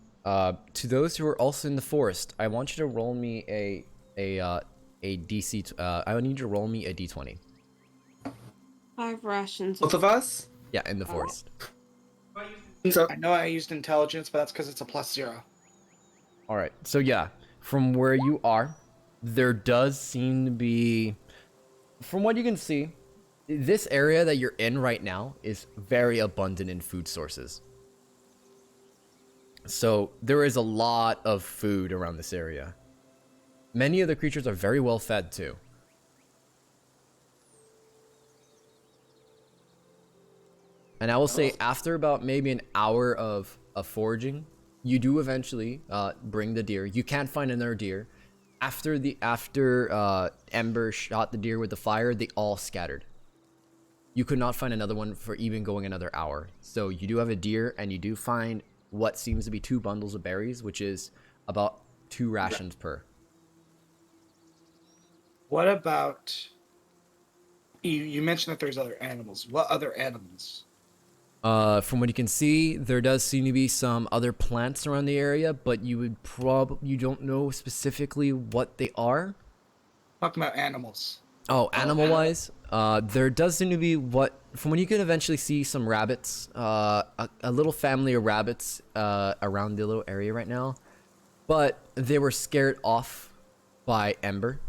Speaker 1: to those who are also in the forest, I want you to roll me a DC. I need you to roll me a D20.
Speaker 2: 5 rations.
Speaker 3: Both of us?
Speaker 1: Yeah, in the forest.
Speaker 3: So
Speaker 4: I know I used intelligence, but that's because it's a +0.
Speaker 1: All right. So yeah, from where you are, there does seem to be, from what you can see, this area that you're in right now is very abundant in food sources. So there is a lot of food around this area. Many of the creatures are very well fed too. And I will say after about maybe an hour of foraging, you do eventually bring the deer. You can't find another deer. After Ember shot the deer with the fire, they all scattered. You could not find another one for even going another hour. So you do have a deer, and you do find what seems to be 2 bundles of berries, which is about 2 rations per.
Speaker 4: What about you mentioned that there's other animals. What other animals?
Speaker 1: From what you can see, there does seem to be some other plants around the area, but you don't know specifically what they are.
Speaker 4: Talking about animals.
Speaker 1: Oh, animal-wise, there does seem to be from what you can eventually see some rabbits, a little family of rabbits around the little area right now, but they were scared off by Ember.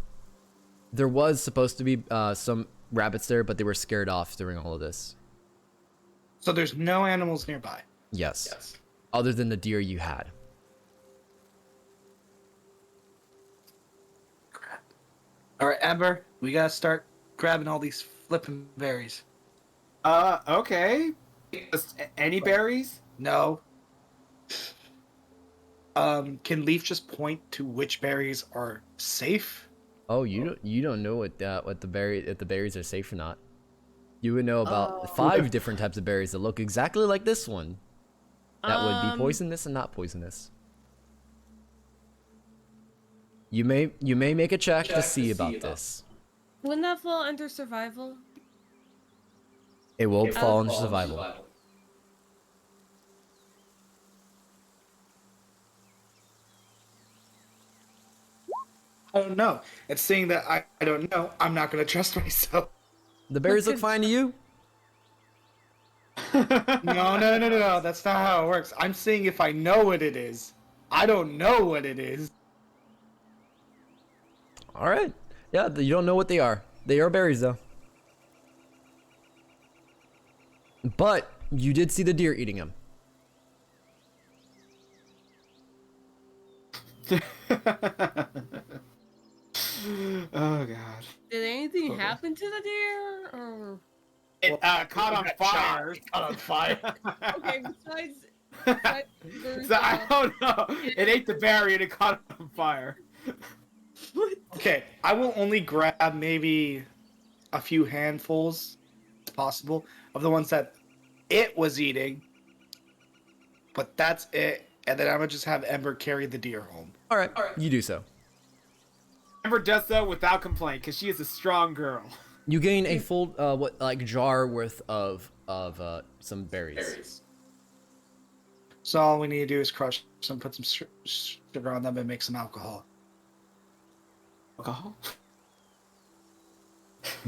Speaker 1: There was supposed to be some rabbits there, but they were scared off during all of this.
Speaker 4: So there's no animals nearby.
Speaker 1: Yes. Other than the deer you had.
Speaker 4: Crap. All right, Ember, we gotta start grabbing all these flipping berries.
Speaker 3: Okay. Any berries?
Speaker 4: No. Can Leaf just point to which berries are safe?
Speaker 1: Oh, you don't know what the berries are safe or not. You would know about 5 different types of berries that look exactly like this one. That would be poisonous and not poisonous. You may make a check to see about this.
Speaker 2: Wouldn't that fall under survival?
Speaker 1: It will fall under survival.
Speaker 4: I don't know. And seeing that I don't know, I'm not gonna trust myself.
Speaker 1: The berries look fine to you?
Speaker 4: No. That's not how it works. I'm seeing if I know what it is. I don't know what it is.
Speaker 1: All right. Yeah, you don't know what they are. They are berries though. But you did see the deer eating them.
Speaker 3: Oh god.
Speaker 2: Did anything happen to the deer? Or
Speaker 3: It caught on fire.
Speaker 4: Caught on fire.
Speaker 2: okay, besides
Speaker 3: So I don't know. It ate the berry and it caught on fire.
Speaker 2: What?
Speaker 4: Okay, I will only grab maybe a few handfuls, if possible, of the ones that it was eating. But that's it. And then I'm gonna just have Ember carry the deer home.
Speaker 1: All right, you do so.
Speaker 3: Amber does so without complaint because she is a strong girl.
Speaker 1: You gain a full jar worth of some berries.
Speaker 4: So all we need to do is crush some, put some sugar on them, and make some alcohol.
Speaker 3: Alcohol?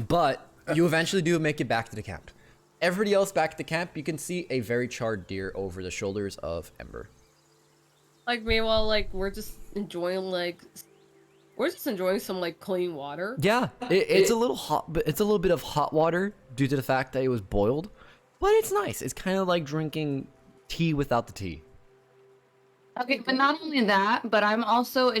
Speaker 1: But you eventually do make it back to the camp. Everybody else back at the camp, you can see a very charred deer over the shoulders of Ember.
Speaker 2: Like meanwhile, like we're just enjoying some like clean water.
Speaker 1: Yeah, it's a little hot, but it's a little bit of hot water due to the fact that it was boiled. But it's nice. It's kind of like drinking tea without the tea.
Speaker 5: Okay, but not only that, but I'm also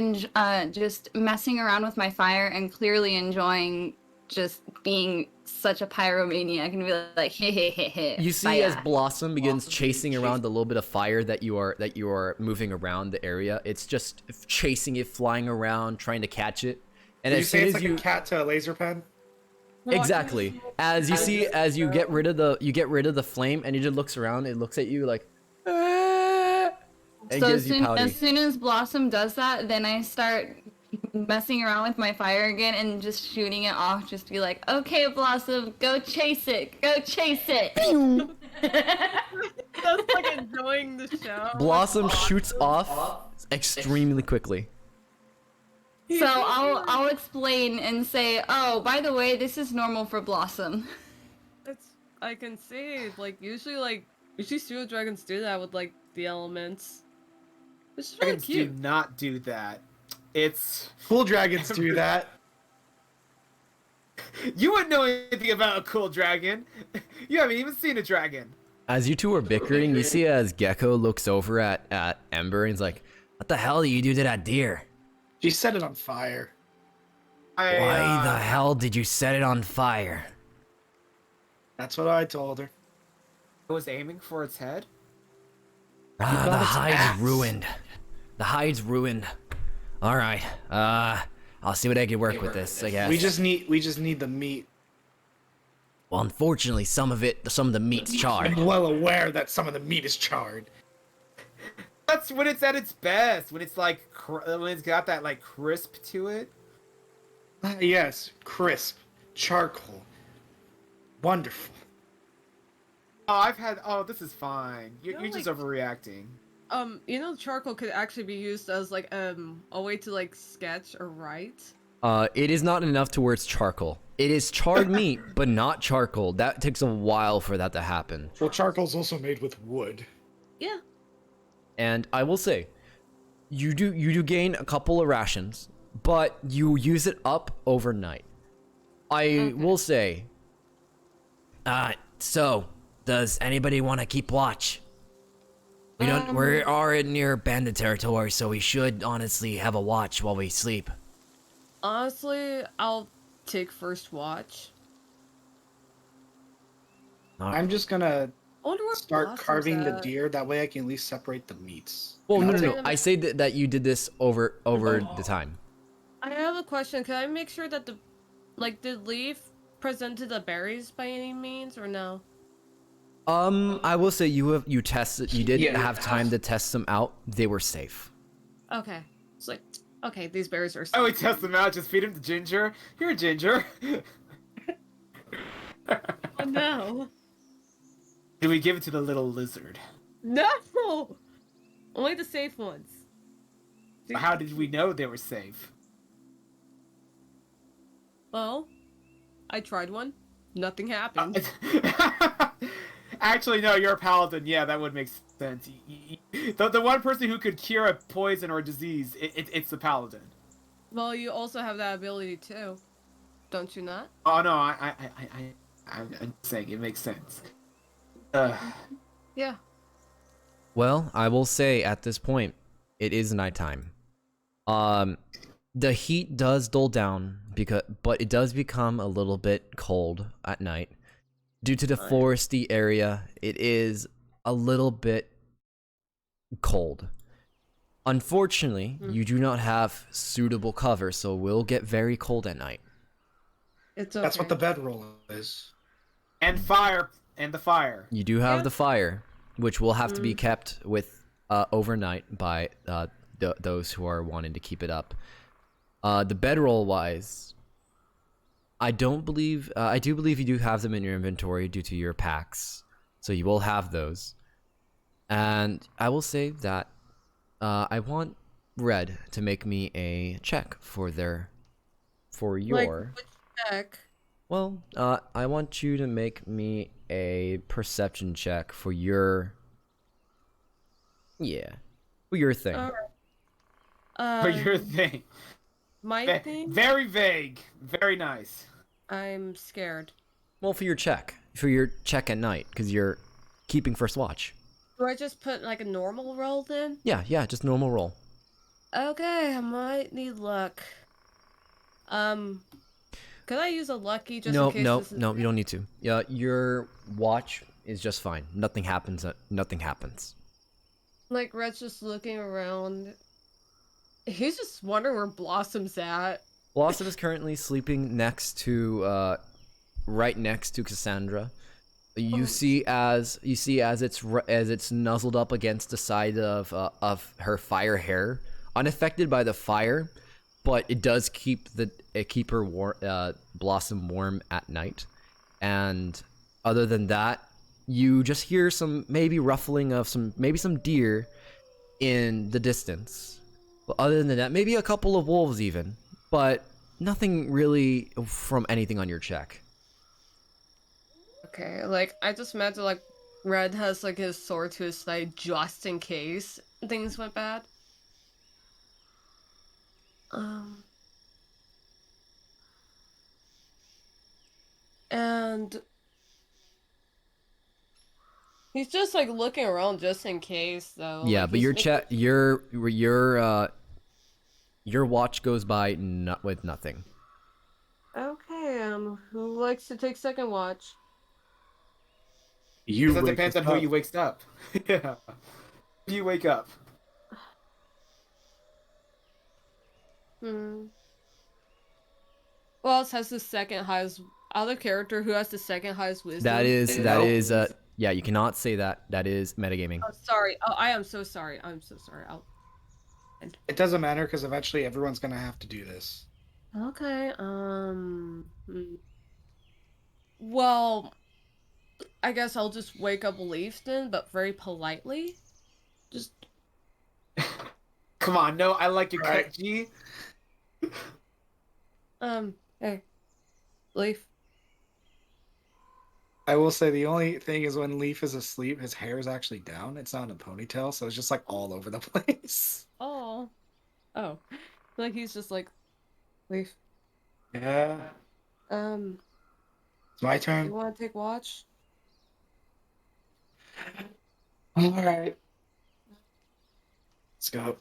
Speaker 5: just messing around with my fire and clearly enjoying just being such a pyromaniac and be like, hey, hey, hey, hey.
Speaker 1: You see, as Blossom begins chasing around the little bit of fire that you are moving around the area, it's just chasing it, flying around, trying to catch it. And
Speaker 4: Did you
Speaker 1: as
Speaker 4: say
Speaker 1: soon
Speaker 4: it's
Speaker 1: as
Speaker 4: like
Speaker 1: you
Speaker 4: a cat to a laser pen?
Speaker 1: exactly, as you see, as you get rid of the flame, and it just looks around, it looks at you like, ah, and
Speaker 5: So
Speaker 1: gives you pouty.
Speaker 5: as soon as Blossom does that, then I start messing around with my fire again and just shooting it off. Just be like, okay, Blossom, go chase it, go chase it.
Speaker 2: That's like enjoying the show.
Speaker 1: Blossom shoots off extremely quickly.
Speaker 5: So I'll explain and say, oh, by the way, this is normal for Blossom.
Speaker 2: I can see usually pseudo dragons do that with like the elements. Which is really
Speaker 3: Dragons do
Speaker 2: cute.
Speaker 3: not do that. It's
Speaker 4: Cool dragons do that.
Speaker 3: you wouldn't know anything about a cool dragon. You haven't even seen a dragon.
Speaker 1: As you two are bickering, you see as Gecko looks over at Ember and he's like, "What the hell did you do to that deer?
Speaker 4: She set it on fire.
Speaker 1: Why the hell did you set it on fire?"
Speaker 4: That's what I told her.
Speaker 3: I was aiming for its head.
Speaker 1: Ah, the
Speaker 4: got its
Speaker 1: hide's
Speaker 4: ass.
Speaker 1: ruined. The hide's ruined. All right. I'll see what I can work with this, I guess.
Speaker 4: We just need the meat.
Speaker 1: Well, unfortunately, some of the meat's charred.
Speaker 4: I'm well aware that some of the meat is charred.
Speaker 3: That's when it's at its best. When it's like when it's got that like crisp to it.
Speaker 4: Ah, yes, crisp, charcoal, wonderful.
Speaker 3: Oh, this is fine. You're just overreacting.
Speaker 2: Charcoal could actually be used as like a way to like sketch or write.
Speaker 1: It is not enough to where it's charcoal. It is charred meat, but not charcoal. That takes a while for that to happen.
Speaker 4: Well, charcoal's also made with wood.
Speaker 2: Yeah.
Speaker 1: And I will say, you do gain a couple of rations, but you use it up overnight. I will say, so does anybody want to keep watch? We're already near bandit territory, so we should honestly have a watch while we sleep.
Speaker 2: Honestly, I'll take first watch.
Speaker 4: I'm just gonna
Speaker 2: I wonder where
Speaker 4: start
Speaker 2: Blossom's
Speaker 4: carving the
Speaker 2: at.
Speaker 4: deer. That way I can at least separate the meats.
Speaker 1: Well,
Speaker 4: And
Speaker 1: no,
Speaker 4: I'll
Speaker 1: no,
Speaker 4: take-
Speaker 1: no. I say that you did this over the time.
Speaker 2: I have a question. Can I make sure that did Leaf presented the berries by any means or no?
Speaker 1: I will say you tested. You did
Speaker 4: Yeah.
Speaker 1: have time to test them out. They were safe.
Speaker 2: Okay. It's like, okay, these berries are.
Speaker 3: I would test them out. Just feed him to Ginger. Here, Ginger.
Speaker 2: Oh no!
Speaker 3: Do we give it to the little lizard?
Speaker 2: No! Only the safe ones.
Speaker 3: How did we know they were safe?
Speaker 2: Well, I tried one. Nothing happened.
Speaker 3: Actually, no, you're a paladin. Yeah, that would make sense. The one person who could cure a poison or a disease, it's the paladin.
Speaker 2: Well, you also have that ability too, don't you not?
Speaker 3: Oh no, I'm saying it makes sense.
Speaker 2: Yeah.
Speaker 1: Well, I will say at this point, it is nighttime. The heat does dull down but it does become a little bit cold at night. Due to the foresty area, it is a little bit cold. Unfortunately, you do not have suitable cover, so it will get very cold at night.
Speaker 2: It's okay.
Speaker 4: That's what the bedroll is.
Speaker 3: And fire, and the fire.
Speaker 1: You do have
Speaker 2: Yeah.
Speaker 1: the fire, which will have to be kept with overnight by those who are wanting to keep it up. The bedroll wise, I don't believe. I do believe you do have them in your inventory due to your packs, so you will have those. And I will say that I want Red to make me a check for
Speaker 2: Like,
Speaker 1: your.
Speaker 2: which check?
Speaker 1: Well, I want you to make me a perception check for your. Yeah, for your thing.
Speaker 3: For your
Speaker 2: Um,
Speaker 3: thing.
Speaker 2: my thing?
Speaker 3: Very vague. Very nice.
Speaker 2: I'm scared.
Speaker 1: Well, for your check at night, because you're keeping first watch.
Speaker 2: Do I just put like a normal roll then?
Speaker 1: Yeah, just normal roll.
Speaker 2: Okay, I might need luck. Could I use a lucky just in case this is
Speaker 1: No, you don't need to. Yeah, your watch is just fine. Nothing happens. Nothing happens.
Speaker 2: like Red's just looking around. He's just wondering where Blossom's at.
Speaker 1: Blossom is currently sleeping right next to Cassandra. You see as it's nuzzled up against the side of her fire hair, unaffected by the fire, but it does keep her Blossom warm at night. And other than that, you just hear some maybe ruffling of some deer in the distance. But other than that, maybe a couple of wolves even, but nothing really from anything on your check.
Speaker 2: Okay, like I just imagine like Red has like his sword to his side just in case things went bad. Um, and he's just like looking around just in case though.
Speaker 1: Yeah,
Speaker 2: Like,
Speaker 1: but
Speaker 2: he's
Speaker 1: your
Speaker 2: making-
Speaker 1: check, your watch goes by with nothing.
Speaker 2: Okay, who likes to take second watch?
Speaker 4: You
Speaker 3: That
Speaker 4: wake
Speaker 3: depends
Speaker 4: us
Speaker 3: on who
Speaker 4: up.
Speaker 3: you wakes up. Yeah. Who you wake up.
Speaker 2: Hmm. Who else has the second highest out of character? Who has the second highest wisdom?
Speaker 1: That
Speaker 4: No.
Speaker 1: is yeah, you cannot say that. That is metagaming.
Speaker 2: Oh, sorry. Oh, I am so sorry. I'm so sorry.
Speaker 4: It doesn't matter because eventually everyone's gonna have to do this.
Speaker 2: Okay. Well, I guess I'll just wake up Leaf then, but very politely. Just
Speaker 3: Come on, no, I like your
Speaker 4: Right.
Speaker 3: cut, G.
Speaker 2: hey, Leaf.
Speaker 4: I will say the only thing is when Leaf is asleep, his hair is actually down. It's not in a ponytail, so it's just like all over the place.
Speaker 2: Oh, oh, like he's just like Leaf.
Speaker 4: Yeah. It's my
Speaker 2: You
Speaker 4: turn.
Speaker 2: want to take watch?
Speaker 4: All right. Let's go.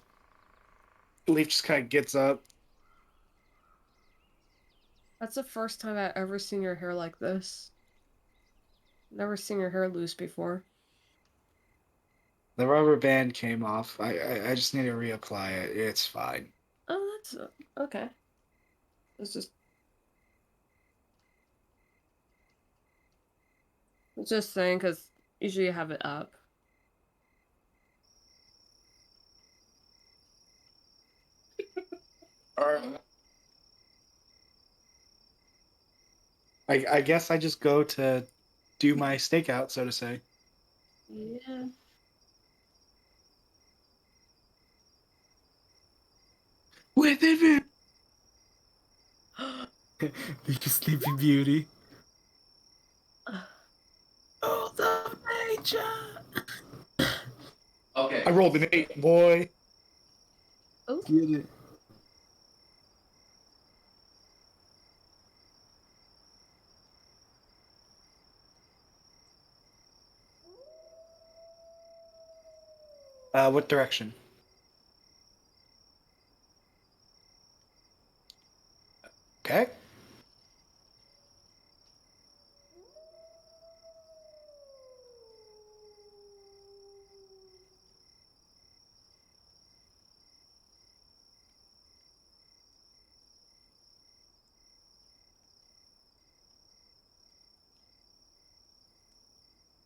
Speaker 4: Leaf just kind of gets up.
Speaker 2: That's the first time I've ever seen your hair like this. Never seen your hair loose before.
Speaker 4: The rubber band came off. I just need to reapply it. It's fine.
Speaker 2: Oh, that's okay. It's just saying because usually you have it up.
Speaker 4: All right. I guess I just go to do my stakeout, so to say.
Speaker 2: Yeah.
Speaker 4: With it.
Speaker 3: You Sleeping Beauty. Oh, the major.
Speaker 4: Okay. I rolled an 8, boy.
Speaker 2: Oh.
Speaker 3: Get it.
Speaker 4: What direction? Okay.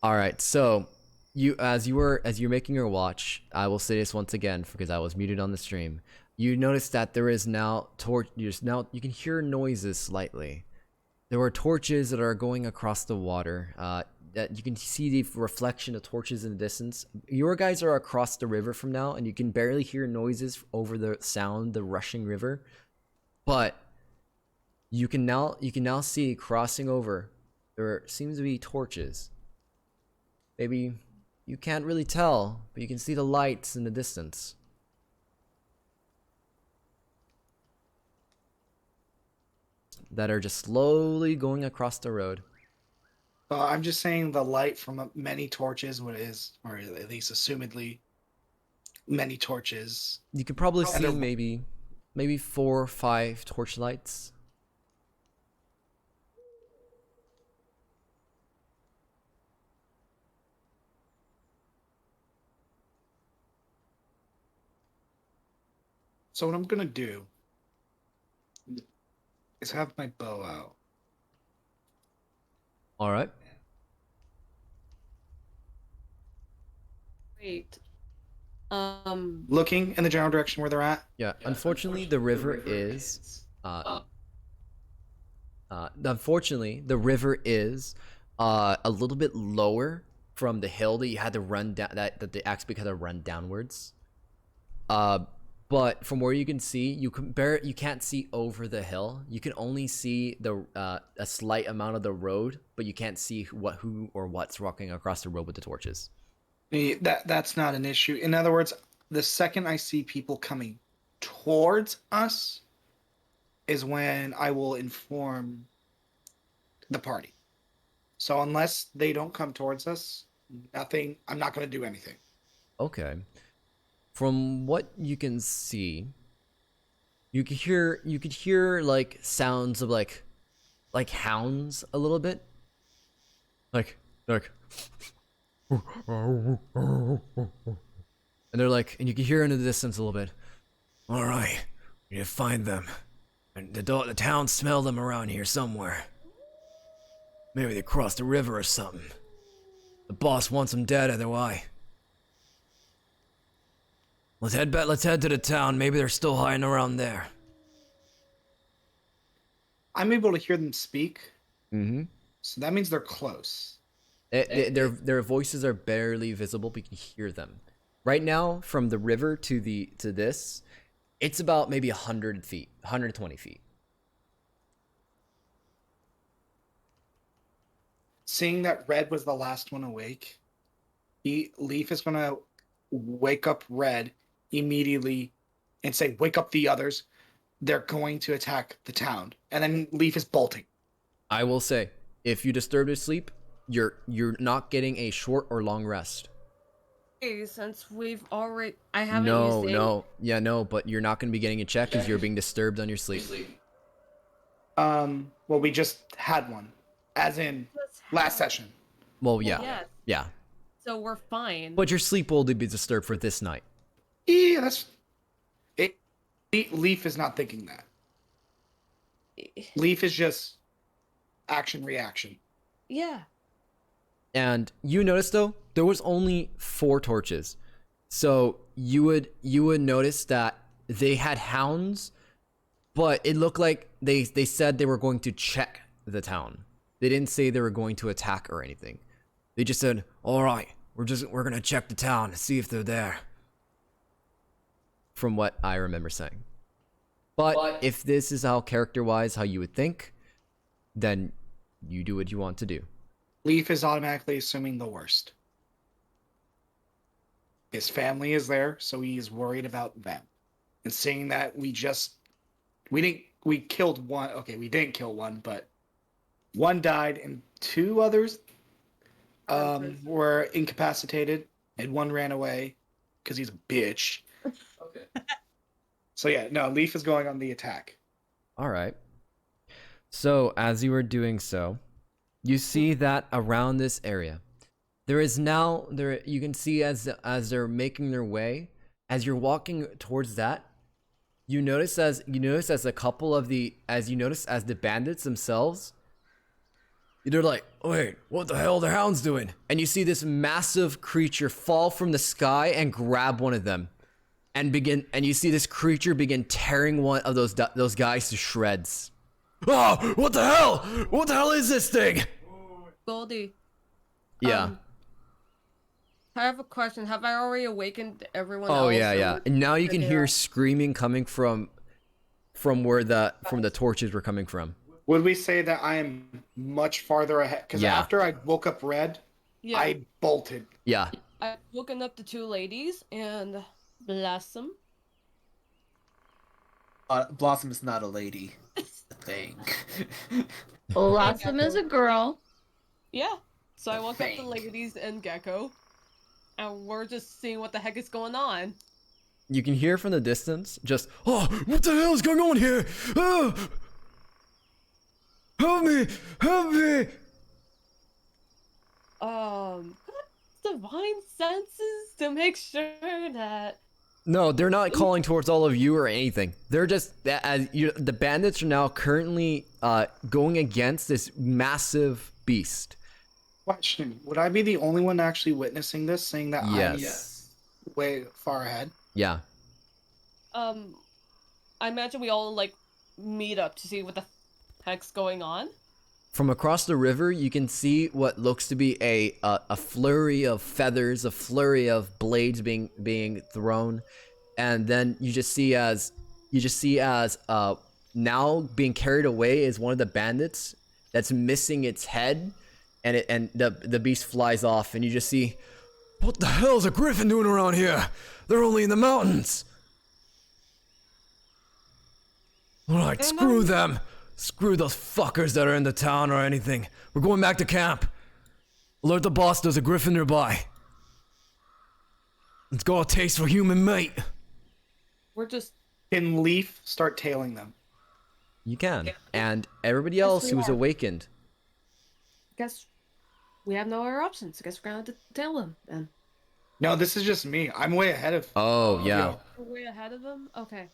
Speaker 1: All right, so as you're making your watch, I will say this once again because I was muted on the stream. You notice that there is now you can hear noises slightly. There were torches that are going across the water. That you can see the reflection of torches in the distance. Your guys are across the river from now, and you can barely hear noises over the sound, the rushing river. But you can now see crossing over. There seems to be torches. Maybe you can't really tell, but you can see the lights in the distance. That are just slowly going across the road.
Speaker 4: I'm just saying the light from many torches, what it is, or at least assumedly many torches.
Speaker 1: You could probably
Speaker 4: And
Speaker 1: see
Speaker 4: they're-
Speaker 1: maybe 4 or 5 torchlights.
Speaker 4: So what I'm gonna do is have my bow out.
Speaker 1: All right.
Speaker 2: Wait.
Speaker 4: Looking in the general direction where they're at.
Speaker 1: Yeah. Unfortunately, the river is unfortunately the river is a little bit lower from the hill that you had to run down, that the axe had to run downwards. But from where you can see, you can't see over the hill. You can only see a slight amount of the road, but you can't see who or what's walking across the road with the torches.
Speaker 4: That's not an issue. In other words, the second I see people coming towards us is when I will inform the party. So unless they don't come towards us, I'm not going to do anything.
Speaker 1: Okay. From what you can see, you could hear like sounds of like hounds a little bit. Like and they're like, and you can hear in the distance a little bit. All right, we need to find them. And the town smell them around here somewhere. Maybe they crossed the river or something. The boss wants them dead either way. Let's head to the town. Maybe they're still hiding around there.
Speaker 4: I'm able to hear them speak,
Speaker 1: Mm-hmm.
Speaker 4: so that means they're close.
Speaker 1: Their voices are barely visible, but you can hear them. Right now, from the river to this, it's about maybe 100 feet, 120 feet.
Speaker 4: Seeing that Red was the last one awake, Leaf is gonna wake up Red immediately and say, "Wake up the others! They're going to attack the town." And then Leaf is bolting.
Speaker 1: I will say, if you disturb his sleep, you're not getting a short or long rest.
Speaker 2: Okay, since we've already, I haven't
Speaker 1: No,
Speaker 2: used
Speaker 1: no, yeah, no, but you're not going to be getting a check because you're being disturbed on your sleep.
Speaker 4: Well, we just had one, as in last session.
Speaker 1: Well, yeah,
Speaker 2: Yes.
Speaker 1: yeah,
Speaker 2: So we're fine.
Speaker 1: but your sleep will be disturbed for this night.
Speaker 4: Yeah, that's it. Leaf is not thinking that. Leaf is just action reaction.
Speaker 2: Yeah.
Speaker 1: And you notice though, there was only 4 torches. So you would notice that they had hounds, but it looked like they said they were going to check the town. They didn't say they were going to attack or anything. They just said, "All right, we're going to check the town and see if they're there." From what I remember saying. But if this is how character-wise how you would think, then you do what you want to do.
Speaker 4: Leaf is automatically assuming the worst. His family is there, so he is worried about them. And seeing that we killed one. Okay, we didn't kill one, but one died and 2 others were incapacitated, and one ran away because he's a bitch.
Speaker 3: Okay.
Speaker 4: So yeah, no, Leaf is going on the attack.
Speaker 1: All right. So, as you were doing so, you see that around this area, there is now you can see as they're making their way, as you're walking towards that, you notice as the bandits themselves, They're like, wait, what the hell are the hounds doing? And you see this massive creature fall from the sky and grab one of them, and you see this creature begin tearing one of those guys to shreds. Oh, what the hell? What the hell is this thing?
Speaker 2: Goldie.
Speaker 1: Yeah.
Speaker 2: I have a question. Have I already awakened everyone else?
Speaker 1: Oh yeah,
Speaker 2: or
Speaker 1: yeah.
Speaker 2: was
Speaker 1: And now you
Speaker 2: it
Speaker 1: can
Speaker 2: there?
Speaker 1: hear screaming coming from where the torches were coming from.
Speaker 4: Would we say that I am much farther ahead? Because
Speaker 1: Yeah.
Speaker 4: after I woke up Red,
Speaker 2: Yeah.
Speaker 4: I bolted.
Speaker 1: Yeah.
Speaker 2: I've woken up the two ladies and Blossom.
Speaker 3: Blossom is not a lady. It's a thing.
Speaker 5: Blossom is a girl.
Speaker 2: Yeah. So I woke up the
Speaker 3: Thank.
Speaker 2: ladies and Gecko. And we're just seeing what the heck is going on.
Speaker 1: You can hear from the distance just, oh, what the hell is going on here? Oh, help me! Help me!
Speaker 2: Divine senses to make sure that
Speaker 1: No, they're not calling towards all of you or anything. They're just the bandits are now currently going against this massive beast.
Speaker 4: Question: would I be the only one actually witnessing this, saying that
Speaker 1: Yes.
Speaker 4: I'm way far ahead?
Speaker 1: Yeah.
Speaker 2: I imagine we all like meet up to see what the heck's going on.
Speaker 1: From across the river, you can see what looks to be a flurry of feathers, a flurry of blades being thrown, and then you just see as now being carried away is one of the bandits that's missing its head, and the beast flies off, and you just see, what the hell is a griffin doing around here? They're only in the mountains. All right, screw them. Screw those fuckers that are in the town or anything. We're going back to camp. Alert the boss there's a griffin nearby. Let's go a taste for human meat.
Speaker 2: We're just
Speaker 4: Can Leaf start tailing them?
Speaker 1: You can. And everybody else
Speaker 2: we
Speaker 1: who's
Speaker 2: are.
Speaker 1: awakened.
Speaker 2: guess we have no other options. I guess we're gonna have to tell them then.
Speaker 4: No, this is just me. I'm way ahead of.
Speaker 1: Oh, yeah.
Speaker 2: We're way ahead of them? Okay.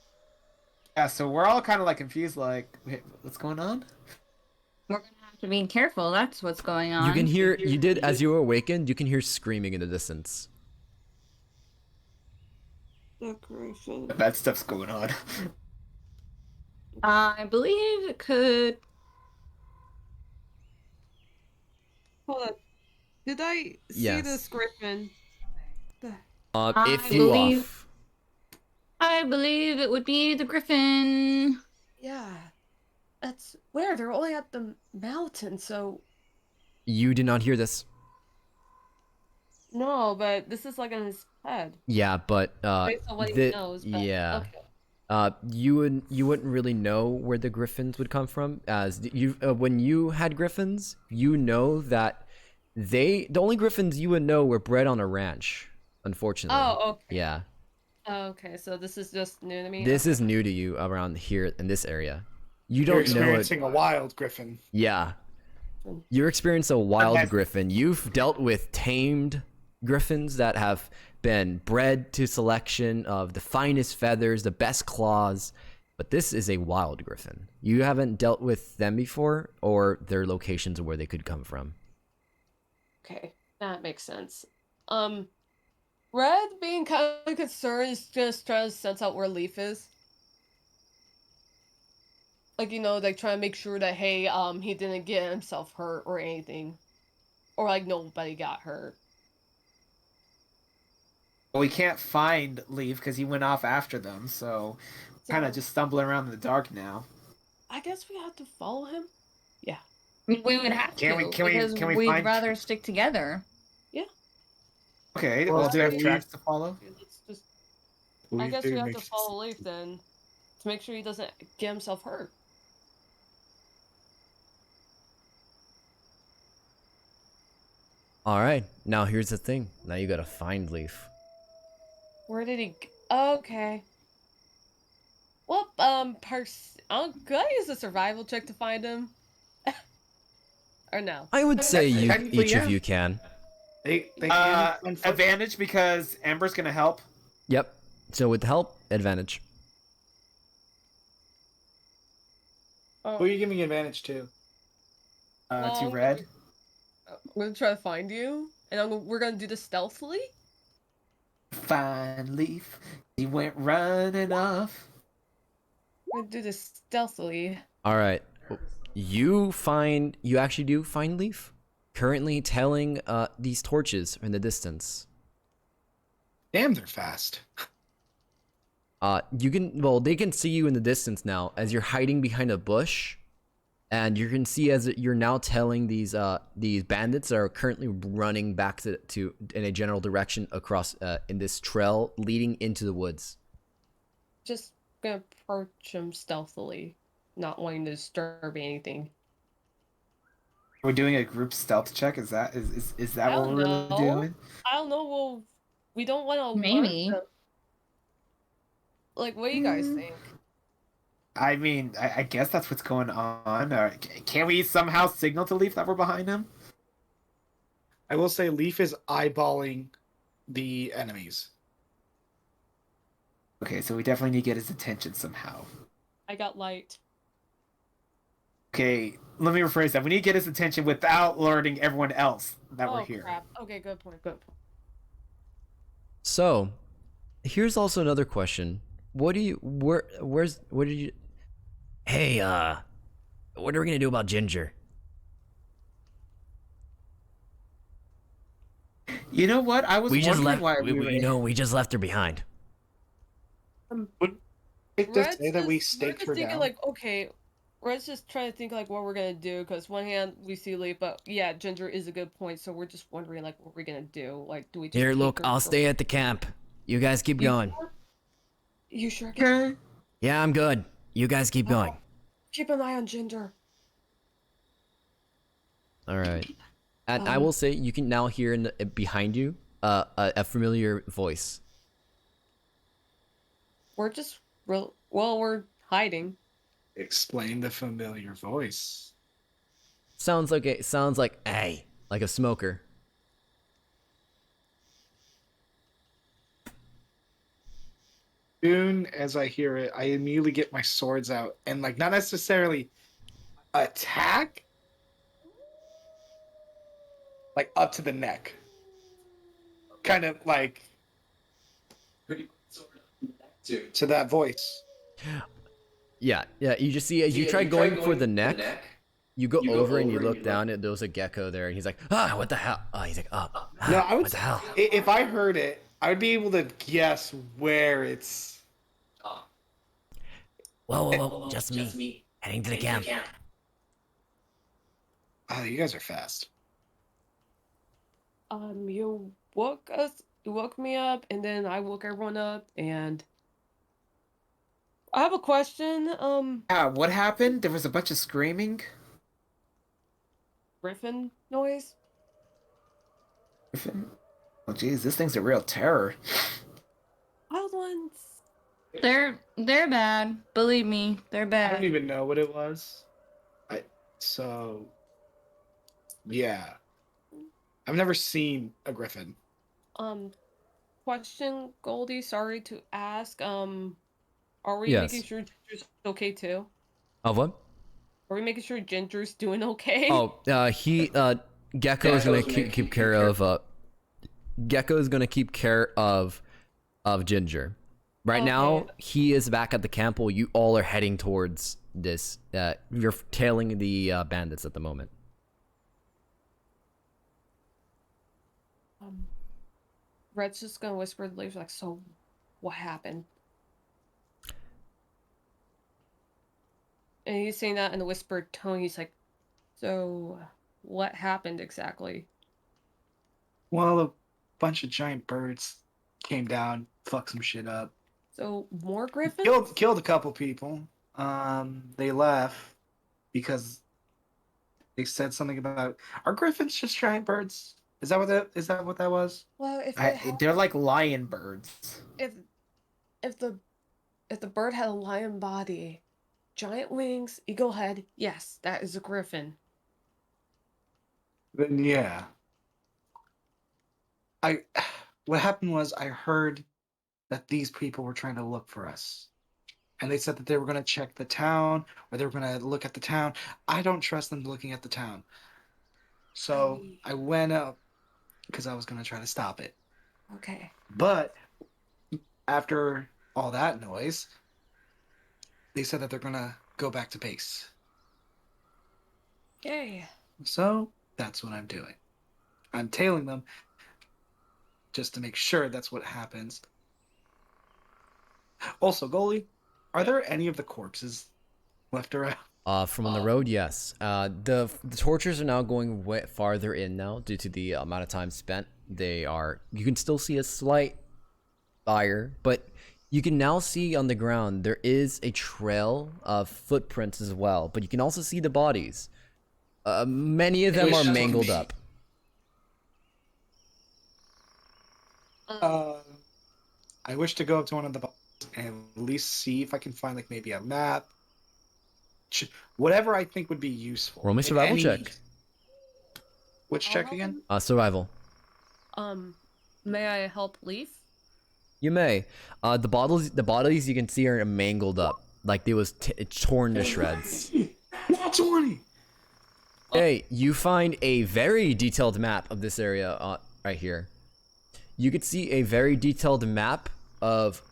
Speaker 3: Yeah, so we're all kind of like confused, like, wait, what's going on?
Speaker 5: We're gonna have to be careful. That's what's going on.
Speaker 1: You can hear, as you were awakened, you can hear screaming in the distance.
Speaker 2: Decoration.
Speaker 3: Bad stuff's going on.
Speaker 5: I believe it could.
Speaker 2: Hold on. Did I see
Speaker 1: Yes.
Speaker 2: this griffin?
Speaker 1: It
Speaker 5: I
Speaker 1: flew
Speaker 5: believe-
Speaker 1: off.
Speaker 5: I believe it would be the griffin.
Speaker 2: Yeah. That's where they're only at the mountain, so
Speaker 1: You did not hear this.
Speaker 2: no, but this is like in his head.
Speaker 1: Yeah, but
Speaker 2: Based on what he knows, but
Speaker 1: yeah.
Speaker 2: okay.
Speaker 1: You wouldn't really know where the griffins would come from, as you when you had griffins, you know that the only griffins you would know were bred on a ranch, unfortunately.
Speaker 2: Oh, okay.
Speaker 1: Yeah,
Speaker 2: Okay, so this is just new to me.
Speaker 1: this is new to you around here in this area. You
Speaker 4: You're
Speaker 1: don't know it.
Speaker 4: experiencing a wild griffin.
Speaker 1: Yeah, you're experiencing a wild
Speaker 3: Unless-
Speaker 1: griffin. You've dealt with tamed griffins that have been bred to selection of the finest feathers, the best claws, but this is a wild griffin. You haven't dealt with them before, or their locations of where they could come from.
Speaker 2: Okay, that makes sense. Red being kind of concerned is just trying to sense out where Leaf is. Like, you know, like trying to make sure that, hey, he didn't get himself hurt or anything. Or like nobody got hurt.
Speaker 3: Well, we can't find Leaf because he went off after them, so kind of
Speaker 2: So,
Speaker 3: just stumbling around in the dark now.
Speaker 2: I guess we have to follow him? Yeah.
Speaker 5: We would have
Speaker 3: Can we-
Speaker 5: to
Speaker 3: can we-
Speaker 5: because
Speaker 3: can we
Speaker 5: we'd
Speaker 3: find-
Speaker 5: rather stick together.
Speaker 3: Okay,
Speaker 4: Well,
Speaker 3: well, do we have
Speaker 4: Leaf-
Speaker 3: tracks to follow?
Speaker 2: Let's just, I guess we have to follow Leaf then. To make sure he doesn't get himself hurt.
Speaker 1: All right, now here's the thing. Now you gotta find Leaf.
Speaker 2: Where did he okay. Well, could I use a survival check to find him? Or no?
Speaker 1: I would say you,
Speaker 4: Technically,
Speaker 1: each of
Speaker 4: yeah.
Speaker 1: you can.
Speaker 4: They can on foot.
Speaker 3: Advantage because Amber's gonna help.
Speaker 1: Yep. So with help, advantage.
Speaker 2: Oh,
Speaker 4: Who are you giving advantage to?
Speaker 3: To
Speaker 2: Well,
Speaker 3: Red.
Speaker 2: we're gonna try to find you, and we're gonna do this stealthily.
Speaker 3: Fine leaf, he went running off.
Speaker 2: We're gonna do this stealthily.
Speaker 1: All right. You actually do find Leaf currently telling these torches in the distance.
Speaker 4: Damn, they're fast.
Speaker 1: They can see you in the distance now as you're hiding behind a bush, and you can see as you're now telling these bandits are currently running back to in a general direction across in this trail leading into the woods.
Speaker 2: Just gonna approach him stealthily, not wanting to disturb anything.
Speaker 3: We're doing a group stealth check. Is that
Speaker 2: I
Speaker 3: what
Speaker 2: don't
Speaker 3: we're really
Speaker 2: know.
Speaker 3: doing?
Speaker 2: I don't know. Well, we don't want to alert
Speaker 5: Maybe.
Speaker 2: them. Like, what do you guys think?
Speaker 3: I mean, I guess that's what's going on. Can we somehow signal to Leaf that we're behind him?
Speaker 4: I will say Leaf is eyeballing the enemies.
Speaker 3: Okay, so we definitely need to get his attention somehow.
Speaker 2: I got light.
Speaker 3: Okay, let me rephrase that. We need to get his attention without alerting everyone else that we're here.
Speaker 2: Crap. Okay, good point. Good point.
Speaker 1: So, here's also another question. What did you Hey, what are we gonna do about Ginger?
Speaker 3: You know what? I was wondering why
Speaker 1: we just left her behind.
Speaker 4: It does say that we
Speaker 2: Red's
Speaker 4: staked
Speaker 2: just
Speaker 4: her
Speaker 2: thinking
Speaker 4: down.
Speaker 2: like, okay, Red's just trying to think like what we're gonna do. Because one hand we see Lee, but yeah, Ginger is a good point. So we're just wondering like what we're gonna do. Like, do we just
Speaker 1: Here,
Speaker 2: keep
Speaker 1: look,
Speaker 2: her
Speaker 1: I'll
Speaker 2: for-
Speaker 1: stay at the camp. You guys keep going.
Speaker 2: You sure?
Speaker 3: Okay.
Speaker 1: Yeah, I'm good. You guys keep going.
Speaker 2: Keep an eye on Ginger.
Speaker 1: All right. And I will say you can now hear behind you a familiar voice.
Speaker 2: We're just we're hiding.
Speaker 4: Explain the familiar voice.
Speaker 1: Sounds like hey, like a smoker.
Speaker 4: Soon as I hear it, I immediately get my swords out and like not necessarily attack, like up to the neck. Kind of like to that voice.
Speaker 1: Yeah. You just see as you try going for the neck, you go over and you look down and there's a gecko there and he's like, what the hell? He's like,
Speaker 4: No, I would
Speaker 1: what the hell?
Speaker 4: If I heard it, I would be able to guess where it's.
Speaker 1: Whoa, just me. Heading to the camp.
Speaker 4: Oh, you guys are fast.
Speaker 2: You woke me up, and then I woke everyone up, and I have a question.
Speaker 3: Yeah, what happened? There was a bunch of screaming.
Speaker 2: Griffin noise.
Speaker 3: Oh, geez, this thing's a real terror.
Speaker 2: Wild ones.
Speaker 5: They're bad. Believe me, they're
Speaker 4: I don't
Speaker 5: bad.
Speaker 4: even know what it was. Yeah. I've never seen a griffin.
Speaker 2: Question, Goldie. Sorry to ask. Are we
Speaker 1: Yes.
Speaker 2: making sure Ginger's okay too?
Speaker 1: Of what?
Speaker 2: Are we making sure Ginger's doing okay?
Speaker 1: Gecko's gonna keep care of Gecko's gonna keep care of Ginger. Right now, he is back at the camp while you all are heading towards this. You're tailing the bandits at the moment.
Speaker 2: Red's just gonna whisper to Leaf like, so what happened? And he's saying that in a whispered tone. He's like, so what happened exactly?
Speaker 4: Well, a bunch of giant birds came down, fucked some shit up.
Speaker 2: So more griffins?
Speaker 4: Killed a couple people. They left because they said something about are griffins just giant birds? Is that what that was?
Speaker 2: Well,
Speaker 3: They're like lion birds.
Speaker 2: if the bird had a lion body, giant wings, eagle head, yes, that is a griffin.
Speaker 4: Then yeah. What happened was I heard that these people were trying to look for us. and they said that they were going to check the town, or they were going to look at the town. I don't trust them looking at the town. So I went up because I was going to try to stop it.
Speaker 5: Okay.
Speaker 4: But after all that noise, they said that they're going to go back to base.
Speaker 2: Yay.
Speaker 4: So that's what I'm doing. I'm tailing them just to make sure that's what happens. Also, goalie, are there any of the corpses left around?
Speaker 1: From on the road, yes. The torches are now going way farther in now due to the amount of time spent. You can still see a slight fire, but you can now see on the ground there is a trail of footprints as well. But you can also see the bodies. Many of them
Speaker 4: Wish
Speaker 1: are
Speaker 4: to
Speaker 1: mangled
Speaker 4: me.
Speaker 1: up.
Speaker 4: I wish to go up to one of the boxes and at least see if I can find like maybe a map, whatever I think would be useful.
Speaker 1: Roll me survival
Speaker 4: Any-
Speaker 1: check.
Speaker 4: Which
Speaker 2: I'll
Speaker 4: check
Speaker 2: help
Speaker 4: again?
Speaker 1: Survival.
Speaker 2: May I help Leaf?
Speaker 1: You may. The bodies you can see are mangled up, like they was torn to shreds.
Speaker 4: That's 20.
Speaker 1: Hey, you find a very detailed map of this area right here. You could see a very detailed map of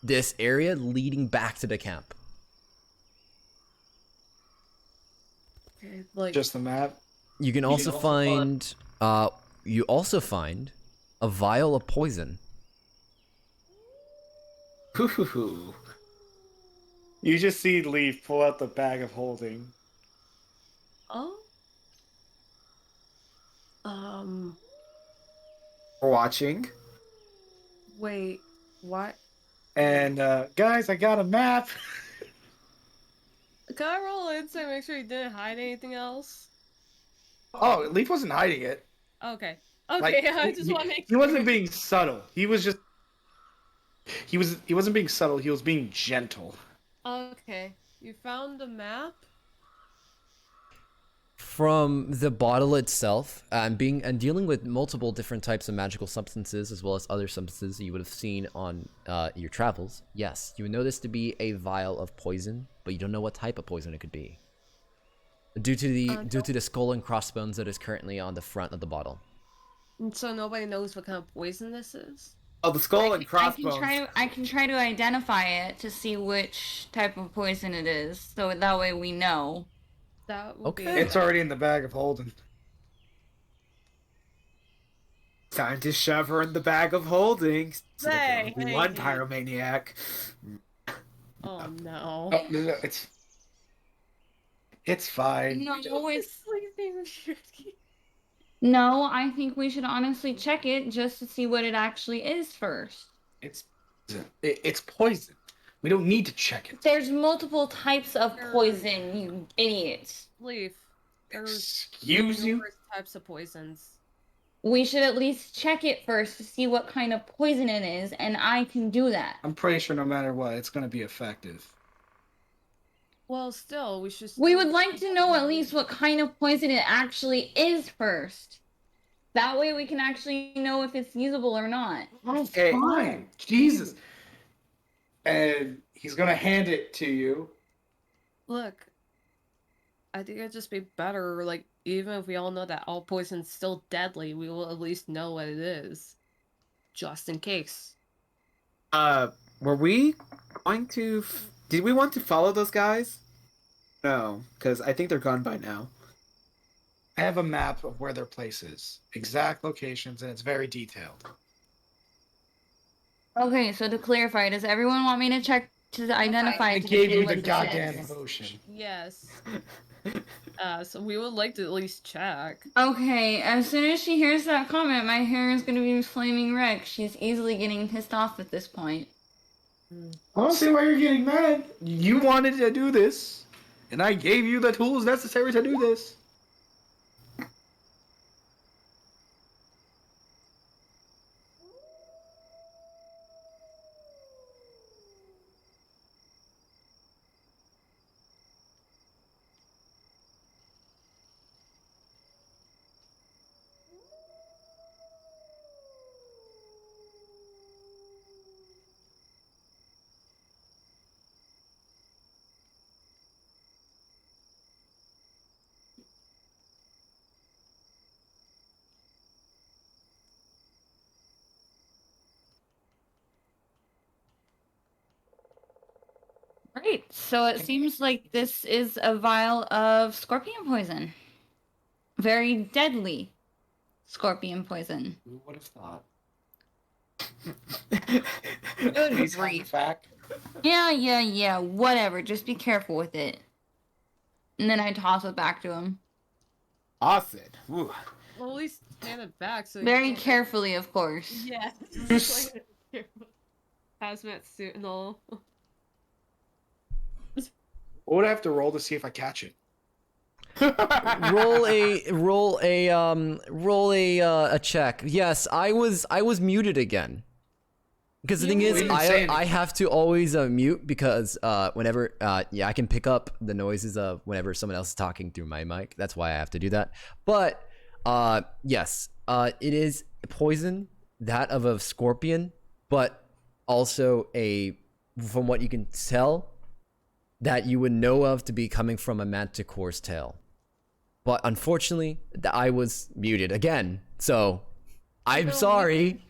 Speaker 1: this area leading back to the camp.
Speaker 2: Okay, like
Speaker 4: Just the map.
Speaker 1: You can also find a vial of poison.
Speaker 3: Hoo-hoo-hoo.
Speaker 4: You just see Leaf pull out the bag of holding.
Speaker 2: oh.
Speaker 3: We're watching.
Speaker 2: Wait, what?
Speaker 4: And guys, I got a map.
Speaker 2: Can I roll insight, make sure he didn't hide anything else?
Speaker 4: Oh, Leaf wasn't hiding it.
Speaker 2: Okay.
Speaker 4: Like,
Speaker 2: Okay, I just want to make
Speaker 4: he
Speaker 2: sure.
Speaker 4: wasn't being subtle. He wasn't being subtle. He was being gentle.
Speaker 2: Okay. You found the map?
Speaker 1: From the bottle itself, and dealing with multiple different types of magical substances as well as other substances that you would have seen on your travels, yes, you would know this to be a vial of poison, but you don't know what type of poison it could be. Due to the skull and crossbones that is currently on the front of the bottle.
Speaker 2: So nobody knows what kind of poison this is?
Speaker 3: Oh, the skull and crossbones.
Speaker 5: I can try to identify it to see which type of poison it is, so that way we know.
Speaker 2: That would be
Speaker 1: Okay.
Speaker 4: It's already in the bag of holding.
Speaker 3: Time to shove her in the bag of holding. So there can
Speaker 2: Hey,
Speaker 3: only be
Speaker 2: hey,
Speaker 3: one
Speaker 2: hey.
Speaker 3: pyromaniac.
Speaker 2: Oh no.
Speaker 4: Oh, no, it's fine.
Speaker 5: No, it's
Speaker 2: sleeping shitty.
Speaker 5: no. I think we should honestly check it just to see what it actually is first.
Speaker 4: It's poison. We don't need to check it.
Speaker 5: There's multiple types of poison, you idiots.
Speaker 2: Leaf. There's
Speaker 4: Excuse you?
Speaker 2: numerous types of poisons.
Speaker 5: We should at least check it first to see what kind of poison it is, and I can do that.
Speaker 4: I'm pretty sure no matter what, it's going to be effective.
Speaker 2: Well, still, we should.
Speaker 5: We would like to know at least what kind of poison it actually is first. That way we can actually know if it's usable or not.
Speaker 3: Okay.
Speaker 4: Fine. Jesus. And he's going to hand it to you.
Speaker 2: Look, I think it'd just be better, like, even if we all know that all poison's still deadly, we will at least know what it is. Just in case.
Speaker 3: Were we going to... Did we want to follow those guys? No, because I think they're gone by now.
Speaker 4: I have a map of where their place is, exact locations, and it's very detailed.
Speaker 5: Okay, so to clarify, does everyone want me to check to identify?
Speaker 4: I
Speaker 5: to
Speaker 4: gave
Speaker 5: see
Speaker 4: you
Speaker 5: what
Speaker 4: the
Speaker 5: this
Speaker 4: goddamn
Speaker 5: is?
Speaker 4: potion.
Speaker 2: Yes. So we would like to at least check.
Speaker 5: Okay, as soon as she hears that comment, my hair is gonna be flaming red. She's easily getting pissed off at this point.
Speaker 4: I don't see why you're getting mad. You wanted to do this, and I gave you the tools necessary to do this.
Speaker 5: Great. So it seems like this is a vial of scorpion poison. Very deadly scorpion poison.
Speaker 4: Who would have thought?
Speaker 5: Good
Speaker 4: Please have the
Speaker 5: grief.
Speaker 4: fact.
Speaker 5: Yeah. Whatever. Just be careful with it. And then I toss it back to him.
Speaker 3: Acid. Ooh.
Speaker 2: Well, at least hand it back so
Speaker 5: Very
Speaker 2: you don't-
Speaker 5: carefully, of course.
Speaker 2: Yeah. Just like careful. Hazmat suit and all.
Speaker 4: What would I have to roll to see if I catch it?
Speaker 1: roll a check. Yes, I was muted again. Because the thing is,
Speaker 4: You didn't say
Speaker 1: I
Speaker 4: anything.
Speaker 1: have to always mute because whenever yeah, I can pick up the noises of whenever someone else is talking through my mic. That's why I have to do that. But yes, it is poison, that of a scorpion, but also from what you can tell, that you would know of to be coming from a manticore's tail. But unfortunately, I was muted again, so I'm
Speaker 2: No,
Speaker 1: sorry.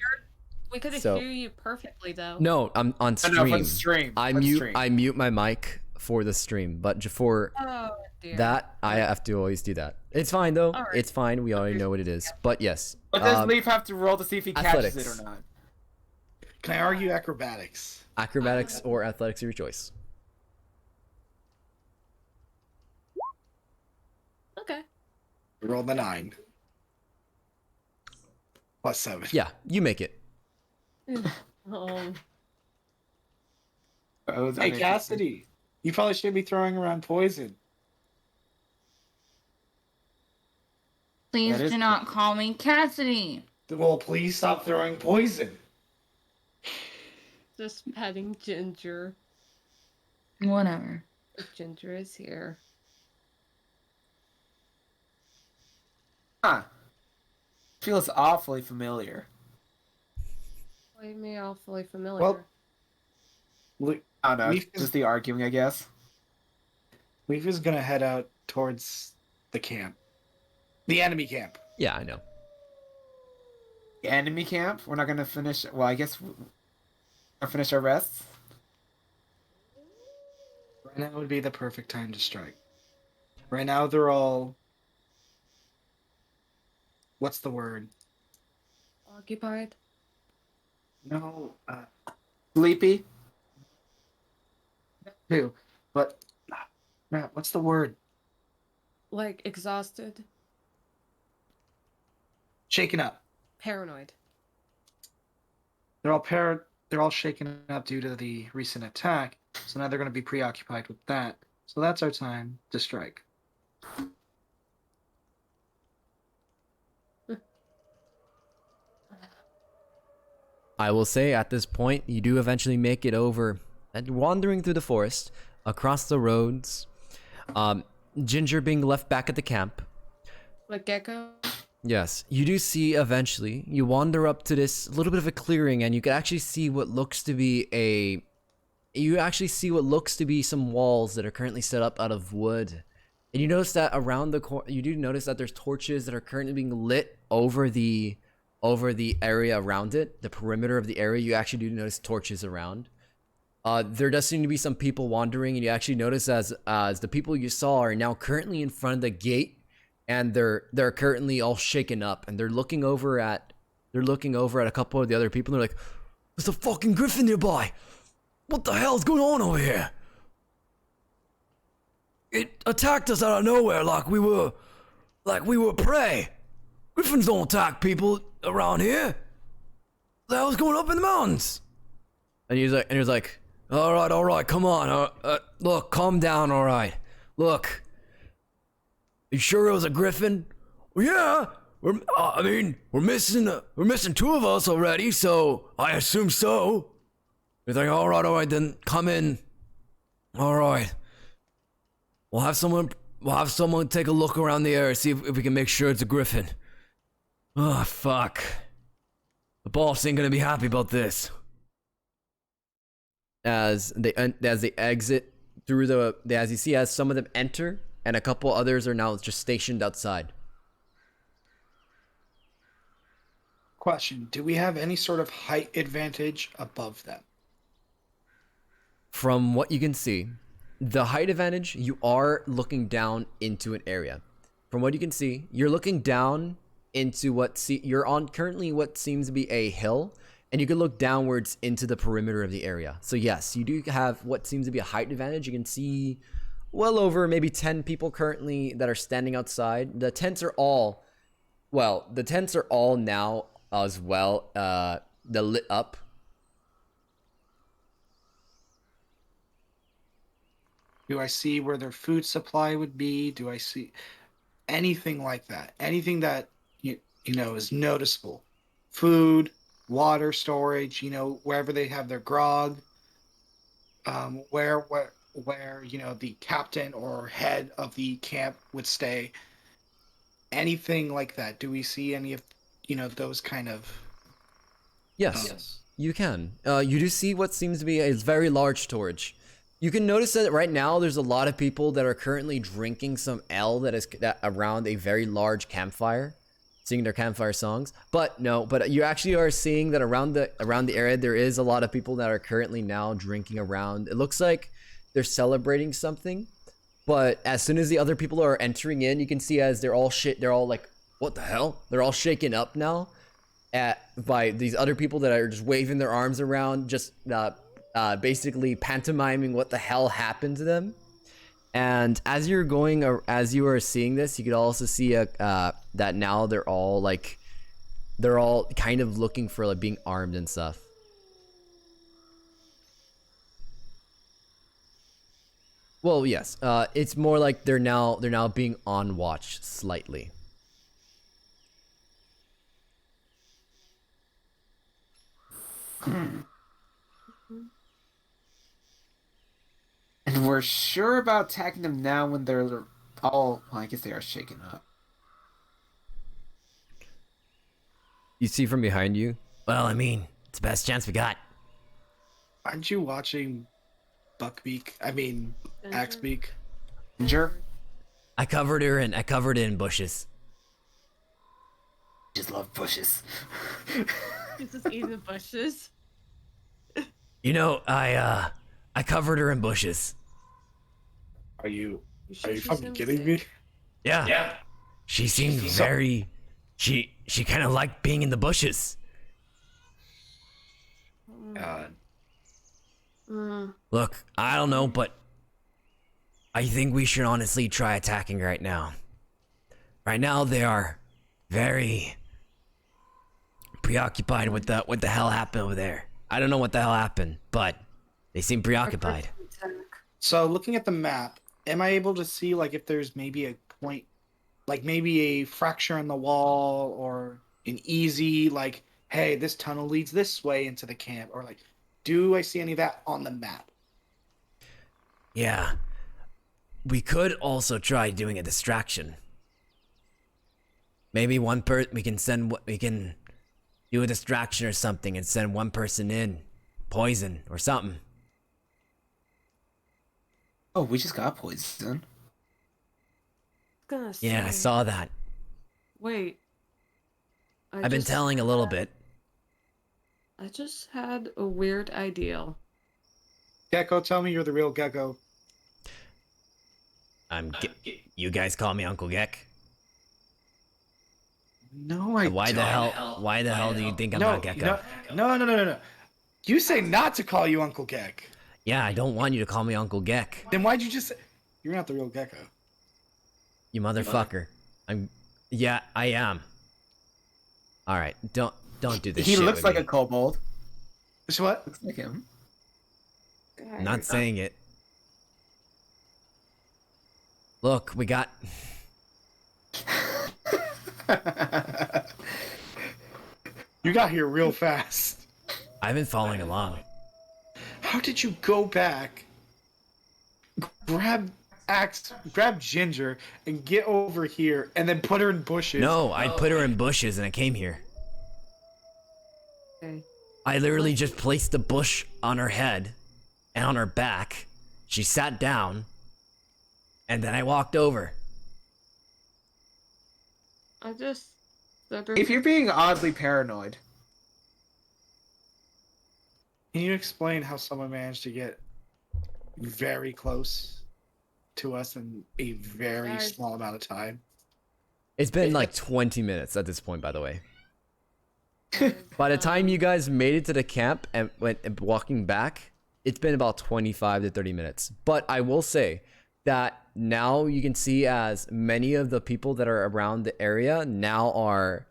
Speaker 2: We could
Speaker 1: So-
Speaker 2: hear you perfectly though.
Speaker 1: No, I'm on
Speaker 3: Oh,
Speaker 1: stream.
Speaker 3: no, for the stream.
Speaker 1: I
Speaker 3: for the
Speaker 1: mute
Speaker 3: stream.
Speaker 1: I mute my mic for the stream, but for
Speaker 2: Oh dear.
Speaker 1: that I have to always do that. It's fine though.
Speaker 2: Alright.
Speaker 1: It's fine. We already know what it is. But yes.
Speaker 3: But does Leaf have to roll to see if he catches
Speaker 1: athletics.
Speaker 3: it or not?
Speaker 4: Can I argue acrobatics?
Speaker 1: Acrobatics or athletics of your choice.
Speaker 2: Okay.
Speaker 4: Roll the 9. Plus 7.
Speaker 1: Yeah, you make it.
Speaker 2: Um.
Speaker 3: Oh, is that
Speaker 4: Hey,
Speaker 3: interesting?
Speaker 4: Cassidy. You probably shouldn't be throwing around poison.
Speaker 5: Please
Speaker 3: That is
Speaker 5: do not call me Cassidy.
Speaker 4: Well, please stop throwing poison.
Speaker 2: Just petting Ginger.
Speaker 5: Whatever.
Speaker 2: Ginger is here.
Speaker 3: Huh. Feels awfully familiar.
Speaker 2: Play me awfully familiar.
Speaker 4: Well,
Speaker 3: I don't know.
Speaker 4: Leaf is-
Speaker 3: Just the arguing, I guess.
Speaker 4: Leaf is gonna head out towards the camp. The enemy camp.
Speaker 1: Yeah, I know.
Speaker 3: The enemy camp. We're not gonna finish. Well, I guess we'll finish our rests.
Speaker 4: Right now would be the perfect time to strike. Right now they're all. What's the word?
Speaker 2: Occupied.
Speaker 4: No,
Speaker 3: Sleepy.
Speaker 4: too. But, Matt, what's the word?
Speaker 2: Like exhausted.
Speaker 4: Shaken up.
Speaker 2: Paranoid.
Speaker 4: They're all shaken up due to the recent attack, so now they're going to be preoccupied with that. So that's our time to strike.
Speaker 1: I will say at this point, you do eventually make it over and wandering through the forest, across the roads, Ginger being left back at the camp.
Speaker 2: Like Gecko.
Speaker 1: Yes, you do see eventually, you wander up to this little bit of a clearing and you can actually see what looks to be some walls that are currently set up out of wood. And you notice that around you do notice that there's torches that are currently being lit over the area around it, the perimeter of the area. You actually do notice torches around. There does seem to be some people wandering, and you actually notice as the people you saw are now currently in front of the gate, and they're currently all shaken up, and they're looking over at a couple of the other people, and they're like, "There's a fucking griffin nearby! What the hell's going on over here? It attacked us out of nowhere like we were prey. Griffins don't attack people around here. What the hell's going up in the mountains?" And he was like, all right, come on. Look, calm down, all right. Look, you sure it was a griffin? Well, yeah. We're missing two of us already, so I assume so. He's like, all right, then come in. All right. We'll have someone take a look around the area, see if we can make sure it's a griffin. Oh, fuck. The boss ain't gonna be happy about this. As they exit through as you see, as some of them enter, and a couple others are now just stationed outside.
Speaker 4: Question: do we have any sort of height advantage above them?
Speaker 1: from what you can see, the height advantage, you are looking down into an area. From what you can see, you're looking down into you're on currently what seems to be a hill, and you can look downwards into the perimeter of the area. So yes, you do have what seems to be a height advantage. You can see well over maybe 10 people currently that are standing outside. The tents are all now as well. They're lit up.
Speaker 4: Do I see where their food supply would be? Do I see anything like that? Anything that you know is noticeable? Food, water storage, wherever they have their grog, where the captain or head of the camp would stay. Anything like that? Do we see any of those kind of?
Speaker 1: Yes, you can. You do see what seems to be a very large storage. You can notice that right now there's a lot of people that are currently drinking some ale that around a very large campfire, singing their campfire songs. But you actually are seeing that around the area there is a lot of people that are currently now drinking around. It looks like they're celebrating something. But as soon as the other people are entering in, you can see as they're all like, what the hell? They're all shaken up now by these other people that are just waving their arms around, just basically pantomiming what the hell happened to them. And as you are seeing this, you could also see that now they're all kind of looking for like being armed and stuff. Well, yes. It's more like they're now being on watch slightly.
Speaker 3: And we're sure about attacking them now when they're all. Well, I guess they are shaken up.
Speaker 1: You see from behind you? Well, I mean, it's the best chance we got.
Speaker 4: Aren't you watching Buckbeak? I mean, Axebeak.
Speaker 3: Ginger?
Speaker 1: I covered her in bushes.
Speaker 3: Just love bushes.
Speaker 2: This is eating bushes.
Speaker 1: You know, I covered her in bushes.
Speaker 4: Are you
Speaker 2: sure she's
Speaker 4: fucking
Speaker 2: gonna
Speaker 4: kidding
Speaker 2: say-
Speaker 4: me?
Speaker 1: Yeah. She seemed very. She kind of liked being in the bushes.
Speaker 4: God.
Speaker 1: Look, I don't know, but I think we should honestly try attacking right now. Right now, they are very preoccupied with what the hell happened over there. I don't know what the hell happened, but they seem preoccupied.
Speaker 4: So looking at the map, am I able to see like if there's maybe a point, like maybe a fracture in the wall or an easy like, hey, this tunnel leads this way into the camp, or like, do I see any of that on the map?
Speaker 1: Yeah. We could also try doing a distraction. Maybe we can do a distraction or something and send one person in, poison or something.
Speaker 3: Oh, we just got poison.
Speaker 1: Yeah, I saw that.
Speaker 2: Wait.
Speaker 1: I've been telling a little bit.
Speaker 2: I just had a weird idea.
Speaker 4: Gecko, tell me you're the real Gecko.
Speaker 1: You guys call me Uncle Geck?
Speaker 4: No, I
Speaker 1: Why the
Speaker 4: don't.
Speaker 1: hell? Why the hell do you think I'm
Speaker 4: No,
Speaker 1: not Gecko?
Speaker 4: no. You say not to call you Uncle Geck.
Speaker 1: Yeah, I don't want you to call me Uncle Geck.
Speaker 4: Then why'd you just say you're not the real Gecko?
Speaker 1: You motherfucker. Yeah, I am. All right, don't do this.
Speaker 3: He
Speaker 1: shit
Speaker 3: looks
Speaker 1: with
Speaker 3: like
Speaker 1: me.
Speaker 3: a kobold.
Speaker 4: Which what?
Speaker 3: Looks like him.
Speaker 1: I'm not saying it. Look, we got.
Speaker 4: You got here real fast.
Speaker 1: I've been following along.
Speaker 4: How did you go back, grab Ginger, and get over here, and then put her in bushes?
Speaker 1: No, I put her in bushes and I came here.
Speaker 2: Okay.
Speaker 1: I literally just placed the bush on her head and on her back. She sat down, and then I walked over.
Speaker 2: I just.
Speaker 3: If you're being oddly paranoid,
Speaker 4: Can you explain how someone managed to get very close to us in a very
Speaker 2: Guys.
Speaker 4: small amount of time.
Speaker 1: It's been like 20 minutes at this point, by the way.
Speaker 2: Guys,
Speaker 1: By the time you guys made it to the camp and went walking back, it's been about 25 to 30 minutes. But I will say that now you can see as many of the people that are around the area now are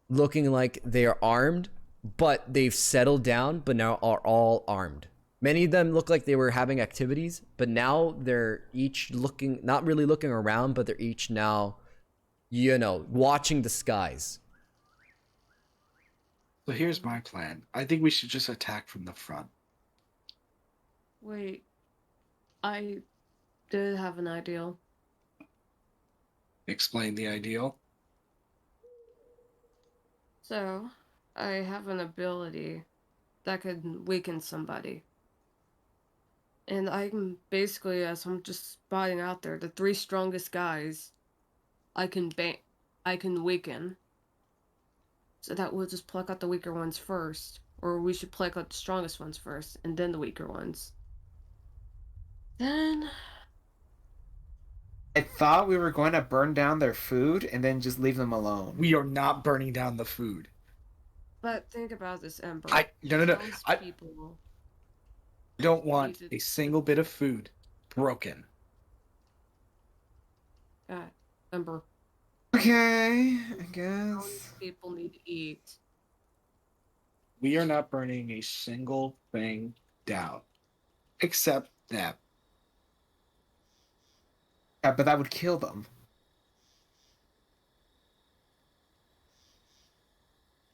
Speaker 1: looking like they are armed, but they've settled down, but now are all armed. Many of them look like they were having activities, but now they're each looking, not really looking around, but they're each now, you know, watching the skies.
Speaker 4: So here's my plan. I think we should just attack from the front.
Speaker 2: Wait, I did have an idea.
Speaker 4: Explain the ideal.
Speaker 2: So, I have an ability that could weaken somebody. And I'm basically, as I'm just spotting out there, the 3 strongest guys I can weaken. So that we'll just pluck out the weaker ones first. Or we should pluck out the strongest ones first, and then the weaker ones. Then...
Speaker 3: I thought we were going to burn down their food and then just leave them alone.
Speaker 4: We are not burning down the food.
Speaker 2: But think about this, Ember.
Speaker 4: No.
Speaker 2: Those
Speaker 4: I
Speaker 2: people...
Speaker 4: don't want
Speaker 2: Jesus.
Speaker 4: a single bit of food broken.
Speaker 2: God, Ember.
Speaker 3: Okay, I
Speaker 2: Those
Speaker 3: guess.
Speaker 2: people need to eat.
Speaker 4: We are not burning a single thing down. Except that.
Speaker 3: Yeah, but that would kill them.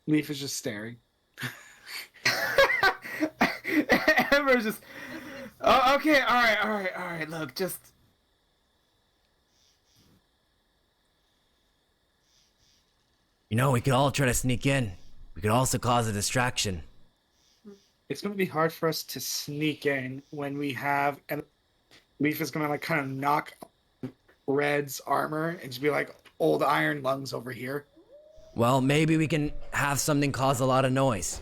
Speaker 4: Leaf is just staring.
Speaker 3: Amber's just. Oh, okay, all right. Look, just.
Speaker 1: You know, we could all try to sneak in. We could also cause a distraction.
Speaker 4: It's going to be hard for us to sneak in when we have. And Leaf is going to like kind of knock Red's armor and just be like, old iron lungs over here.
Speaker 1: Well, maybe we can have something cause a lot of noise.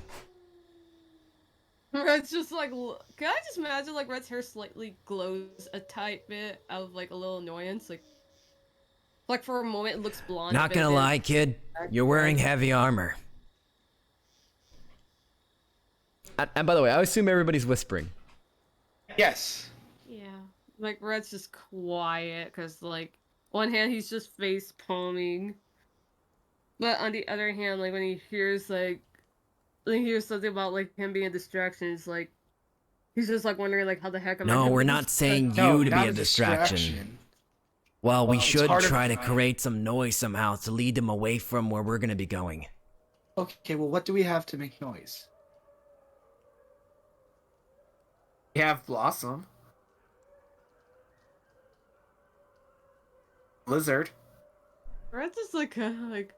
Speaker 2: Red's just like, can I just imagine like Red's hair slightly glows a tight bit out of like a little annoyance, like for a moment it looks blonde.
Speaker 1: Not
Speaker 2: but
Speaker 1: gonna
Speaker 2: then-
Speaker 1: lie, kid. You're wearing heavy armor. And by the way, I assume everybody's whispering.
Speaker 4: Yes.
Speaker 2: Yeah, like Red's just quiet because like one hand he's just face palming, but on the other hand, like when he hears something about like him being a distraction, it's like he's just like wondering like how the heck am I
Speaker 1: No,
Speaker 2: gonna
Speaker 1: we're
Speaker 2: be
Speaker 1: not saying
Speaker 4: No,
Speaker 1: you to
Speaker 4: not
Speaker 1: be a distraction. Well, we
Speaker 4: Well, it's
Speaker 1: should
Speaker 4: harder
Speaker 1: try to
Speaker 4: to find.
Speaker 1: create some noise somehow to lead them away from where we're gonna be going.
Speaker 4: Okay, well, what do we have to make noise?
Speaker 3: We have Blossom. Lizard.
Speaker 2: Red's just like kind of like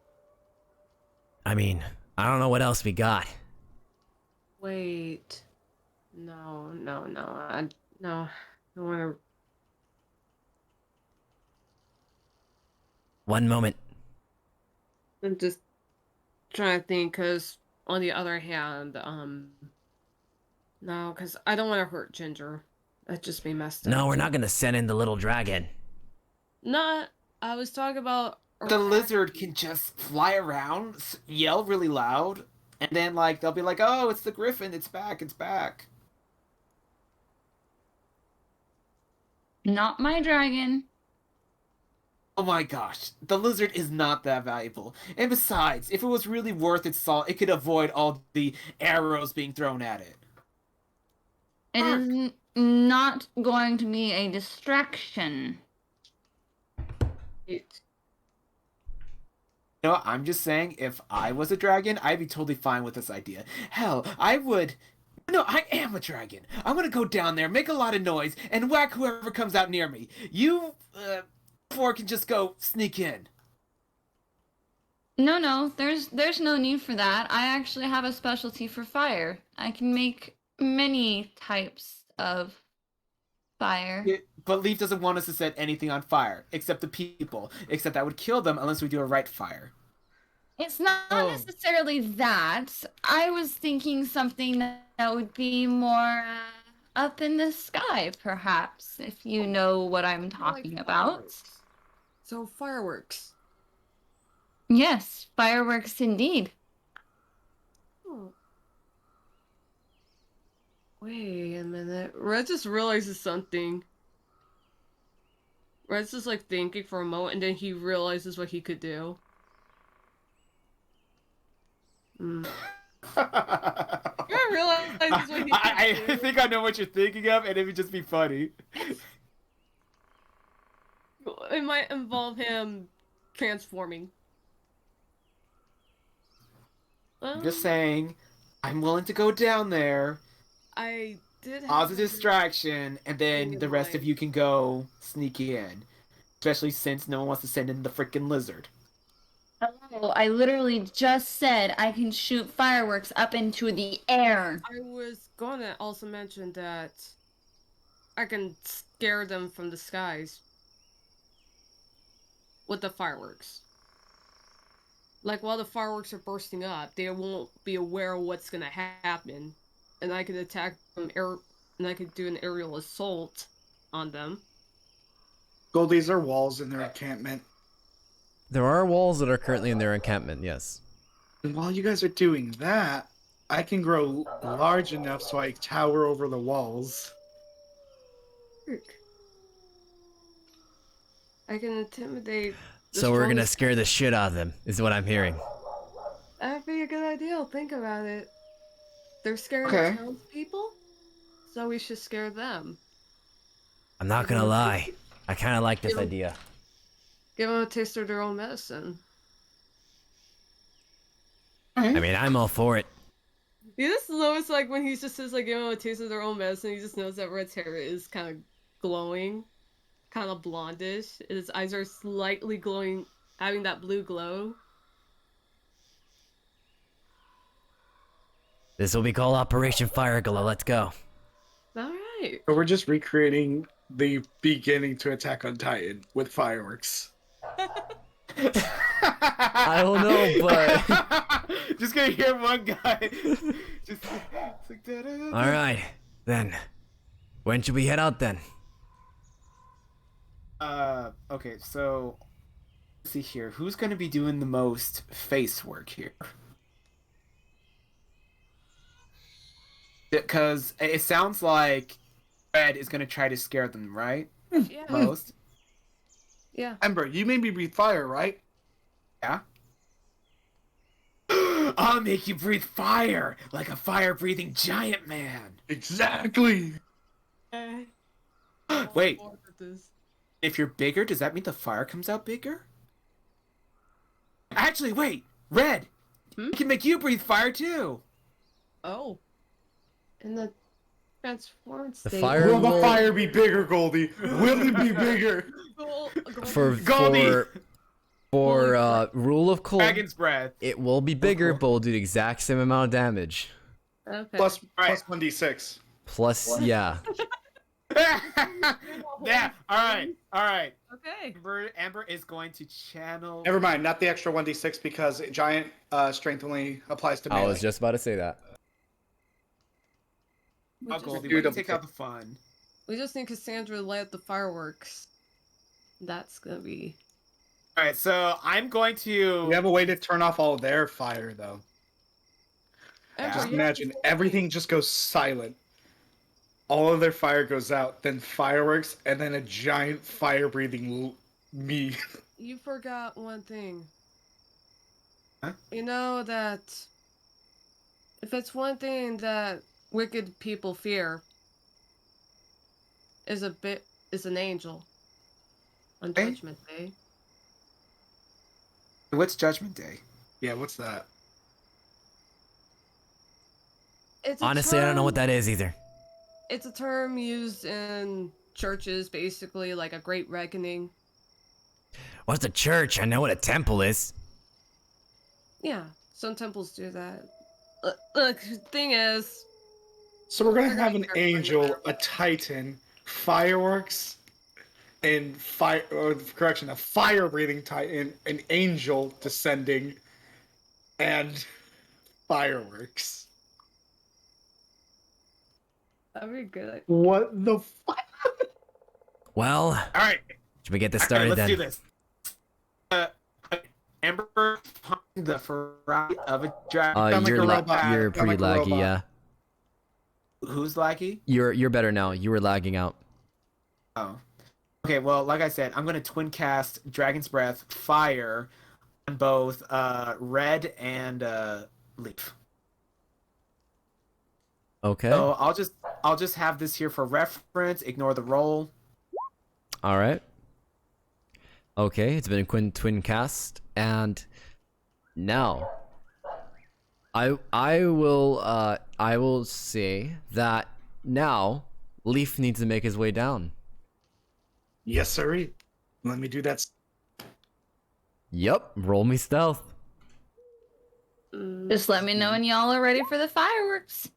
Speaker 1: I mean, I don't know what else we got.
Speaker 2: wait, no, I don't want to.
Speaker 1: One moment.
Speaker 2: I'm just trying to think, because on the other hand, no, because I don't want to hurt Ginger. That'd just be messed up.
Speaker 1: No, we're not gonna send in the little dragon.
Speaker 2: Not. I was talking about
Speaker 3: The lizard can just fly around, yell really loud, and then like they'll be like, "Oh, it's the griffin! It's back! It's back!"
Speaker 5: Not my dragon.
Speaker 3: Oh my gosh, the lizard is not that valuable. And besides, if it was really worth its salt, it could avoid all the arrows being thrown at it.
Speaker 5: It is not going to be a distraction.
Speaker 2: it.
Speaker 3: You know, I'm just saying, if I was a dragon, I'd be totally fine with this idea. Hell, I would. No, I am a dragon. I'm gonna go down there, make a lot of noise, and whack whoever comes out near me. You, four can just go sneak in.
Speaker 5: No, there's no need for that. I actually have a specialty for fire. I can make many types of fire.
Speaker 3: But Leaf doesn't want us to set anything on fire, except the people. Except that would kill them unless we do a right fire.
Speaker 5: It's not
Speaker 3: Oh.
Speaker 5: necessarily that. I was thinking something that would be more up in the sky, perhaps, if you know what I'm
Speaker 2: Like
Speaker 5: talking about.
Speaker 2: fireworks. So fireworks.
Speaker 5: Yes, fireworks indeed.
Speaker 2: Oh. Wait a minute. Red just realizes something. Red's just like thinking for a moment, and then he realizes what he could do. Hmm. Red realizes what he could
Speaker 3: I
Speaker 2: do.
Speaker 3: think I know what you're thinking of, and it would just be funny.
Speaker 2: It might involve him transforming.
Speaker 3: I'm just saying, I'm willing to go down there,
Speaker 2: I did
Speaker 3: cause a
Speaker 2: have
Speaker 3: distraction, and then
Speaker 2: in
Speaker 3: the rest of
Speaker 2: mind.
Speaker 3: you can go sneak in. Especially since no one wants to send in the freaking lizard.
Speaker 5: Oh, I literally just said I can shoot fireworks up into the air.
Speaker 2: I was gonna also mention that I can scare them from the skies with the fireworks. Like while the fireworks are bursting up, they won't be aware of what's gonna happen, and I could attack them and I could do an aerial assault on them.
Speaker 4: Goldies are walls in their encampment.
Speaker 1: There are walls that are currently in their encampment, yes.
Speaker 4: And while you guys are doing that, I can grow large enough so I tower over the walls.
Speaker 2: I can intimidate. The
Speaker 1: So we're gonna
Speaker 2: strongest-
Speaker 1: scare the shit out of them, is what I'm hearing.
Speaker 2: That'd be a good idea. Think about it. They're scaring
Speaker 4: Okay.
Speaker 2: the townspeople, so we should scare them.
Speaker 1: I'm not gonna lie. I kinda like this
Speaker 2: Yeah.
Speaker 1: idea.
Speaker 2: Give them a taste of their own medicine.
Speaker 1: I mean, I'm all for it.
Speaker 2: You just notice, like, when he just says, like, give them a taste of their own medicine, he just knows that Red's hair is kind of glowing, kind of blondish. His eyes are slightly glowing, having that blue glow.
Speaker 1: This will be called Operation Fire Glow. Let's go.
Speaker 2: Alright.
Speaker 4: So we're just recreating the beginning to Attack on Titan with fireworks.
Speaker 1: I don't know, but
Speaker 3: just gonna hear one guy. Just it's like, da-da-da-da.
Speaker 1: all right, then. When should we head out then?
Speaker 3: Okay, so let's see here. Who's gonna be doing the most face work here? Because it sounds like Red is gonna try to scare them, right?
Speaker 2: Yeah.
Speaker 3: Most.
Speaker 2: Yeah.
Speaker 4: Ember, you made me breathe fire, right?
Speaker 3: Yeah. I'll make you breathe fire like a fire-breathing giant man.
Speaker 4: Exactly.
Speaker 3: Wait,
Speaker 2: Oh, this.
Speaker 3: if you're bigger, does that mean the fire comes out bigger? Actually, wait, Red,
Speaker 2: Hmm?
Speaker 3: I can make you breathe fire too.
Speaker 2: Oh. In the transformed
Speaker 1: The
Speaker 2: state.
Speaker 1: fire-
Speaker 4: Will the
Speaker 1: will-
Speaker 4: fire be bigger, Goldie? Will it be bigger?
Speaker 1: For
Speaker 3: Goldie.
Speaker 1: rule of cool,
Speaker 3: Dragon's breath.
Speaker 1: it will be bigger, but will do the exact same amount of damage.
Speaker 2: Okay.
Speaker 4: Plus
Speaker 3: Right.
Speaker 4: 1d6.
Speaker 1: Plus, yeah.
Speaker 3: Yeah. All right.
Speaker 2: Okay.
Speaker 3: Amber is going to channel.
Speaker 4: Never mind, not the extra 1d6 because giant strength only applies to
Speaker 1: I
Speaker 4: melee.
Speaker 1: was just about to say that.
Speaker 2: We
Speaker 3: Oh,
Speaker 2: just,
Speaker 3: Goldie,
Speaker 4: do
Speaker 3: way to
Speaker 4: double
Speaker 3: take
Speaker 4: check.
Speaker 3: out the fun.
Speaker 2: we just need Cassandra to light up the fireworks. That's gonna be.
Speaker 3: All right, so I'm going to.
Speaker 4: We have a way to turn off all their fire, though.
Speaker 2: Ember,
Speaker 4: Just
Speaker 2: you
Speaker 4: imagine
Speaker 2: have to-
Speaker 4: everything just goes silent. All of their fire goes out, then fireworks, and then a giant fire-breathing me.
Speaker 2: You forgot one thing.
Speaker 3: Huh?
Speaker 2: You know that if it's one thing that wicked people fear is an angel on
Speaker 3: Eh?
Speaker 2: Judgment Day.
Speaker 3: What's Judgment Day?
Speaker 4: Yeah, what's that?
Speaker 2: It's a
Speaker 1: Honestly, I don't know what
Speaker 2: term-
Speaker 1: that is either.
Speaker 2: It's a term used in churches, basically, like a great reckoning.
Speaker 1: What's a church? I know what a temple is.
Speaker 2: Yeah, some temples do that. Look, thing is,
Speaker 4: So we're gonna
Speaker 2: We're
Speaker 4: have
Speaker 2: gonna
Speaker 4: an
Speaker 2: care for it no
Speaker 4: angel,
Speaker 2: matter
Speaker 4: a titan, fireworks, and a fire-breathing titan, an angel descending, and fireworks.
Speaker 2: That'd be good.
Speaker 4: What the fuck?
Speaker 1: Well,
Speaker 3: All right,
Speaker 1: should we get this
Speaker 3: all right,
Speaker 1: started
Speaker 3: let's
Speaker 1: then?
Speaker 3: do this. Uh, Amber, find the variety of a dragon.
Speaker 4: Sound like
Speaker 1: You're
Speaker 4: a robot.
Speaker 1: you're
Speaker 4: Sound
Speaker 1: pretty
Speaker 4: like a
Speaker 1: laggy,
Speaker 4: robot.
Speaker 1: yeah.
Speaker 3: Who's laggy?
Speaker 1: You're better now. You were lagging out.
Speaker 3: Oh. Okay, well, like I said, I'm gonna twin cast Dragon's Breath, Fire, on both Red and Leaf.
Speaker 1: Okay.
Speaker 3: So I'll just have this here for reference. Ignore the roll.
Speaker 1: All right. Okay, it's been a twin cast, and now I will say that now Leaf needs to make his way down.
Speaker 4: Yes, sir. Let me do that.
Speaker 1: Yup, roll me stealth.
Speaker 5: Just let me know when y'all are ready for the fireworks.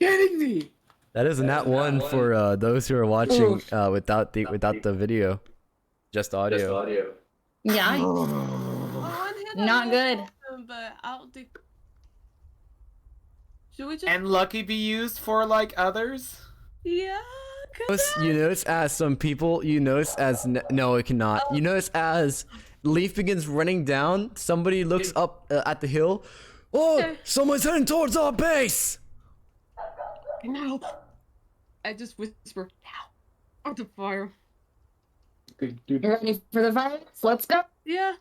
Speaker 4: Kidding me?
Speaker 1: That is a nat one for those who are watching without the video, just audio.
Speaker 5: Yeah, not good.
Speaker 2: But I'll do. Should we just?
Speaker 3: And lucky be used for like others.
Speaker 2: Yeah.
Speaker 1: You notice as some people, no, it cannot. You notice as Leaf begins running down, somebody looks up at the hill. Oh, someone's heading towards our base.
Speaker 2: No. I just whisper now. Out the fire.
Speaker 5: You ready for the fireworks? Let's go.
Speaker 2: Yeah.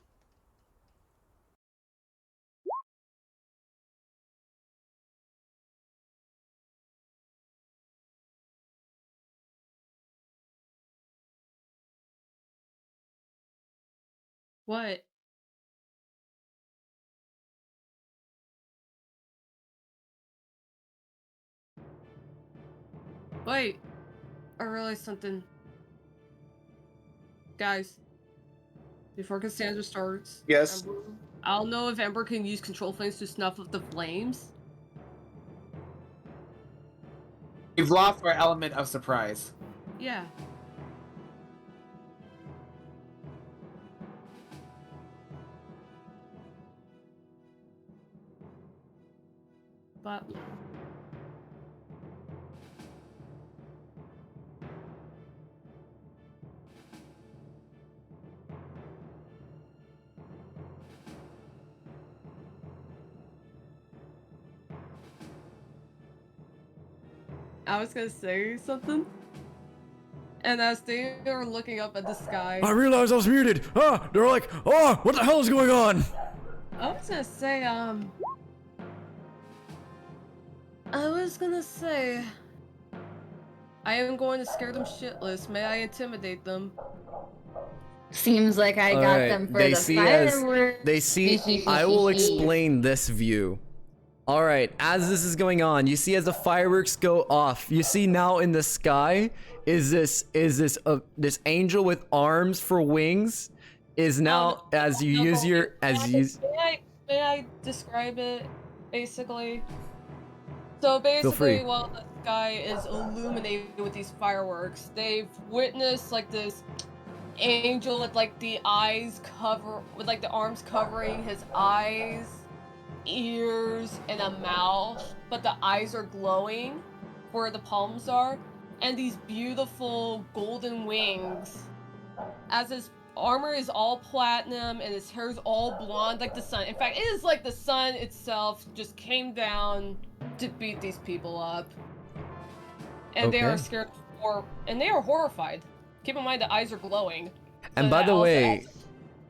Speaker 2: What? Wait. I realized something. Guys. Before Cassandra starts.
Speaker 4: Yes.
Speaker 2: I'll know if Ember can use control flames to snuff up the flames.
Speaker 3: We've lost our element of surprise.
Speaker 2: Yeah. But I was gonna say something. And as they were looking up at the sky,
Speaker 1: I realized I was muted. They're like, oh, what the hell is going on?
Speaker 2: I was gonna say, I am going to scare them shitless. May I intimidate them?
Speaker 5: Seems like I got
Speaker 1: Alright,
Speaker 5: them for
Speaker 1: they
Speaker 5: the
Speaker 1: see
Speaker 5: fireworks.
Speaker 1: They see. I will explain this view. All right, as this is going on, you see as the fireworks go off, you see now in the sky is this angel with arms for wings is now as you use your
Speaker 2: May I describe it basically? So basically,
Speaker 1: free.
Speaker 2: while the sky is illuminated with these fireworks, they've witnessed like this angel with like the eyes with like the arms covering his eyes, ears, and a mouth, but the eyes are glowing where the palms are, and these beautiful golden wings. As his armor is all platinum and his hair is all blonde like the sun. In fact, it is like the sun itself just came down to beat these people up. And they are
Speaker 1: Okay.
Speaker 2: scared and they are horrified. Keep in mind the eyes are glowing.
Speaker 1: And
Speaker 2: So
Speaker 1: by
Speaker 2: that
Speaker 1: the
Speaker 2: also
Speaker 1: way,
Speaker 2: adds-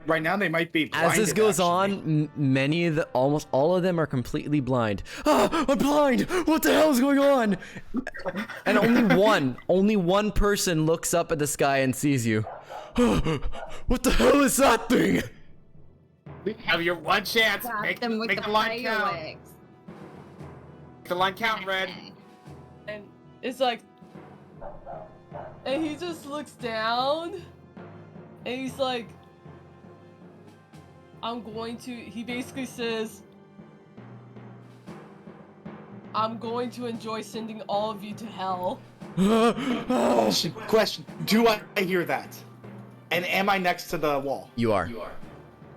Speaker 4: Right now they might be blinded,
Speaker 1: as this goes
Speaker 4: actually.
Speaker 1: on, almost all of them are completely blind. Ah, I'm blind. What the hell is going on? And only one person looks up at the sky and sees you. What the hell is that thing?
Speaker 3: Have your one chance.
Speaker 5: Got
Speaker 3: Make
Speaker 5: them with
Speaker 3: the
Speaker 5: the
Speaker 3: line count.
Speaker 5: fireworks.
Speaker 3: Make the line count, Red.
Speaker 2: And it's like, and he just looks down, and he's like, he basically says, I'm going to enjoy sending all of you to hell.
Speaker 4: Question: do I hear that? And am I next to the wall?
Speaker 1: You are.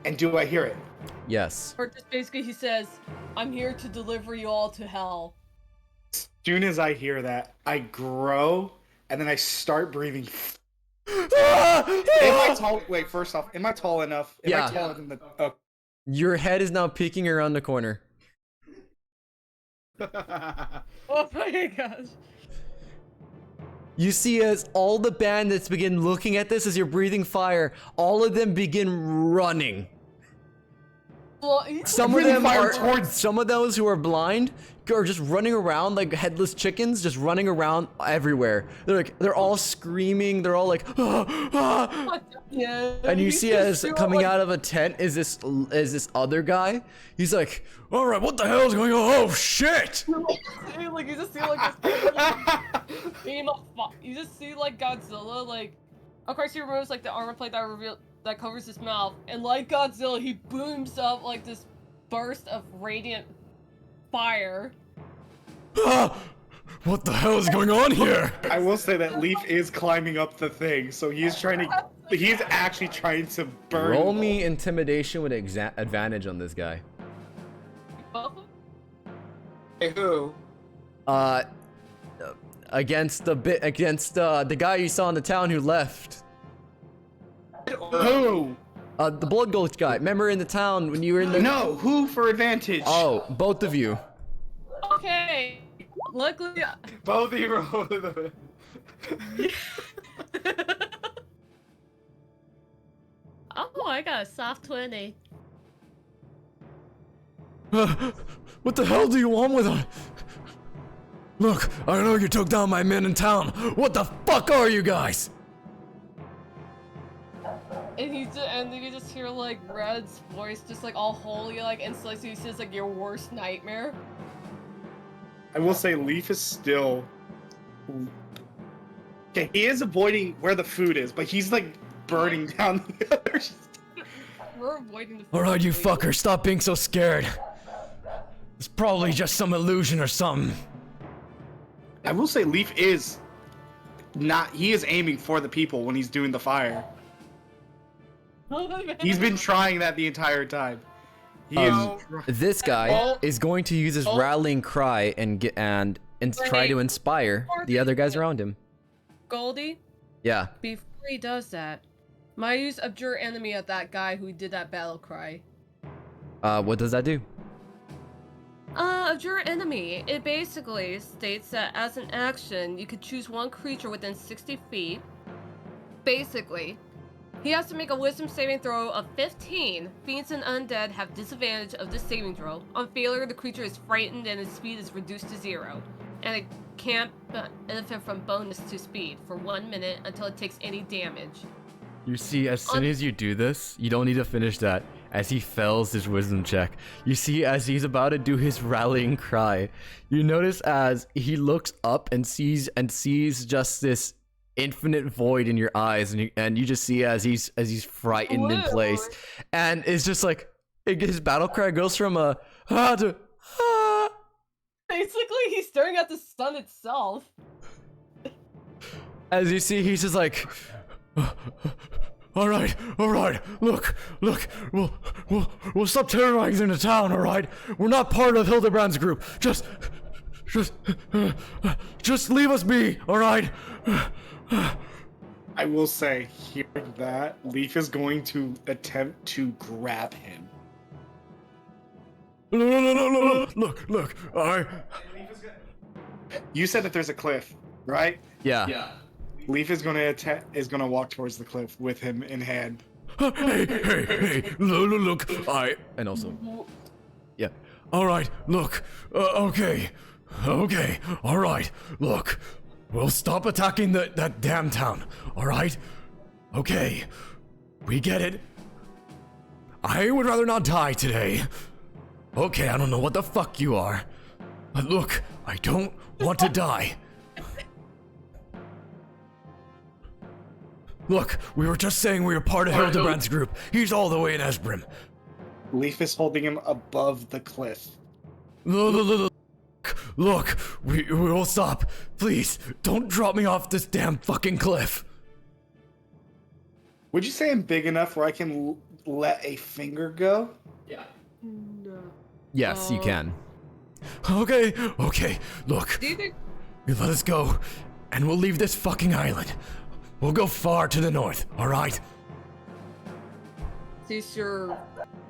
Speaker 4: And do I hear it?
Speaker 1: Yes.
Speaker 2: Or just basically he says, I'm here to deliver you all to hell.
Speaker 4: As soon as I hear that, I grow and then I start breathing. Am I tall? Wait, first off, am I tall enough? Am
Speaker 1: Yeah.
Speaker 4: I taller than the? Oh,
Speaker 1: Your head is now peeking around the corner.
Speaker 2: Oh my gosh.
Speaker 1: You see as all the bandits begin looking at this as you're breathing fire, all of them begin running. Some of them
Speaker 4: fire
Speaker 1: are
Speaker 4: towards-
Speaker 1: some of those who are blind are just running around like headless chickens, just running around everywhere. They're all screaming, they're all like ah, ah.
Speaker 2: Yeah.
Speaker 1: And you
Speaker 2: he's
Speaker 1: see
Speaker 2: just
Speaker 1: as
Speaker 2: doing,
Speaker 1: coming
Speaker 2: like,
Speaker 1: out of a tent is this other guy. He's like, all right, what the hell is going on? Oh shit!
Speaker 2: like you just see like this beam of you just see like Godzilla like of course he removes like the armor plate that covers his mouth, and like Godzilla he booms up like this burst of radiant fire.
Speaker 1: Ah, what the hell is going on here?
Speaker 4: I will say that Leaf is climbing up the thing, so he's trying to. He's actually trying to burn.
Speaker 1: Roll me intimidation with advantage on this guy.
Speaker 3: Hey, who?
Speaker 1: Against the guy you saw in the town who left.
Speaker 4: Who?
Speaker 1: The blood gulch guy. Remember in the town when you were in the
Speaker 4: No, who for advantage?
Speaker 1: Oh, both of you.
Speaker 2: Okay. Luckily
Speaker 3: Both of you rolled the.
Speaker 2: oh, I got a soft 20.
Speaker 1: What the hell do you want with her? Look, I know you took down my men in town. What the fuck are you guys?
Speaker 2: And you just hear like Red's voice just like all holy like and so he says like your worst nightmare.
Speaker 4: I will say Leaf is still. Okay, he is avoiding where the food is, but he's like burning down the others.
Speaker 2: We're avoiding the
Speaker 1: Alright, you fucker, stop being so scared. It's probably just some illusion or something.
Speaker 4: I will say Leaf is not. He is aiming for the people when he's doing the fire. He's been trying that the entire time. He is.
Speaker 1: This guy is going to use his rallying cry and try to inspire the other guys around him.
Speaker 2: Goldie,
Speaker 1: Yeah.
Speaker 2: before he does that, might use abjure enemy at that guy who did that battle cry.
Speaker 1: What does that do?
Speaker 2: Abjure enemy. It basically states that as an action, you could choose one creature within 60 feet. Basically, he has to make a wisdom saving throw of 15. Fiends and undead have disadvantage of this saving throw. On failure, the creature is frightened and its speed is reduced to 0. And it can't benefit from bonus to speed for 1 minute until it takes any damage.
Speaker 1: You see, as soon as you do this, you don't need to finish that. As he fails his wisdom check, you see as he's about to do his rallying cry, you notice as he looks up and sees just this infinite void in your eyes, and you just see as he's frightened in place, and it's just like his battle cry goes from a ah to ah.
Speaker 2: Basically, he's staring at the sun itself.
Speaker 1: As you see, he's just like. All right, look, we'll stop terrorizing the town, all right? We're not part of Hildebrand's group. Just leave us be, all right?
Speaker 4: I will say, hearing that, Leaf is going to attempt to grab him.
Speaker 1: No, look, all right.
Speaker 4: You said that there's a cliff, right?
Speaker 1: Yeah.
Speaker 4: Leaf is going to walk towards the cliff with him in hand.
Speaker 1: Hey, look, and also, yeah, all right, look, okay, all right, look, we'll stop attacking that damn town, all right, okay, we get it, I would rather not die today, okay, I don't know what the fuck you are, but look, I don't want to die. Look, we were just saying we were part of Hildebrand's group. He's all the way in Esbrim.
Speaker 4: Leaf is holding him above the cliff.
Speaker 1: Look, we will stop. Please, don't drop me off this damn fucking cliff.
Speaker 4: Would you say I'm big enough where I can let a finger go?
Speaker 2: No.
Speaker 1: Yes, you can. Okay, okay, look,
Speaker 2: Do you think
Speaker 1: you let us go, and we'll leave this fucking island. We'll go far to the north, alright?
Speaker 2: these your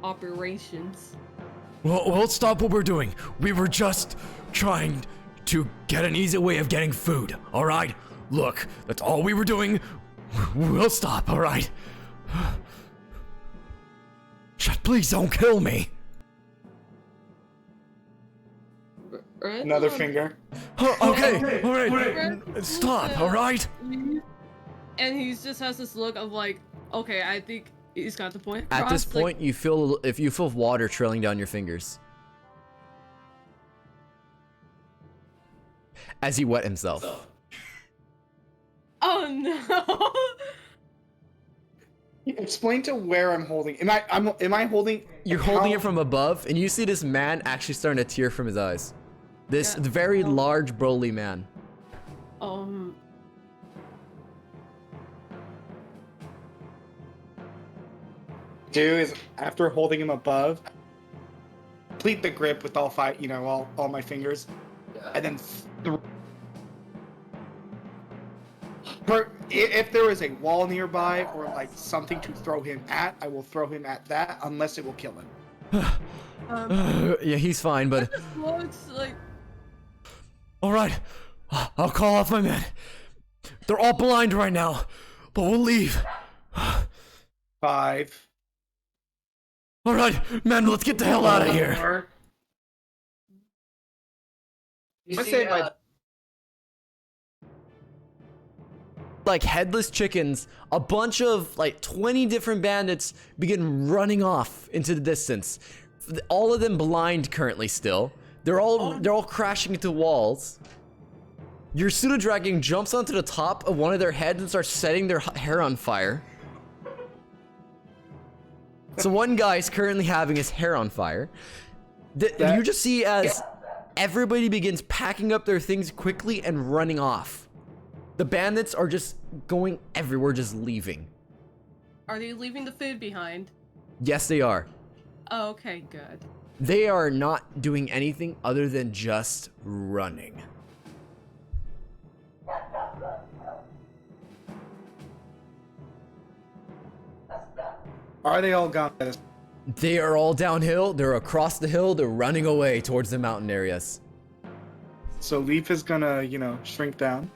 Speaker 2: operations?
Speaker 1: We'll stop what we're doing. We were just trying to get an easy way of getting food, alright? Look, that's all we were doing. We'll stop, alright? Shut, please don't kill me.
Speaker 2: Right?
Speaker 4: Another finger.
Speaker 1: Okay, alright. Stop, alright?
Speaker 2: And he just has this look of like, okay, I think he's got the point.
Speaker 1: At this
Speaker 2: across, like,
Speaker 1: point, you feel water trailing down your fingers as he wet himself.
Speaker 2: oh no!
Speaker 4: Explain to where I'm holding. Am I holding?
Speaker 1: You're holding it from above, and you see this man actually starting to tear from his eyes. This
Speaker 2: Yeah.
Speaker 1: very large, burly man.
Speaker 4: Do is after holding him above, complete the grip with all five, all my fingers, and then if there is a wall nearby or like something to throw him at, I will throw him at that unless it will kill him.
Speaker 1: Yeah, he's fine, but
Speaker 2: Looks like
Speaker 1: all right. I'll call off my men. They're all blind right now, but we'll leave.
Speaker 4: 5.
Speaker 1: All right, men, let's get the hell out of here.
Speaker 4: I say
Speaker 1: Like headless chickens, a bunch of like 20 different bandits begin running off into the distance. All of them blind currently still. They're all crashing into walls. Your pseudo dragon jumps onto the top of one of their heads and starts setting their hair on fire. So one guy is currently having his hair on fire. You just see as everybody begins packing up their things quickly and running off. The bandits are just going everywhere, just leaving.
Speaker 2: are they leaving the food behind?
Speaker 1: Yes, they are.
Speaker 2: Oh, okay, good.
Speaker 1: They are not doing anything other than just running.
Speaker 4: Are they all gone?
Speaker 1: They are all downhill. They're across the hill. They're running away towards the mountain areas.
Speaker 4: So Leaf is gonna, shrink down.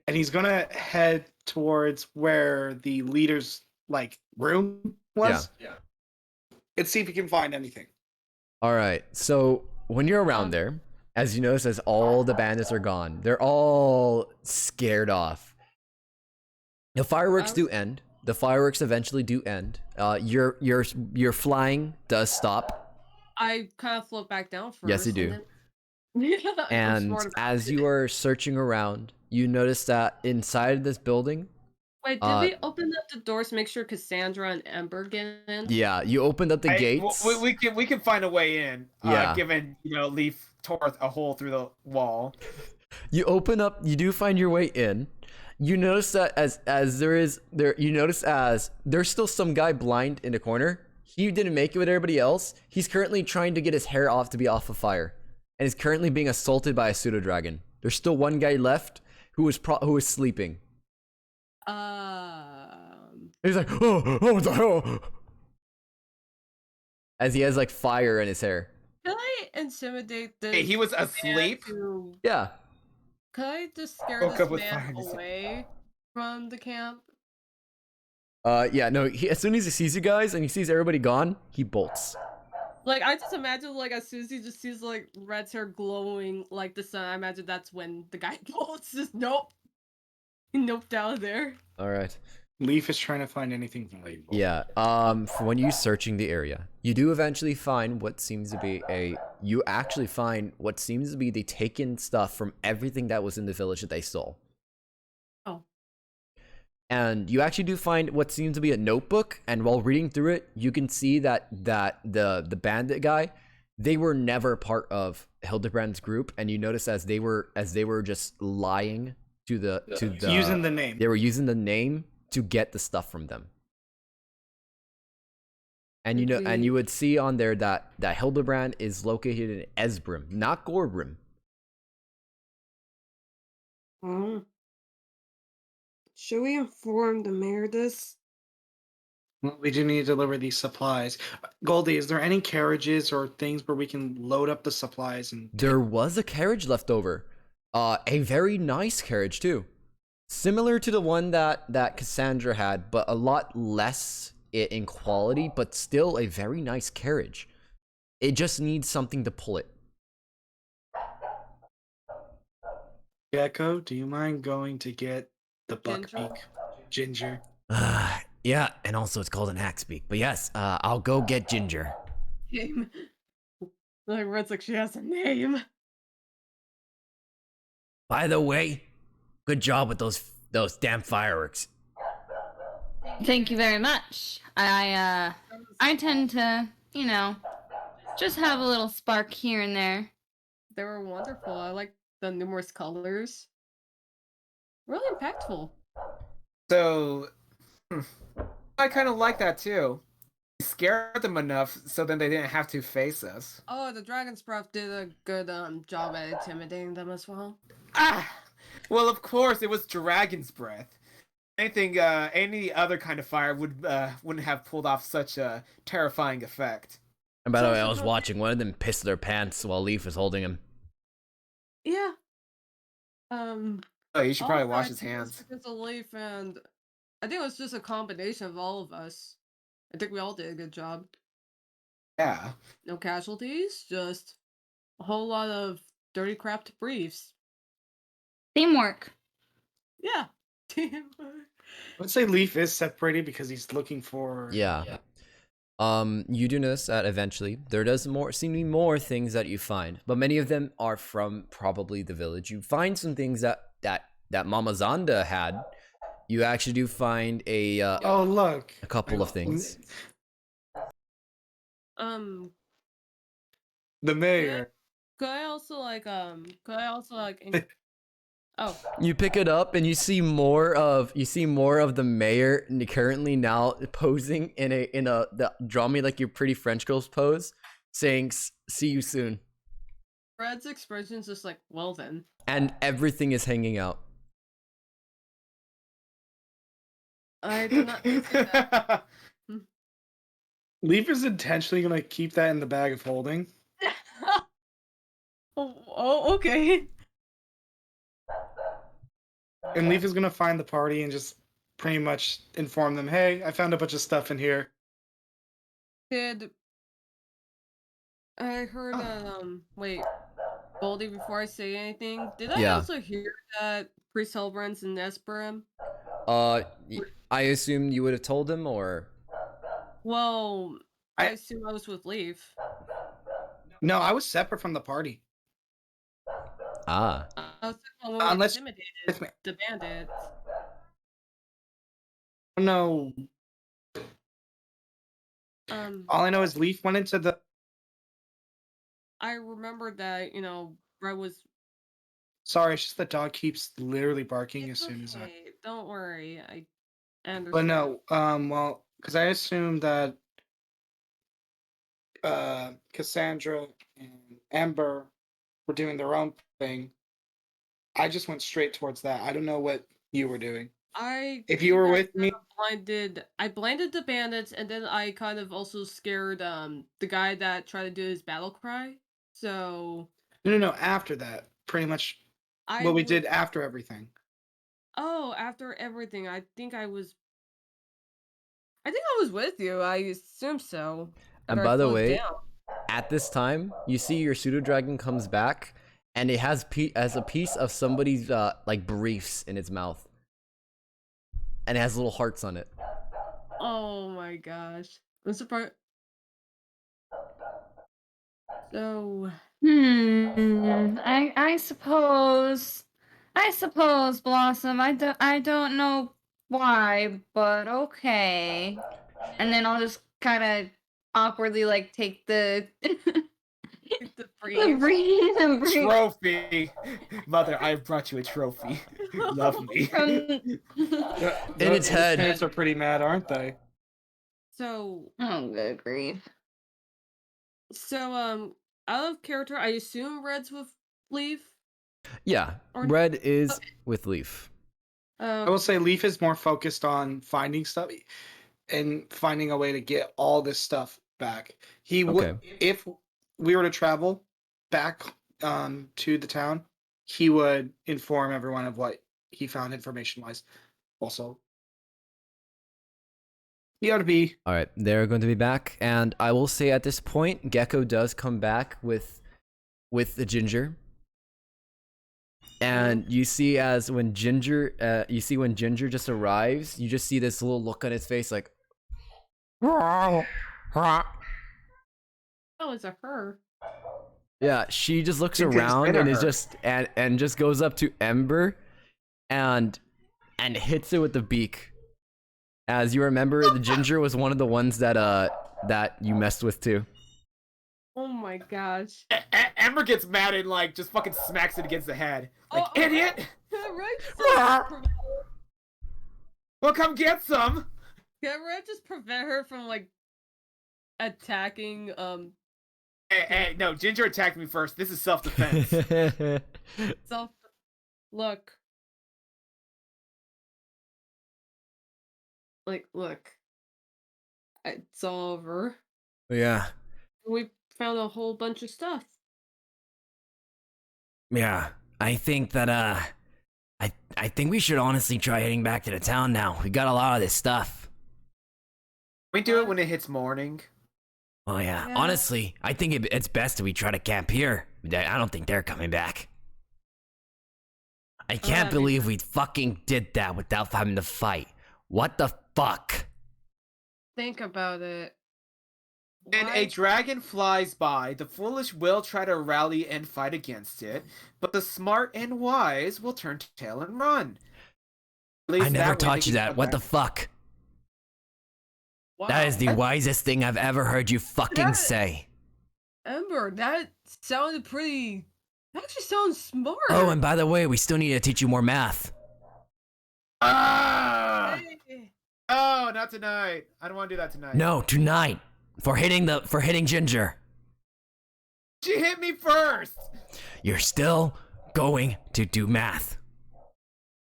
Speaker 4: And he's gonna head towards where the leader's room was. Yeah. Let's see if he can find anything.
Speaker 1: All right. So when you're around there, as you notice, as all the bandits are gone, they're all scared off. The fireworks do end. The fireworks eventually do end. Your flying does stop.
Speaker 2: I kind of float back down first.
Speaker 1: Yes, you do.
Speaker 2: I'm
Speaker 1: And
Speaker 2: smart about
Speaker 1: as
Speaker 2: it.
Speaker 1: you are searching around, you notice that inside of this building,
Speaker 2: Wait, did we open up the doors to make sure Cassandra and Ember get in?
Speaker 1: yeah, you opened up the gates.
Speaker 3: We can find a way in.
Speaker 1: Yeah.
Speaker 3: Given Leaf tore a hole through the wall.
Speaker 1: You open up. You do find your way in. You notice that you notice as there's still some guy blind in the corner. He didn't make it with everybody else. He's currently trying to get his hair off to be off of fire, and is currently being assaulted by a pseudo dragon. There's still one guy left who is sleeping. He's like, oh, what the hell? As he has fire in his hair.
Speaker 2: Can I intimidate this?
Speaker 3: Hey, he was
Speaker 2: man
Speaker 3: asleep?
Speaker 1: Yeah.
Speaker 2: Can I just scare
Speaker 3: Woke
Speaker 2: this
Speaker 3: up with fire
Speaker 2: man
Speaker 3: in his head.
Speaker 2: away from the camp?
Speaker 1: Yeah, no, as soon as he sees you guys and he sees everybody gone, he bolts.
Speaker 2: I just imagine, as soon as he just sees, Red's hair glowing like the sun, I imagine that's when the guy bolts. Just nope. He noped out of there.
Speaker 1: Alright.
Speaker 4: Leaf is trying to find anything valuable.
Speaker 1: Yeah, for when you searching the area, you do eventually find what seems to be the taken stuff from everything that was in the village that they stole.
Speaker 2: Oh.
Speaker 1: And you actually do find what seems to be a notebook, and while reading through it, you can see that the bandit guy, they were never part of Hildebrand's group, and you notice as they were just lying to the
Speaker 4: using the name.
Speaker 1: They were using the name to get the stuff from them. And you know, and
Speaker 2: We-
Speaker 1: you would see on there that Hildebrand is located in Esbrim, not Gorbrim.
Speaker 2: Um, should we inform the mayor this?
Speaker 4: Well, we do need to deliver these supplies. Goldie, is there any carriages or things where we can load up the supplies and
Speaker 1: There was a carriage left over, a very nice carriage too, similar to the one that Cassandra had, but a lot less in quality, but still a very nice carriage. It just needs something to pull it.
Speaker 4: Gecko? Do you mind going to get the
Speaker 2: Ginger?
Speaker 4: buckbeak ginger?
Speaker 1: Yeah, and also it's called an axe beak. But yes, I'll go get Ginger.
Speaker 2: Name. Like Red's like she has a name.
Speaker 1: By the way, good job with those damn fireworks.
Speaker 5: Thank you very much. I tend to, you know, just have a little spark here and there.
Speaker 2: They were wonderful. I like the numerous colors. Really impactful.
Speaker 3: So, I kind of like that too. We scared them enough so then they didn't have to face us.
Speaker 2: Oh, the Dragon's Breath did a good job at intimidating them as well.
Speaker 3: Ah! Well, of course, it was Dragon's Breath. Any other kind of fire wouldn't have pulled off such a terrifying effect.
Speaker 1: And by the
Speaker 2: So
Speaker 1: way, I was
Speaker 2: supposed-
Speaker 1: watching one of them piss their pants while Leaf was holding him.
Speaker 2: Yeah.
Speaker 3: Oh, you should probably
Speaker 2: also,
Speaker 3: wash
Speaker 2: I
Speaker 3: his
Speaker 2: think it was
Speaker 3: hands.
Speaker 2: because of Leaf, and I think it was just a combination of all of us. I think we all did a good job.
Speaker 3: Yeah.
Speaker 2: No casualties, just a whole lot of dirty crap to briefs.
Speaker 5: Teamwork.
Speaker 2: Yeah.
Speaker 4: Let's say Leaf is separated because he's looking for.
Speaker 1: Yeah. You do notice that eventually there does seem to be more things that you find, but many of them are from probably the village. You find some things that Mama Zonda had. You actually do find
Speaker 4: Oh, look.
Speaker 1: a couple of things.
Speaker 2: Um,
Speaker 4: The mayor.
Speaker 2: could I also like oh,
Speaker 1: You pick it up and you see more of the mayor currently now posing in the draw me like your pretty French girls pose, saying "See you soon,"
Speaker 2: Fred's expression's just like, well then.
Speaker 1: and everything is hanging out.
Speaker 2: I did not see that.
Speaker 4: Leaf is intentionally going to keep that in the bag of holding.
Speaker 2: oh, okay.
Speaker 4: And Leaf is going to find the party and just pretty much inform them, hey, I found a bunch of stuff in here.
Speaker 2: Did I heard wait, Goldie, before I say anything, did I
Speaker 1: Yeah.
Speaker 2: also hear that Priest Hellbrand's in Esperem?
Speaker 1: I assume you would have told him, or
Speaker 2: Well, I
Speaker 4: I-
Speaker 2: assume I was with Leaf.
Speaker 4: No, I was separate from the party.
Speaker 1: ah.
Speaker 2: I was thinking when we
Speaker 4: Unless-
Speaker 2: intimidated the bandits.
Speaker 4: No, all I know is Leaf went into the.
Speaker 2: I remembered that, Brett was.
Speaker 4: Sorry, it's just the dog keeps literally barking
Speaker 2: It's
Speaker 4: as soon as I.
Speaker 2: okay. Don't worry. I understand.
Speaker 4: But no, well, because I assumed that Cassandra and Amber were doing their own thing. I just went straight towards that. I don't know what you were doing. If you
Speaker 2: think
Speaker 4: were
Speaker 2: I
Speaker 4: with me,
Speaker 2: I blinded the bandits, and then I kind of also scared the guy that tried to do his battle cry. So
Speaker 4: no, after that, pretty much
Speaker 2: I
Speaker 4: what we
Speaker 2: would-
Speaker 4: did after everything.
Speaker 2: Oh, after everything, I think I was with you. I assume so.
Speaker 1: And
Speaker 2: After I
Speaker 1: by the
Speaker 2: slowed
Speaker 1: way,
Speaker 2: down.
Speaker 1: at this time, you see your pseudo dragon comes back, and it has a piece of somebody's like briefs in its mouth, and it has little hearts on it.
Speaker 2: Oh my gosh, I'm surprised. So
Speaker 5: I suppose Blossom. I don't know why, but okay. And then I'll just kind of awkwardly like take the
Speaker 2: the
Speaker 5: the
Speaker 2: brief.
Speaker 5: brief
Speaker 3: Trophy! Mother, I brought you a trophy. Love me.
Speaker 5: from
Speaker 1: In its head.
Speaker 4: Parents are pretty mad, aren't they?
Speaker 2: So,
Speaker 5: Oh, good grief.
Speaker 2: out of character, I assume Red's with Leaf.
Speaker 1: Yeah,
Speaker 2: Or-
Speaker 1: Red is with Leaf.
Speaker 4: I will say Leaf is more focused on finding stuff and finding a way to get all this stuff back. He would,
Speaker 1: Okay.
Speaker 4: if we were to travel back to the town, he would inform everyone of what he found information wise. Also, he ought to be.
Speaker 1: All right, they're going to be back, and I will say at this point, Gecko does come back with the Ginger, and you see when Ginger just arrives, you just see this little look on his face, like,
Speaker 2: Oh, it's a her.
Speaker 1: yeah. She just looks
Speaker 4: Ginger's
Speaker 1: around
Speaker 4: been a
Speaker 1: and is
Speaker 4: her.
Speaker 1: just and just goes up to Ember, and hits it with the beak. As you remember, the Ginger was one of the ones that you messed with too.
Speaker 2: Oh my gosh.
Speaker 3: Amber gets mad and like just fucking smacks it against the head. Like,
Speaker 2: Oh,
Speaker 3: idiot!
Speaker 2: Red
Speaker 3: Well, come get some!
Speaker 2: can Red just prevent her from like attacking
Speaker 3: Hey, no, Ginger attacked me first. This is self-defense.
Speaker 2: self look. Look. It's all over.
Speaker 1: Yeah,
Speaker 2: We found a whole bunch of stuff.
Speaker 1: yeah. I think that I think we should honestly try heading back to the town now. We got a lot of this stuff.
Speaker 3: We do it when it hits morning.
Speaker 1: Oh yeah.
Speaker 2: Yeah.
Speaker 1: Honestly, I think it's best that we try to camp here. I don't think they're coming back. I can't
Speaker 2: that'd be
Speaker 1: believe we fucking did that without having to fight. What the fuck?
Speaker 2: Think about it.
Speaker 3: When
Speaker 2: Why-
Speaker 3: a dragon flies by, the foolish will try to rally and fight against it, but the smart and wise will turn tail and run. At least
Speaker 1: I never
Speaker 3: that way they
Speaker 1: taught you
Speaker 3: can
Speaker 1: that.
Speaker 3: come
Speaker 1: What the
Speaker 3: back.
Speaker 1: fuck?
Speaker 2: Wow.
Speaker 1: That is the
Speaker 2: That's-
Speaker 1: wisest thing I've ever heard you fucking
Speaker 2: That-
Speaker 1: say.
Speaker 2: Ember, that sounded pretty. That actually sounds smart.
Speaker 1: Oh, and by the way, we still need to teach you more math.
Speaker 3: Ah!
Speaker 2: Hey.
Speaker 3: Oh, not tonight. I don't want to do that tonight.
Speaker 1: No, tonight. For hitting Ginger.
Speaker 3: She hit me first!
Speaker 1: You're still going to do math.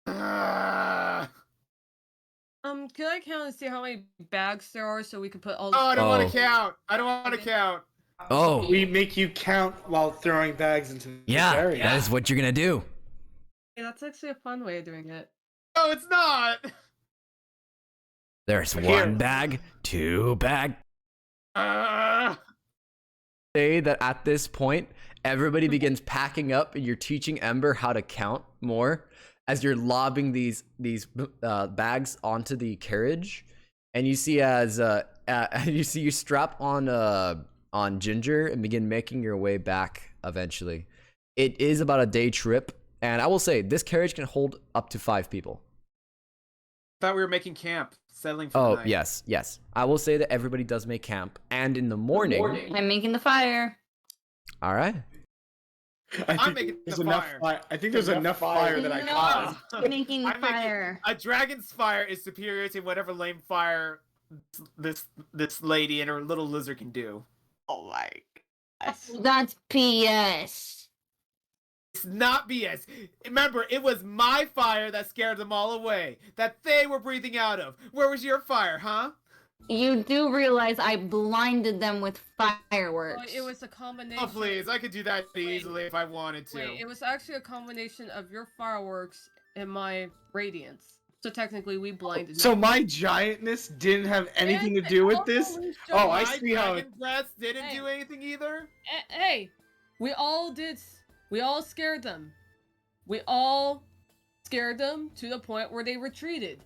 Speaker 3: Ah!
Speaker 2: Can I count and see how many bags there are so we can put all
Speaker 3: Oh, I don't want
Speaker 1: Oh.
Speaker 3: to count. I don't want to count.
Speaker 1: Oh,
Speaker 4: We make you count while throwing bags into this
Speaker 1: yeah,
Speaker 4: area.
Speaker 1: that is what you're gonna do.
Speaker 2: Yeah, that's actually a fun way of doing it.
Speaker 3: No, it's not.
Speaker 1: There's
Speaker 4: Here.
Speaker 1: one bag, two bag.
Speaker 3: Ah!
Speaker 1: Say that at this point, everybody begins packing up, and you're teaching Ember how to count more as you're lobbing these bags onto the carriage, and you see you strap on Ginger and begin making your way back. Eventually, it is about a day trip, and I will say this carriage can hold up to 5 people.
Speaker 3: Thought we were making camp, settling for
Speaker 1: Oh
Speaker 3: the night.
Speaker 1: yes. I will say that everybody does make camp, and in the morning.
Speaker 5: I'm making the fire.
Speaker 1: All right.
Speaker 3: I'm making
Speaker 4: there's
Speaker 3: the
Speaker 4: enough
Speaker 3: fire.
Speaker 4: I think there's enough fire that I
Speaker 5: No.
Speaker 4: caused.
Speaker 5: I'm making the
Speaker 3: I'm making-
Speaker 5: fire.
Speaker 3: A dragon's fire is superior to whatever lame fire this lady and her little lizard can do.
Speaker 4: Oh my.
Speaker 5: That's PS.
Speaker 3: It's not BS. Remember, it was my fire that scared them all away. That they were breathing out of. Where was your fire, huh?
Speaker 5: You do realize I blinded them with
Speaker 2: Well,
Speaker 5: fireworks.
Speaker 2: it was a combination.
Speaker 3: Oh, please. I could do that easily if I wanted to.
Speaker 2: Wait, it was actually a combination of your fireworks and my radiance. So technically, we blinded.
Speaker 4: So
Speaker 2: them.
Speaker 4: my giantness didn't have anything to do with this? Oh, I
Speaker 3: My
Speaker 4: see how.
Speaker 3: dragon breaths didn't
Speaker 2: Hey.
Speaker 3: do anything either?
Speaker 2: Hey, we all did. We all scared them. We all scared them to the point where they retreated.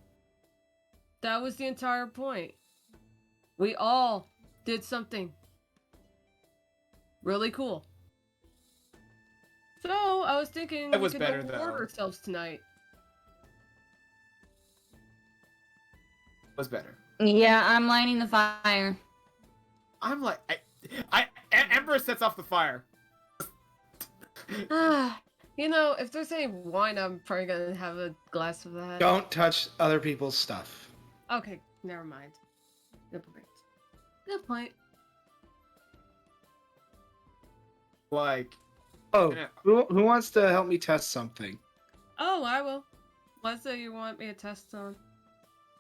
Speaker 2: That was the entire point. We all did something really cool. So I was thinking
Speaker 3: That
Speaker 2: we
Speaker 3: was
Speaker 2: could
Speaker 3: better,
Speaker 2: reward
Speaker 3: though.
Speaker 2: ourselves tonight.
Speaker 3: Was better.
Speaker 5: Yeah, I'm lighting the fire.
Speaker 3: I'm like, Ember sets off the fire.
Speaker 2: You know, if there's any wine, I'm probably gonna have a glass of that.
Speaker 4: Don't touch other people's stuff.
Speaker 2: Okay, never mind. Never mind. Good point.
Speaker 3: Like,
Speaker 4: Oh,
Speaker 3: Yeah.
Speaker 4: who wants to help me test something?
Speaker 2: Oh, I will. What's that you want me to test on?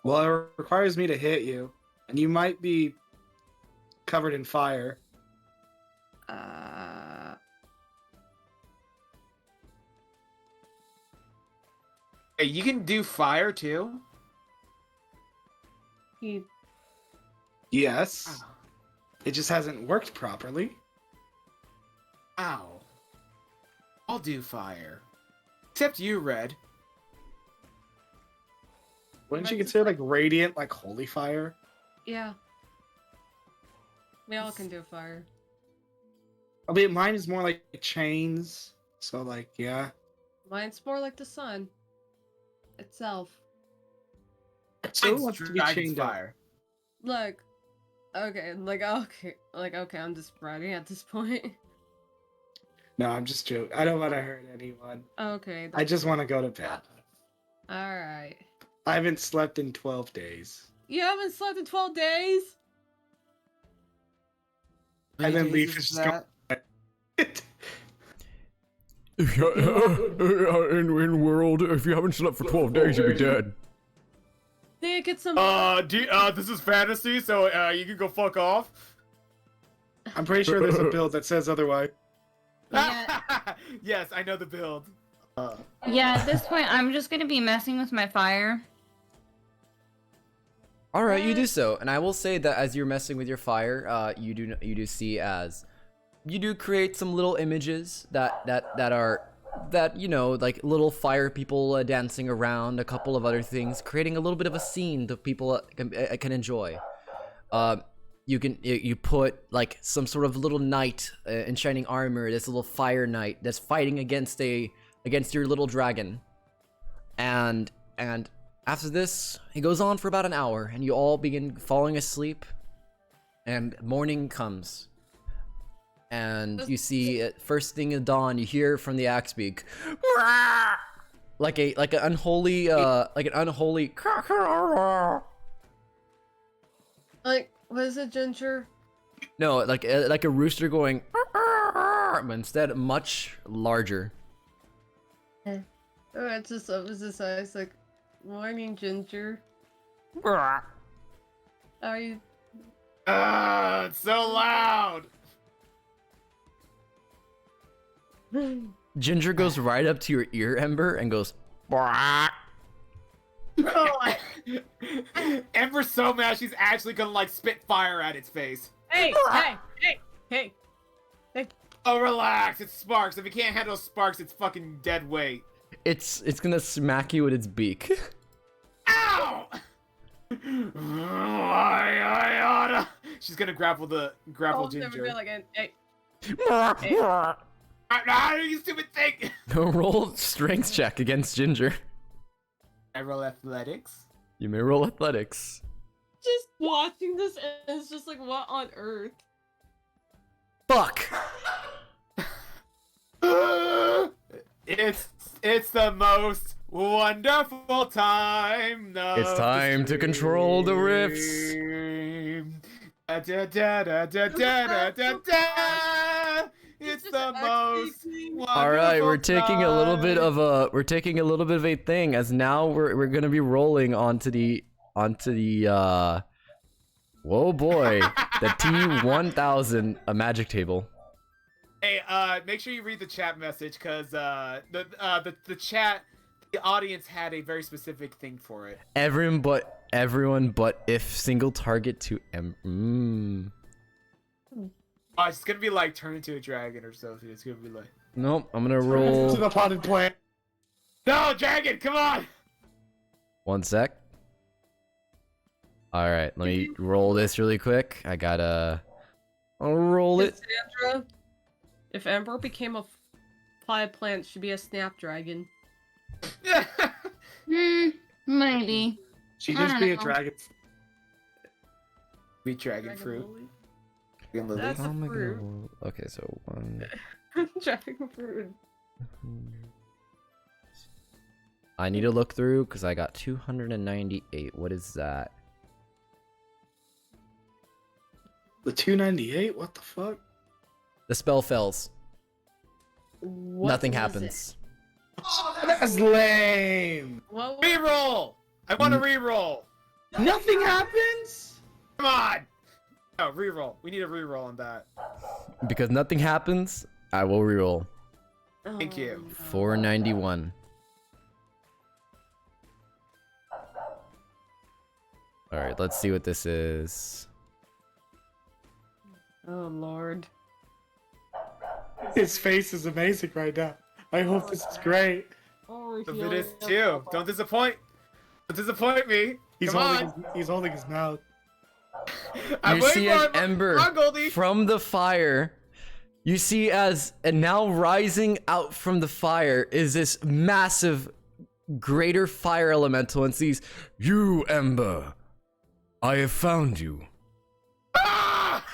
Speaker 4: Well, it requires me to hit you, and you might be covered in fire.
Speaker 3: hey, you can do fire too.
Speaker 2: He
Speaker 4: Yes,
Speaker 3: Ow.
Speaker 4: it just hasn't worked properly.
Speaker 3: Ow. I'll do fire. Except you, Red.
Speaker 4: Wouldn't you
Speaker 2: Mine's just
Speaker 4: consider like radiant, like holy fire?
Speaker 2: Yeah. We all can do fire.
Speaker 4: I mean, mine is more like chains. So like, yeah.
Speaker 2: Mine's more like the sun itself.
Speaker 4: So who
Speaker 3: Mine's
Speaker 4: wants to be
Speaker 3: dragon's
Speaker 4: chained up?
Speaker 3: fire.
Speaker 2: Look. Okay, okay, I'm just bragging at this point.
Speaker 4: No, I'm just joking. I don't want to hurt anyone.
Speaker 2: Okay.
Speaker 4: I just want to go to bed.
Speaker 2: Alright.
Speaker 4: I haven't slept in 12 days.
Speaker 2: You haven't slept in 12 days?
Speaker 4: And then
Speaker 3: Many
Speaker 4: Leaf
Speaker 3: days
Speaker 4: is
Speaker 3: is
Speaker 4: just going.
Speaker 3: that?
Speaker 1: in world, if you haven't slept for 12 days, you'll be dead.
Speaker 2: They get some.
Speaker 3: This is fantasy, so you can go fuck off.
Speaker 4: I'm pretty sure there's a build that says otherwise.
Speaker 5: Yeah.
Speaker 3: Yes, I know the build.
Speaker 5: Yeah, at this point, I'm just gonna be messing with my fire.
Speaker 1: All right, you do so, and I will say that as you're messing with your fire, you do see as you do create some little images that you know, like little fire people dancing around, a couple of other things, creating a little bit of a scene that people can enjoy. You put like some sort of little knight in shining armor, this little fire knight that's fighting against your little dragon, and after this, it goes on for about an hour, and you all begin falling asleep, and morning comes. And you see, first thing at dawn, you hear from the axe beak, like an unholy,
Speaker 2: Like, what is it, Ginger?
Speaker 1: no, like a rooster going, but instead much larger.
Speaker 2: Oh, it's just up as his eyes, like, morning, Ginger. Are you?
Speaker 3: It's so loud.
Speaker 1: Ginger goes right up to your ear, Ember, and goes,
Speaker 3: Ember's so mad she's actually gonna like spit fire at its face.
Speaker 2: Hey, hey!
Speaker 3: Oh, relax. It's Sparks. If it can't handle Sparks, it's fucking dead weight.
Speaker 1: it's gonna smack you with its beak.
Speaker 3: Ow! I oughta. She's gonna grapple Ginger.
Speaker 2: Like, hey.
Speaker 3: Ah, you stupid thing!
Speaker 1: Roll strength check against Ginger.
Speaker 3: I roll athletics.
Speaker 1: You may roll athletics.
Speaker 2: Just watching this, and it's just like, what on earth?
Speaker 1: Fuck!
Speaker 3: It's the most wonderful time.
Speaker 1: It's time to control the rifts.
Speaker 3: Da, da, da, da, da, da, da, da. It's the most wonderful
Speaker 1: All right, we're taking a little bit of a thing, as now we're gonna be rolling onto the whoa boy, the T1000, a magic table.
Speaker 3: Hey, make sure you read the chat message, because the chat, the audience had a very specific thing for it.
Speaker 1: Everyone but if single target to
Speaker 3: Oh, it's gonna be like turn into a dragon or something. It's gonna be like,
Speaker 1: Nope, I'm gonna
Speaker 4: To
Speaker 1: roll.
Speaker 4: the potted plant.
Speaker 3: no, dragon, come on!
Speaker 1: One sec. All right, let me roll this really quick. I'll roll it.
Speaker 2: Cassandra, if Ember became a potted plant, she'd be a snapdragon.
Speaker 5: Maybe.
Speaker 4: She
Speaker 5: I
Speaker 4: just
Speaker 5: don't
Speaker 4: be a
Speaker 5: know.
Speaker 4: dragon.
Speaker 3: Be dragon fruit.
Speaker 2: lily?
Speaker 3: Dragon lily.
Speaker 2: That's
Speaker 1: How
Speaker 2: a
Speaker 1: am I gonna
Speaker 2: fruit.
Speaker 1: roll? Okay, so one.
Speaker 2: Dragon fruit.
Speaker 1: I need to look through because I got 298. What is that?
Speaker 4: The 298? What the fuck?
Speaker 1: The spell fails.
Speaker 2: What
Speaker 1: Nothing
Speaker 2: was
Speaker 1: happens.
Speaker 4: That's lame.
Speaker 2: It? What?
Speaker 3: Reroll. I want to reroll.
Speaker 4: Nothing happens?
Speaker 3: Come on. No, reroll. We need a reroll on that.
Speaker 1: Because nothing happens, I will reroll.
Speaker 3: Thank you.
Speaker 1: 491. Alright, let's see what this is.
Speaker 2: Oh lord.
Speaker 4: His face is amazing right now. I hope this is great.
Speaker 2: Oh,
Speaker 3: If it is too. Don't disappoint. Don't disappoint me.
Speaker 4: He's
Speaker 3: Come
Speaker 4: holding
Speaker 3: on.
Speaker 4: he's holding his mouth.
Speaker 3: I'm
Speaker 1: You
Speaker 3: waiting
Speaker 1: see
Speaker 3: for
Speaker 1: an
Speaker 3: it.
Speaker 1: ember
Speaker 3: Come on, Goldie.
Speaker 1: from the fire. You see as and now rising out from the fire is this massive greater fire elemental and sees, "You, Ember, I have found you."
Speaker 3: Ah!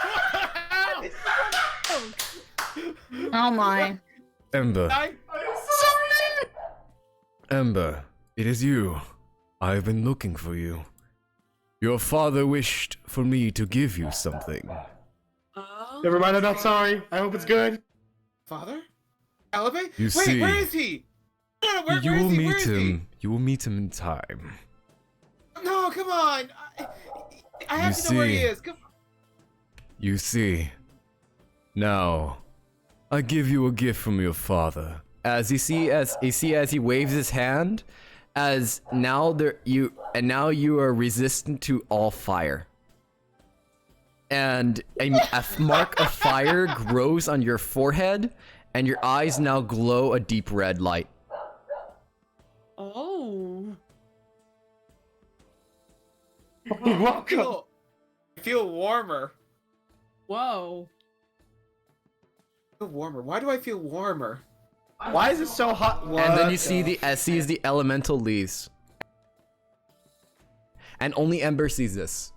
Speaker 5: Oh my.
Speaker 1: Ember,
Speaker 3: I-
Speaker 1: Ember, it is you. I have been looking for you. Your father wished for me to give you something.
Speaker 4: Never mind, I'm not sorry. I hope it's good.
Speaker 3: Father? Elevate?
Speaker 1: You
Speaker 3: Wait,
Speaker 1: see-
Speaker 3: where is he? No,
Speaker 1: You
Speaker 3: where is
Speaker 1: will
Speaker 3: he? Where
Speaker 1: meet
Speaker 3: is he?
Speaker 1: him. You will meet him in time.
Speaker 3: No, come on. I have
Speaker 1: You
Speaker 3: to know where he
Speaker 1: see.
Speaker 3: is. Come
Speaker 1: You see. Now, I give you a gift from your father. As you see as he waves his hand, as now you are resistant to all fire. And a mark of fire grows on your forehead, and your eyes now glow a deep red light.
Speaker 2: Oh.
Speaker 4: Welcome.
Speaker 3: I feel warmer.
Speaker 2: Whoa.
Speaker 3: I feel warmer. Why do I feel warmer?
Speaker 4: Why is it so hot?
Speaker 1: And then you
Speaker 4: What
Speaker 1: see the sees the elemental leaves. And only Ember sees this.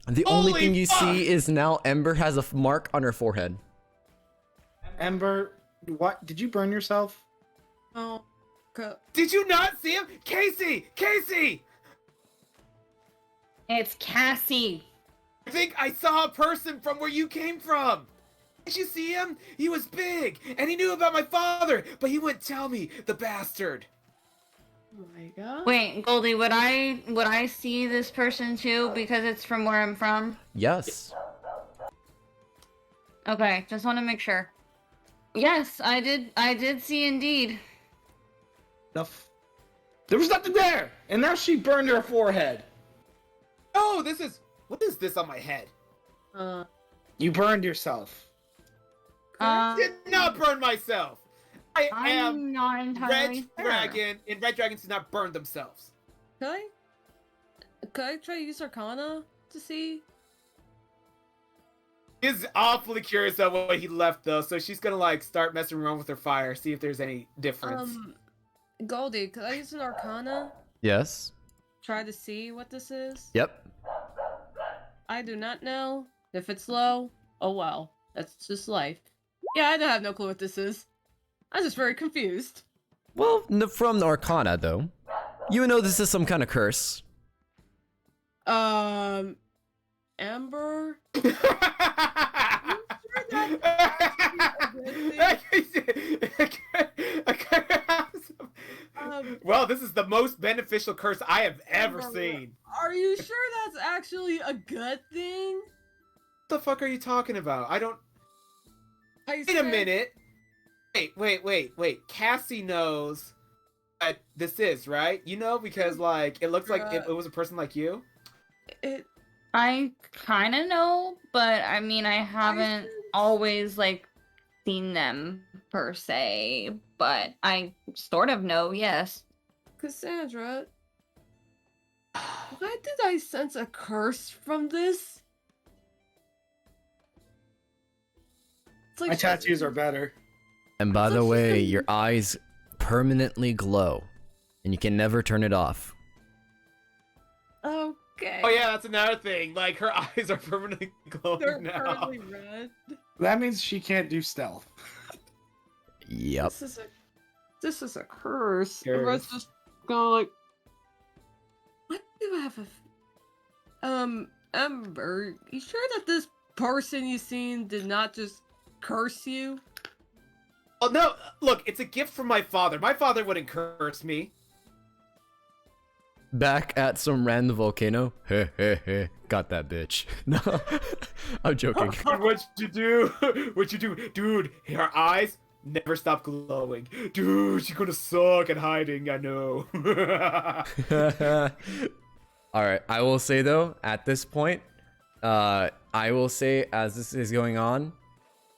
Speaker 1: The only
Speaker 3: Holy
Speaker 1: thing you
Speaker 3: fuck!
Speaker 1: see is now Ember has a mark on her forehead.
Speaker 4: Ember, what? Did you burn yourself?
Speaker 2: Oh.
Speaker 3: Did you not see him? Casey! Casey!
Speaker 5: It's Cassie.
Speaker 3: I think I saw a person from where you came from. Did you see him? He was big, and he knew about my father, but he wouldn't tell me, the bastard.
Speaker 2: Oh my god.
Speaker 5: Wait, Goldie, would I see this person too because it's from where I'm from?
Speaker 1: Yes.
Speaker 5: Okay, just want to make sure. Yes, I did see indeed.
Speaker 4: There was nothing there, and now she burned her forehead.
Speaker 3: Oh, what is this on my head?
Speaker 4: You burned yourself.
Speaker 3: Did not burn myself. I am
Speaker 5: I'm not entirely
Speaker 3: Red
Speaker 5: sure.
Speaker 3: Dragon, and Red Dragons do not burn themselves.
Speaker 2: Could I try to use Arcana to see?
Speaker 3: She's awfully curious about what he left though, so she's gonna like start messing around with her fire, see if there's any difference.
Speaker 2: Goldie, could I use an Arcana?
Speaker 1: Yes.
Speaker 2: Try to see what this is?
Speaker 1: Yep.
Speaker 2: I do not know. If it's low, oh well. That's just life. Yeah, I don't have no clue what this is. I'm just very confused.
Speaker 1: Well, from the Arcana though, you know this is some kind of curse.
Speaker 2: Amber?
Speaker 3: Well, this is the most beneficial curse I have ever
Speaker 2: Amber,
Speaker 3: seen.
Speaker 2: Are you sure that's actually a good thing?
Speaker 3: What the fuck are you talking about? I don't.
Speaker 2: I
Speaker 3: Wait a minute. Wait. Cassie knows what this is, right? You know, because like it looks like it was a person like you.
Speaker 5: I kind of know, but I mean, I haven't always like seen them per se, but I sort of know, yes.
Speaker 2: Cassandra, why did I sense a curse from this? It's like
Speaker 4: My tattoos are better.
Speaker 1: And by
Speaker 2: It's
Speaker 1: the
Speaker 2: actually
Speaker 1: way,
Speaker 2: a-
Speaker 1: your eyes permanently glow, and you can never turn it off.
Speaker 2: Okay.
Speaker 3: Oh yeah, that's another thing. Like her eyes are permanently glowing
Speaker 2: They're
Speaker 3: now.
Speaker 2: currently red.
Speaker 4: That means she can't do stealth.
Speaker 1: Yep.
Speaker 2: This is a curse.
Speaker 3: Curse.
Speaker 2: Everyone's just going like, what do I have? Ember, you sure that this person you seen did not just curse you?
Speaker 3: Oh no! Look, it's a gift from my father. My father wouldn't curse me.
Speaker 1: Back at some random volcano. Heh heh heh. Got that bitch. No, I'm joking.
Speaker 3: What'd you do? What'd you do, dude? Her eyes never stop glowing. Dude, she's gonna suck at hiding. I know.
Speaker 1: All right, I will say though, at this point, I will say as this is going on,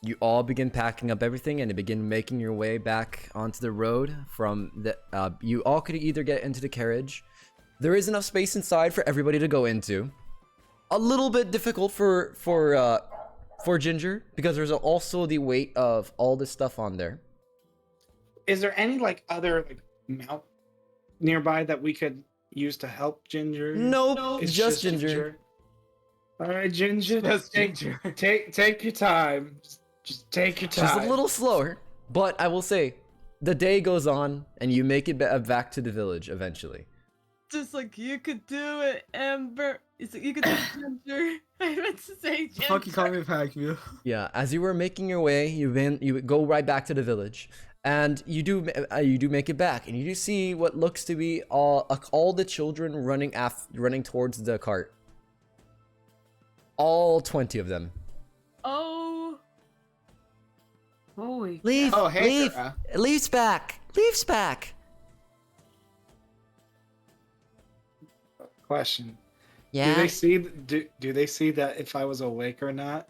Speaker 1: you all begin packing up everything and begin making your way back onto the road. From the, you all could either get into the carriage. There is enough space inside for everybody to go into. A little bit difficult for Ginger because there's also the weight of all this stuff on there.
Speaker 4: Is there any like other like mount nearby that we could use to help Ginger?
Speaker 1: Nope,
Speaker 4: It's
Speaker 1: just Ginger.
Speaker 4: All right, Ginger.
Speaker 3: Just
Speaker 4: take,
Speaker 3: Ginger.
Speaker 4: Take your time. Just take your time.
Speaker 1: She's a little slower, but I will say, the day goes on and you make it back to the village eventually.
Speaker 2: Just like you could do it, Ember. It's like you could do it, Ginger. I meant to say Ginger.
Speaker 3: Fuck, you call me Pac-Man.
Speaker 1: Yeah, as you were making your way, you go right back to the village, and you do make it back, and you do see what looks to be all the children running towards the cart. All 20 of them.
Speaker 2: Oh. Holy.
Speaker 1: Leaf,
Speaker 3: Oh, hey,
Speaker 1: Leaf,
Speaker 3: Sarah.
Speaker 1: Leaf's back. Leaf's back.
Speaker 4: Question.
Speaker 1: Yeah.
Speaker 4: Do they see that if I was awake or not?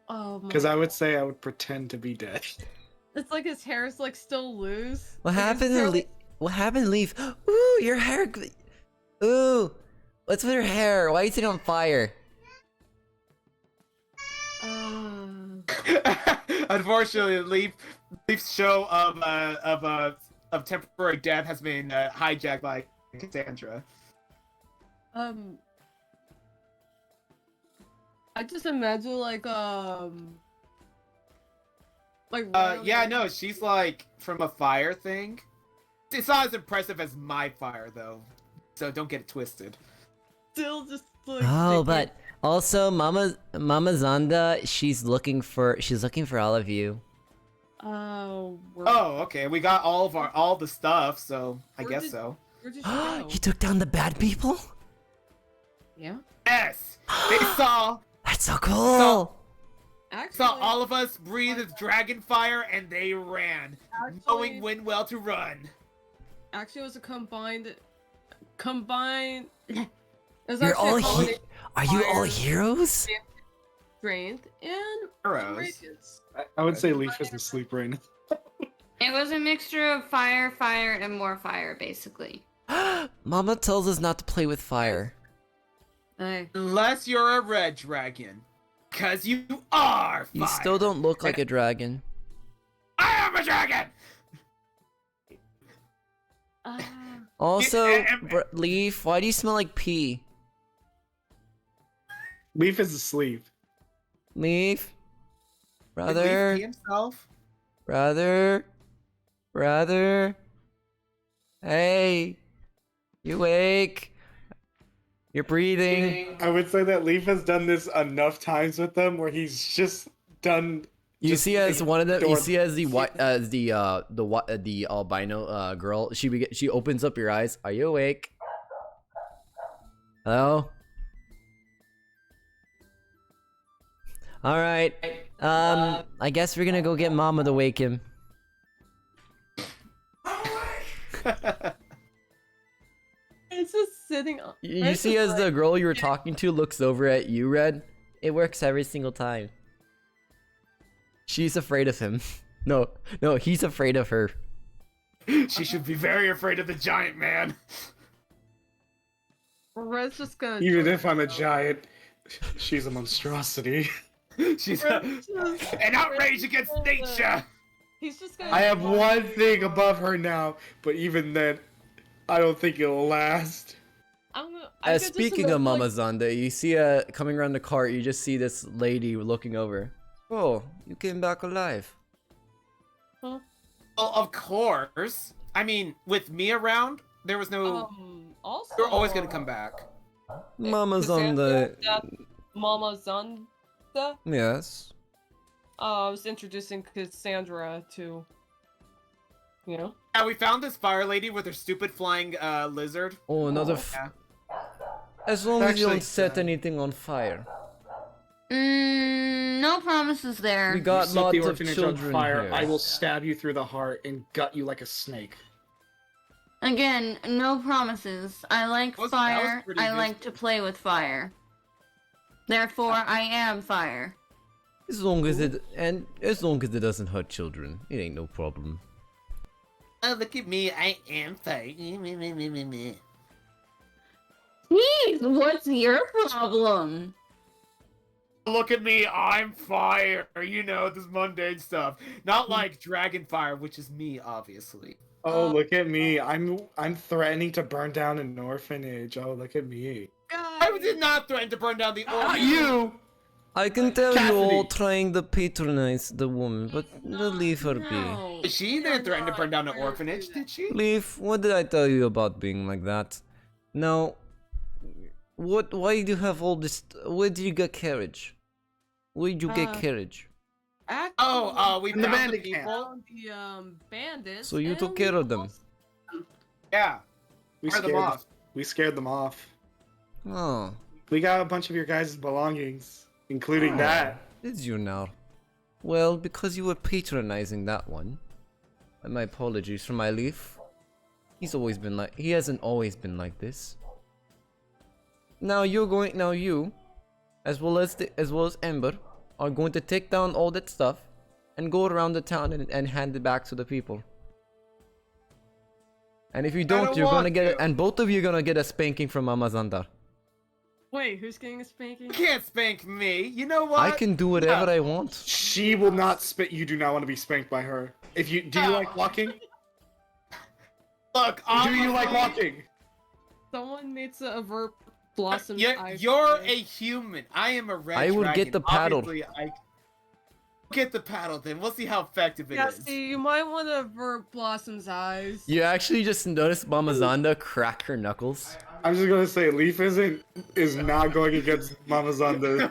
Speaker 2: Oh my.
Speaker 4: Because I would say I would pretend to be dead.
Speaker 2: It's like his hair is like still loose.
Speaker 1: What
Speaker 2: Like, his
Speaker 1: happened,
Speaker 2: hair,
Speaker 1: Leaf? What happened, Leaf? Ooh, your hair. Ooh, what's with your hair? Why is it on fire?
Speaker 3: Unfortunately, Leaf's show of temporary death has been hijacked by Cassandra.
Speaker 2: I just imagine like
Speaker 3: Yeah, no, she's like from a fire thing. It's not as impressive as my fire though, so don't get it twisted.
Speaker 2: still just like
Speaker 1: Oh,
Speaker 2: sticking-
Speaker 1: but also Mama Zonda, she's looking for all of you.
Speaker 2: Oh,
Speaker 3: Oh, okay, we got all the stuff, so I
Speaker 2: Where
Speaker 3: guess
Speaker 2: did-
Speaker 3: so.
Speaker 2: where did she go?
Speaker 1: You took down the bad people?
Speaker 2: Yeah.
Speaker 3: Yes, they saw
Speaker 1: That's so cool.
Speaker 2: Actually,
Speaker 3: all of us breathe dragon fire, and they ran, knowing when well to run.
Speaker 2: Actually, it was a combined. It was
Speaker 1: You're
Speaker 2: actually a
Speaker 1: all
Speaker 2: combination
Speaker 1: Are you all
Speaker 2: fire,
Speaker 1: heroes?
Speaker 2: strength and
Speaker 3: Heroes.
Speaker 2: radiance.
Speaker 4: I would say Leaf is asleep right now.
Speaker 5: It was a mixture of fire, and more fire, basically.
Speaker 1: Mama tells us not to play with fire.
Speaker 2: Hey.
Speaker 3: Unless you're a red dragon, cause you are fire.
Speaker 1: You still don't look like a dragon.
Speaker 3: I am a dragon.
Speaker 1: Also, Leaf, why do you smell like pee?
Speaker 4: Leaf is asleep.
Speaker 1: Leaf?
Speaker 3: Did Leaf
Speaker 1: Brother?
Speaker 3: pee himself?
Speaker 1: Brother? Hey! You awake? You're breathing.
Speaker 4: I would say that Leaf has done this enough times with them where he's just done.
Speaker 1: You
Speaker 4: just
Speaker 1: see as one of them. You
Speaker 4: ignored-
Speaker 1: see as the albino girl. She opens up your eyes. Are you awake? Hello. All right. I guess we're gonna go get Mama to wake him.
Speaker 2: It's just sitting on.
Speaker 1: You see as the girl you were talking to looks over at you, Red. It works every single time. She's afraid of him. No, he's afraid of her.
Speaker 3: She should be very afraid of the giant man.
Speaker 2: Red's just gonna.
Speaker 4: Even if I'm a giant, she's a monstrosity.
Speaker 3: She's
Speaker 2: Red's just-
Speaker 3: an outrage against nature.
Speaker 2: He's just gonna.
Speaker 4: I have one thing above her now, but even then, I don't think it'll last.
Speaker 2: I could just
Speaker 1: Speaking of
Speaker 2: imagine,
Speaker 1: Mama
Speaker 2: like,
Speaker 1: Zonda, you see coming around the cart, you just see this lady looking over. Oh, you came back alive.
Speaker 2: huh?
Speaker 3: Well, of course. I mean, with me around, there was no.
Speaker 2: Also,
Speaker 3: You're always gonna come back.
Speaker 1: Mama's on
Speaker 2: Cassandra,
Speaker 1: the.
Speaker 2: that Mama Zonda.
Speaker 1: Yes.
Speaker 2: I was introducing Cassandra to, you know.
Speaker 3: Yeah, we found this fire lady with her stupid flying lizard.
Speaker 1: Oh, another.
Speaker 3: Yeah.
Speaker 1: As long as you
Speaker 4: Actually,
Speaker 1: don't set anything on fire.
Speaker 5: No promises there.
Speaker 1: We
Speaker 4: You
Speaker 1: got
Speaker 4: set the
Speaker 1: lots of
Speaker 4: orphanage on
Speaker 1: children
Speaker 4: fire,
Speaker 1: here.
Speaker 4: I will stab you through the heart and gut you like a snake.
Speaker 5: Again, no promises. I like
Speaker 3: That was
Speaker 5: fire.
Speaker 3: pretty
Speaker 5: I
Speaker 3: good.
Speaker 5: like to play with fire. Therefore, I am fire.
Speaker 1: As long as it doesn't hurt children, it ain't no problem.
Speaker 3: Oh, look at me, I am fire.
Speaker 5: Jeez, what's your problem?
Speaker 3: Look at me, I'm fire. You know, this mundane stuff. Not like dragon fire, which is me, obviously.
Speaker 4: Oh, look at me. I'm threatening to burn down an orphanage. Oh, look at me.
Speaker 3: I did not threaten to burn down the orphanage.
Speaker 4: You!
Speaker 1: I can tell you all
Speaker 4: Cassidy.
Speaker 1: trying to patronize the woman, but leave her be.
Speaker 2: No,
Speaker 3: She
Speaker 2: we are
Speaker 3: didn't threaten to
Speaker 2: not
Speaker 3: burn down an
Speaker 2: going to
Speaker 3: orphanage,
Speaker 2: do
Speaker 3: did she?
Speaker 1: Leaf, what did I tell you about being like that? Now, why do you have all this, where do you get carriage? Where did you get carriage?
Speaker 2: that.
Speaker 3: We
Speaker 4: In the
Speaker 3: found the
Speaker 4: bandit camp.
Speaker 3: people.
Speaker 2: Found the bandits.
Speaker 1: So you
Speaker 2: and
Speaker 1: took
Speaker 2: we
Speaker 1: care of them.
Speaker 2: lost
Speaker 3: Yeah,
Speaker 4: We
Speaker 3: fire
Speaker 4: scared,
Speaker 3: them off.
Speaker 4: we scared them off.
Speaker 1: Oh,
Speaker 4: We got a bunch of your guys' belongings, including that.
Speaker 1: did you now? Well, because you were patronizing that one. And my apologies for my Leaf. He hasn't always been like this. Now you, as well as Ember, are going to take down all that stuff and go around the town and hand it back to the people. And if you don't, you're gonna get and both of you are gonna get a spanking from Mama Zandar.
Speaker 2: Wait, who's getting a spanking?
Speaker 3: You can't spank me. You know what?
Speaker 1: I can do whatever
Speaker 3: No.
Speaker 1: I want.
Speaker 4: She will not spit. You do not want to be spanked by her. Do you like walking?
Speaker 3: Look,
Speaker 4: Do you like walking?
Speaker 2: Someone needs to avert Blossom's eyes.
Speaker 3: You're a human. I am a red
Speaker 1: I will
Speaker 3: dragon.
Speaker 1: get the paddle.
Speaker 3: Obviously, get the paddle then. We'll see how effective it
Speaker 2: Yeah,
Speaker 3: is.
Speaker 2: see, you might want to avert Blossom's eyes.
Speaker 1: You actually just noticed Mama Zonda crack her knuckles.
Speaker 4: I'm just gonna say, Leaf is not going against Mama Zonda.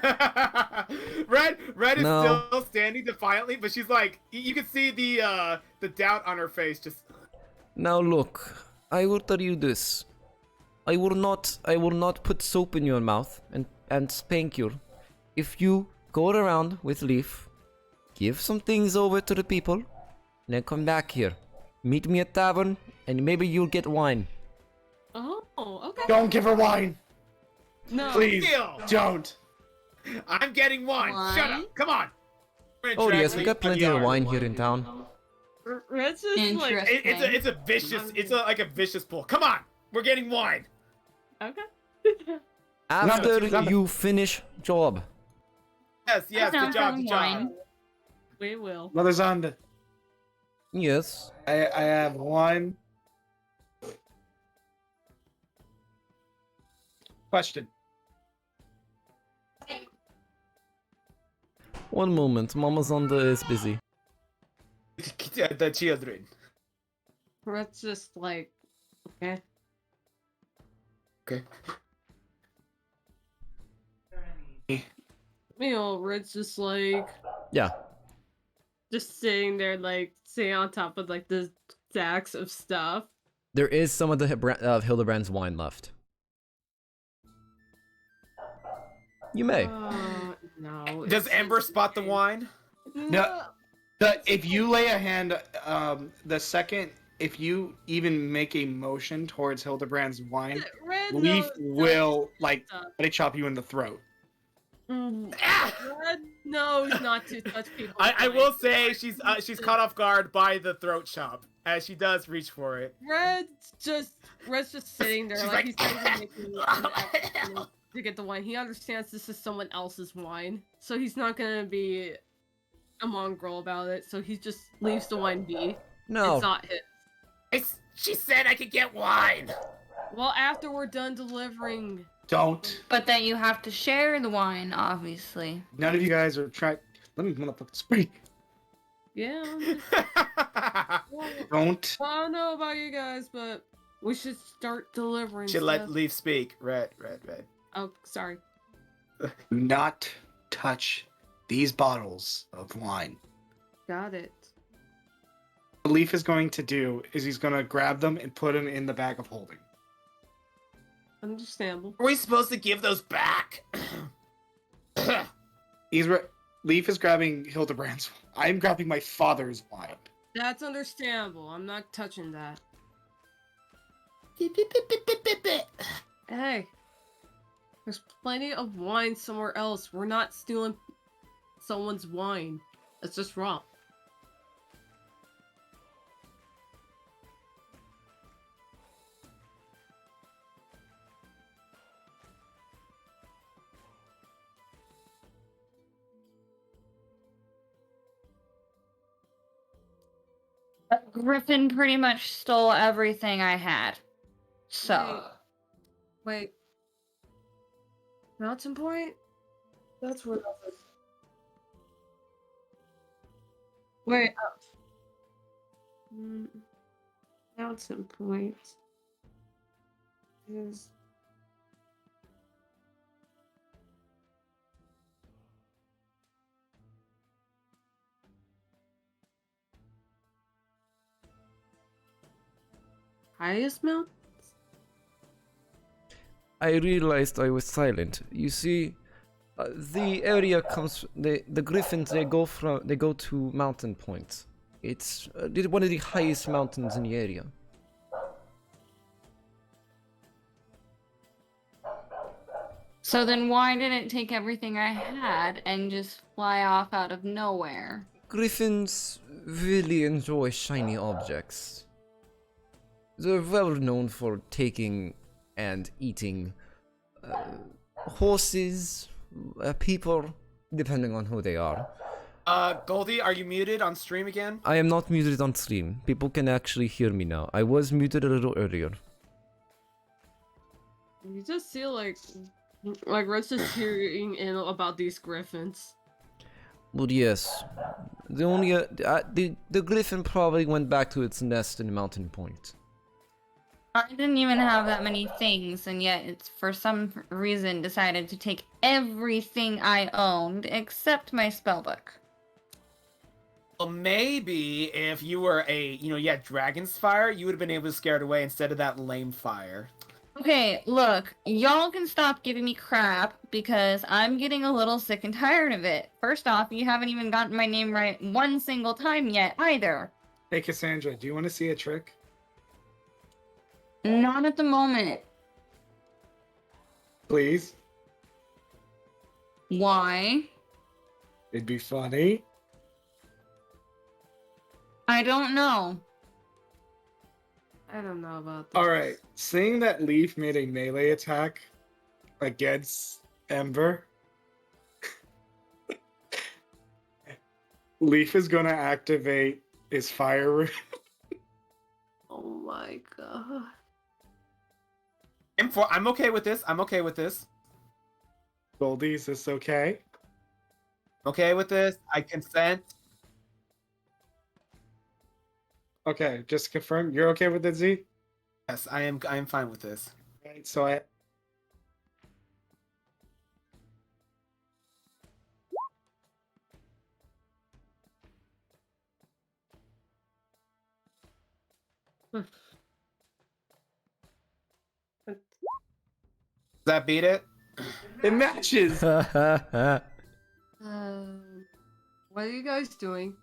Speaker 3: Red is
Speaker 1: No.
Speaker 3: still standing defiantly, but she's like, you can see the doubt on her face. Just
Speaker 1: Now look, I will tell you this. I will not put soap in your mouth and spank you. If you go around with Leaf, give some things over to the people, then come back here. Meet me at tavern, and maybe you'll get wine.
Speaker 2: Oh, okay.
Speaker 4: Don't give her wine,
Speaker 2: No.
Speaker 4: please.
Speaker 3: Deal.
Speaker 4: Don't.
Speaker 3: I'm getting wine. Shut
Speaker 5: Wine?
Speaker 3: up. Come on. We're gonna
Speaker 1: Oh
Speaker 3: drag
Speaker 1: yes, we
Speaker 3: Leaf
Speaker 1: got
Speaker 3: by
Speaker 1: plenty
Speaker 3: the
Speaker 1: of
Speaker 3: arm.
Speaker 1: wine here in town.
Speaker 2: Red's just like.
Speaker 5: Interesting.
Speaker 3: It's a vicious. It's like a vicious pull. Come on. We're getting wine.
Speaker 2: Okay.
Speaker 1: After
Speaker 4: Zonda.
Speaker 1: you finish job.
Speaker 3: Yes.
Speaker 5: I'm down
Speaker 3: Good job.
Speaker 5: for
Speaker 3: Good job.
Speaker 5: wine.
Speaker 2: We will.
Speaker 4: Mother Zonda,
Speaker 1: Yes.
Speaker 4: I have one question.
Speaker 1: One moment, Mama Zonda is busy.
Speaker 3: The children.
Speaker 2: Red's just like. Okay.
Speaker 3: Okay.
Speaker 2: You know, Red's just like.
Speaker 1: Yeah.
Speaker 2: Just sitting there, like, sitting on top of, like, the stacks of stuff.
Speaker 1: There is some of the Hildebrand's wine left. You may.
Speaker 2: No.
Speaker 3: Does
Speaker 2: it's-
Speaker 3: Ember spot the wine?
Speaker 4: No. If you lay a hand, the second, if you even make a motion towards Hildebrand's wine,
Speaker 2: Red
Speaker 4: Leaf
Speaker 2: knows
Speaker 4: will, like,
Speaker 2: stuff.
Speaker 4: try to chop you in the throat.
Speaker 2: Red knows not to touch people.
Speaker 3: I will say she's caught off guard by the throat chop as she does reach for it.
Speaker 2: Red's just sitting there,
Speaker 3: She's
Speaker 2: like,
Speaker 3: like,
Speaker 2: he's not even making an effort to get the wine. He understands this is someone else's wine, so he's not gonna be a mongrel about it. So he just leaves the wine be.
Speaker 1: No.
Speaker 2: It's not his.
Speaker 3: She said I could get wine.
Speaker 2: Well, after we're done delivering.
Speaker 4: Don't.
Speaker 5: But that you have to share the wine, obviously.
Speaker 4: None of you guys are trying. Let me motherfucking speak.
Speaker 2: Yeah. Well,
Speaker 4: Don't.
Speaker 2: I don't know about you guys, but we should start delivering
Speaker 3: Should
Speaker 2: stuff.
Speaker 3: let Leaf speak. Red.
Speaker 2: Oh, sorry.
Speaker 4: Do not touch these bottles of wine.
Speaker 2: Got it.
Speaker 4: What Leaf is going to do is he's going to grab them and put them in the bag of holding.
Speaker 2: Understandable.
Speaker 3: Are we supposed to give those back?
Speaker 4: Leaf is grabbing Hildebrand's. I'm grabbing my father's wine.
Speaker 2: That's understandable. I'm not touching that. Hey, there's plenty of wine somewhere else. We're not stealing someone's wine. That's just wrong.
Speaker 5: Griffin pretty much stole everything I had. So.
Speaker 2: Wait. Mountain Point? That's where that is. Wait. Mountain Point is. Highest mountain?
Speaker 1: I realized I was silent. You see, the area comes. The griffins they go to Mountain Point. It's one of the highest mountains in the area.
Speaker 5: So then why did it take everything I had and just fly off out of nowhere?
Speaker 1: Griffins really enjoy shiny objects. They're well known for taking and eating horses, people, depending on who they are.
Speaker 3: Goldie, are you muted on stream again?
Speaker 1: I am not muted on stream. People can actually hear me now. I was muted a little earlier.
Speaker 2: You just feel like Red's just hearing in about these griffins.
Speaker 1: Well, yes. The griffin probably went back to its nest in Mountain Point.
Speaker 5: I didn't even have that many things, and yet it's for some reason decided to take everything I owned except my spellbook.
Speaker 3: Well, maybe if you were you had Dragon's Fire, you would have been able to scare it away instead of that lame fire.
Speaker 5: Okay, look, y'all can stop giving me crap because I'm getting a little sick and tired of it. First off, you haven't even gotten my name right one single time yet either.
Speaker 4: Hey, Cassandra, do you want to see a trick?
Speaker 5: Not at the moment.
Speaker 4: Please?
Speaker 5: Why?
Speaker 4: It'd be funny.
Speaker 5: I don't know.
Speaker 2: I don't know about this.
Speaker 4: Alright, seeing that Leaf made a melee attack against Ember, Leaf is gonna activate his fire room.
Speaker 2: Oh my god.
Speaker 3: I'm okay with this. I'm okay with this.
Speaker 4: Goldie, is this okay?
Speaker 3: Okay with this. I consent.
Speaker 4: Okay, just to confirm, you're okay with it, Z?
Speaker 3: Yes, I am fine with this.
Speaker 4: Right, so I...
Speaker 3: Does that beat it?
Speaker 4: It matches!
Speaker 2: What are you guys doing?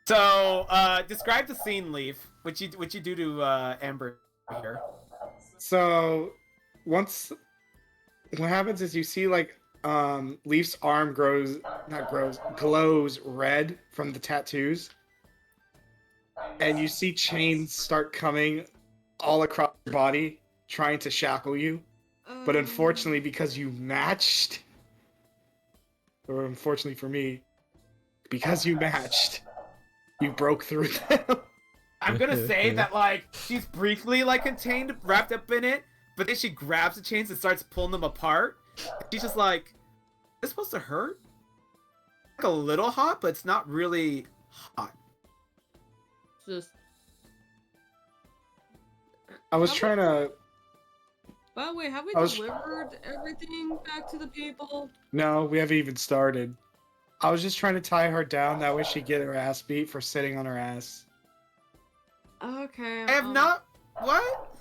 Speaker 3: So, describe the scene, Leaf. What you do to Amber here?
Speaker 4: So, what happens is you see like Leaf's arm glows red from the tattoos. And you see chains start coming all across your body, trying to shackle you. But unfortunately, because you matched, or unfortunately for me, because you matched, you broke through them.
Speaker 3: I'm gonna say that like she's briefly like contained, wrapped up in it, but then she grabs the chains and starts pulling them apart. She's just like, "Is this supposed to hurt?" Like a little hot, but it's not really hot.
Speaker 2: Just
Speaker 4: I was trying to
Speaker 2: By the way, have we
Speaker 4: I was-
Speaker 2: delivered everything back to the people?
Speaker 4: No, we haven't even started. I was just trying to tie her down. That way she'd get her ass beat for sitting on her ass.
Speaker 2: Okay.
Speaker 3: I have not. What?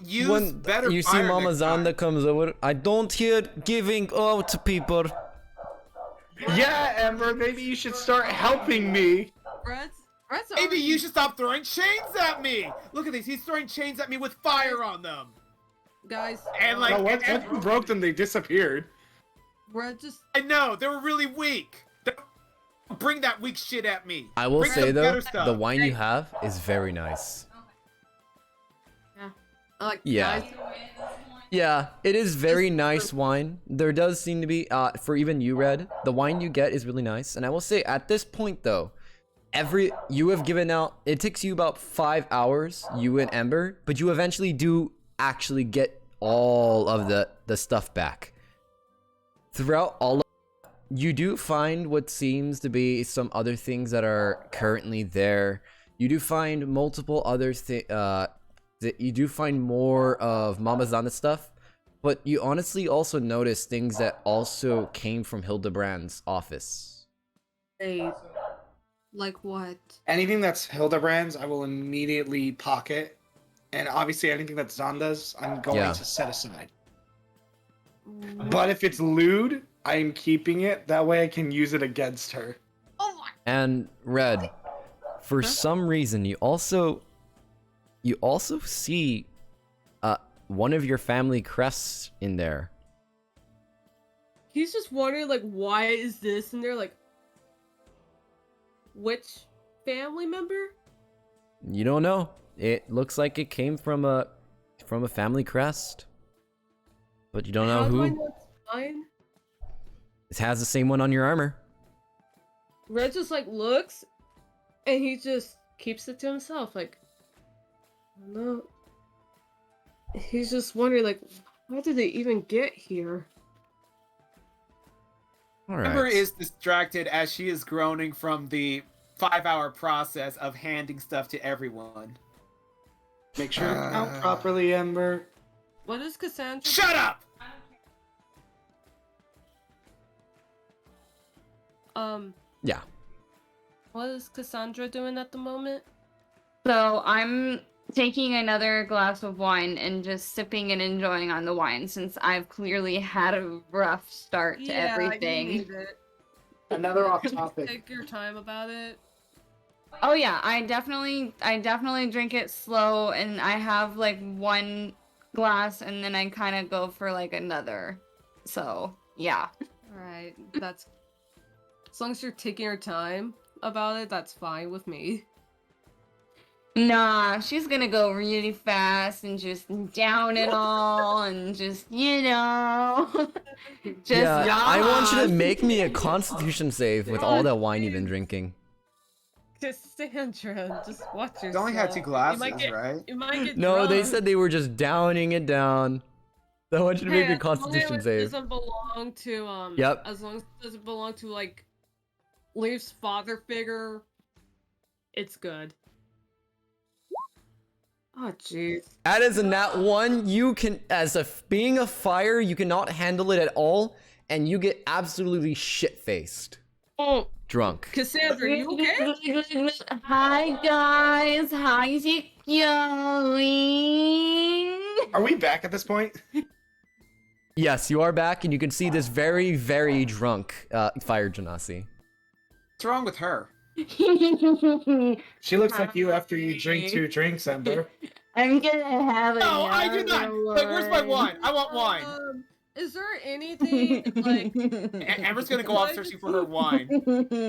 Speaker 3: Use
Speaker 1: When
Speaker 3: better.
Speaker 1: you see
Speaker 3: fire
Speaker 1: Mama
Speaker 3: next time.
Speaker 1: Zanda comes over, I don't hear giving out to people.
Speaker 4: Yeah, Ember, maybe you should start helping me.
Speaker 2: Brett's
Speaker 3: Maybe
Speaker 2: already-
Speaker 3: you should stop throwing chains at me. Look at these. He's throwing chains at me with fire on them.
Speaker 2: Guys.
Speaker 3: And like,
Speaker 4: No, once you broke them, they disappeared.
Speaker 2: Brett just.
Speaker 3: I know they were really weak. Don't bring that weak shit at me.
Speaker 1: I will
Speaker 3: Bring
Speaker 1: say
Speaker 3: some
Speaker 1: though,
Speaker 3: better stuff.
Speaker 1: the wine you have is very nice.
Speaker 2: Like,
Speaker 1: Yeah.
Speaker 2: guys,
Speaker 1: Yeah, it is very nice wine. There does seem to be, for even you, Red, the wine you get is really nice. And I will say, at this point though, you have given out, it takes you about 5 hours, you and Ember, but you eventually do actually get all of the stuff back. Throughout all of you do find what seems to be some other things that are currently there. You do find multiple other you do find more of Mama Zana stuff, but you honestly also notice things that also came from Hildebrand's office.
Speaker 2: wait. Like what?
Speaker 4: Anything that's Hildebrand's, I will immediately pocket. And obviously anything that's Zanda's, I'm going
Speaker 1: Yeah.
Speaker 4: to set aside. But if it's lewd, I'm keeping it. That way I can use it against her.
Speaker 2: Oh my.
Speaker 1: And Red, for some reason, you also see one of your family crests in there.
Speaker 2: He's just wondering, like, why is this in there? Like, which family member?
Speaker 1: You don't know. It looks like it came from a family crest, but you don't know
Speaker 2: How do I
Speaker 1: who.
Speaker 2: know it's mine?
Speaker 1: It has the same one on your armor.
Speaker 2: Red just like looks, and he just keeps it to himself. Like, no. He's just wondering, like, how did they even get here?
Speaker 1: All
Speaker 3: Ember
Speaker 1: right.
Speaker 3: is distracted as she is groaning from the 5-hour process of handing stuff to everyone.
Speaker 4: Make sure it's out properly, Ember.
Speaker 2: What is Cassandra?
Speaker 3: Shut up!
Speaker 1: Yeah.
Speaker 2: What is Cassandra doing at the moment?
Speaker 5: So I'm taking another glass of wine and just sipping and enjoying on the wine since I've clearly had a rough start to everything.
Speaker 2: You need it.
Speaker 4: Another off topic.
Speaker 2: Take your time about it.
Speaker 5: Oh yeah, I definitely drink it slow and I have like one glass and then I kind of go for like another. So, yeah.
Speaker 2: Alright, that's... As long as you're taking your time about it, that's fine with me.
Speaker 5: Nah, she's gonna go really fast and just down it all and just, just
Speaker 1: Yeah, I want you to make me a Constitution save with all that wine you've been drinking.
Speaker 2: Cassandra, just watch yourself.
Speaker 3: You only had 2 glasses,
Speaker 2: you might get,
Speaker 3: right?
Speaker 2: You might get
Speaker 1: No, they
Speaker 2: drunk.
Speaker 1: said they were just downing it down. I want you to make
Speaker 2: Hey,
Speaker 1: a Constitution
Speaker 2: as long as it
Speaker 1: save.
Speaker 2: doesn't belong to
Speaker 1: Yep.
Speaker 2: As long as it doesn't belong to like Leaf's father figure, it's good. Oh jeez.
Speaker 1: That is a nat 1. You can, being a fire, you cannot handle it at all, and you get absolutely shit-faced.
Speaker 2: Oh,
Speaker 1: Drunk.
Speaker 2: Cassandra, you okay?
Speaker 5: Hi guys, how's it going?
Speaker 4: Are we back at this point?
Speaker 1: Yes, you are back, and you can see this very, very drunk Fire Genasi.
Speaker 3: What's wrong with her?
Speaker 4: She looks like you after you drink 2 drinks, Ember.
Speaker 5: I'm gonna have
Speaker 3: No, I do not! Wait, where's my wine? I want wine!
Speaker 2: Is there anything like
Speaker 3: Ember's gonna go off searching for her wine.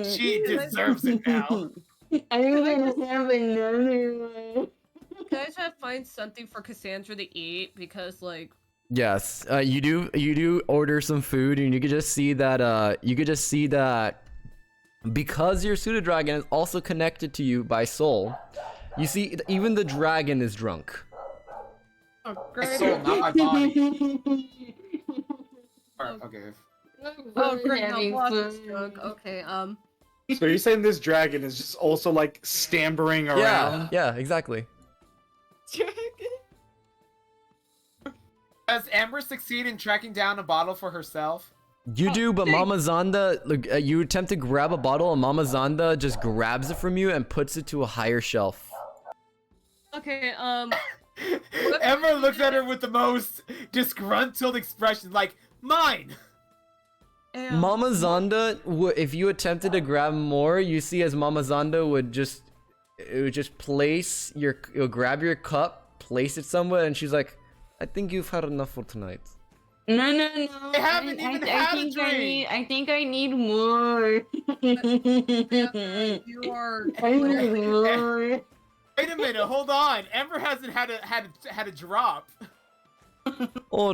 Speaker 3: She deserves it now.
Speaker 5: I'm gonna have another one.
Speaker 2: can I try to find something for Cassandra to eat? Because like
Speaker 1: Yes, you do order some food, and you could just see that because your pseudo dragon is also connected to you by soul. You see, even the dragon is drunk.
Speaker 2: oh
Speaker 3: My
Speaker 2: great.
Speaker 3: soul, not my body. Okay.
Speaker 2: Oh great, now
Speaker 5: Having
Speaker 2: Boss is
Speaker 5: fun.
Speaker 2: drunk. Okay,
Speaker 4: So you're saying this dragon is just also like stammering around?
Speaker 1: Yeah, exactly.
Speaker 3: Does Amber succeed in tracking down a bottle for herself?
Speaker 1: You
Speaker 2: Oh,
Speaker 1: do, but
Speaker 2: dang.
Speaker 1: Mama Zonda, look, you attempt to grab a bottle, and Mama Zonda just grabs it from you and puts it to a higher shelf.
Speaker 2: Okay,
Speaker 3: Amber looks at her with the most disgruntled expression, like, mine!
Speaker 2: and
Speaker 1: Mama Zonda, if you attempted to grab more, you see as Mama Zonda would just place you'll grab your cup, place it somewhere, and she's like, I think you've had enough for tonight.
Speaker 5: No.
Speaker 3: I haven't even had a drink.
Speaker 5: I think I need more.
Speaker 2: you are
Speaker 5: I need more.
Speaker 3: Wait a minute, hold on. Amber hasn't had a drop.
Speaker 1: Or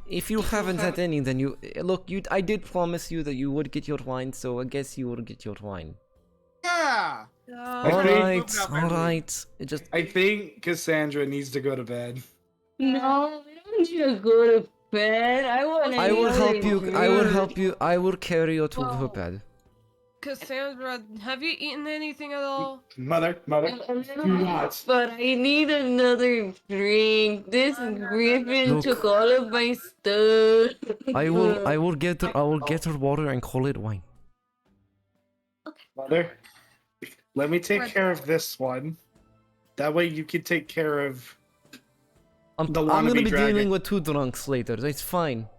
Speaker 1: if you haven't had any, then you look. I did promise you that you would get your wine, so I guess you will get your wine.
Speaker 3: Yeah.
Speaker 4: I
Speaker 1: All
Speaker 4: think-
Speaker 1: right, all right. It just
Speaker 4: I think Cassandra needs to go to bed.
Speaker 5: No, I don't need to go to bed. I want to.
Speaker 1: I will help you. I will help you. I will carry you to her
Speaker 2: Well,
Speaker 1: bed.
Speaker 2: Cassandra, have you eaten anything at all?
Speaker 4: Mother, do not.
Speaker 5: But I need another drink. This griffin
Speaker 1: Look.
Speaker 5: took all of my stuff.
Speaker 1: I will get her water and call it wine.
Speaker 4: Mother, let me take
Speaker 2: Right.
Speaker 4: care of this one. That way you can take care of.
Speaker 1: I'm
Speaker 4: The
Speaker 1: gonna
Speaker 4: wannabe
Speaker 1: be
Speaker 4: dragon.
Speaker 1: dealing with 2 drunks later. That's fine.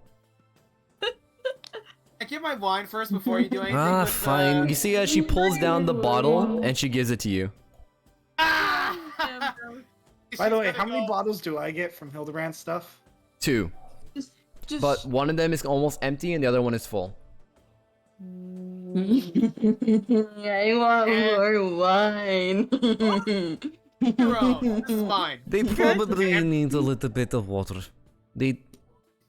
Speaker 3: I get my wine first before you do anything. with,
Speaker 1: Fine. You see as she pulls down the bottle and she gives it to you.
Speaker 3: Ah!
Speaker 4: By the way,
Speaker 3: She's
Speaker 4: how
Speaker 3: gonna
Speaker 4: many
Speaker 3: go-
Speaker 4: bottles do I get from Hildebrand's stuff?
Speaker 1: 2.
Speaker 2: Just
Speaker 1: But one of them is almost empty and the other one is full.
Speaker 5: I want more wine.
Speaker 3: Your own. This is mine.
Speaker 1: They probably need a little bit of water. They,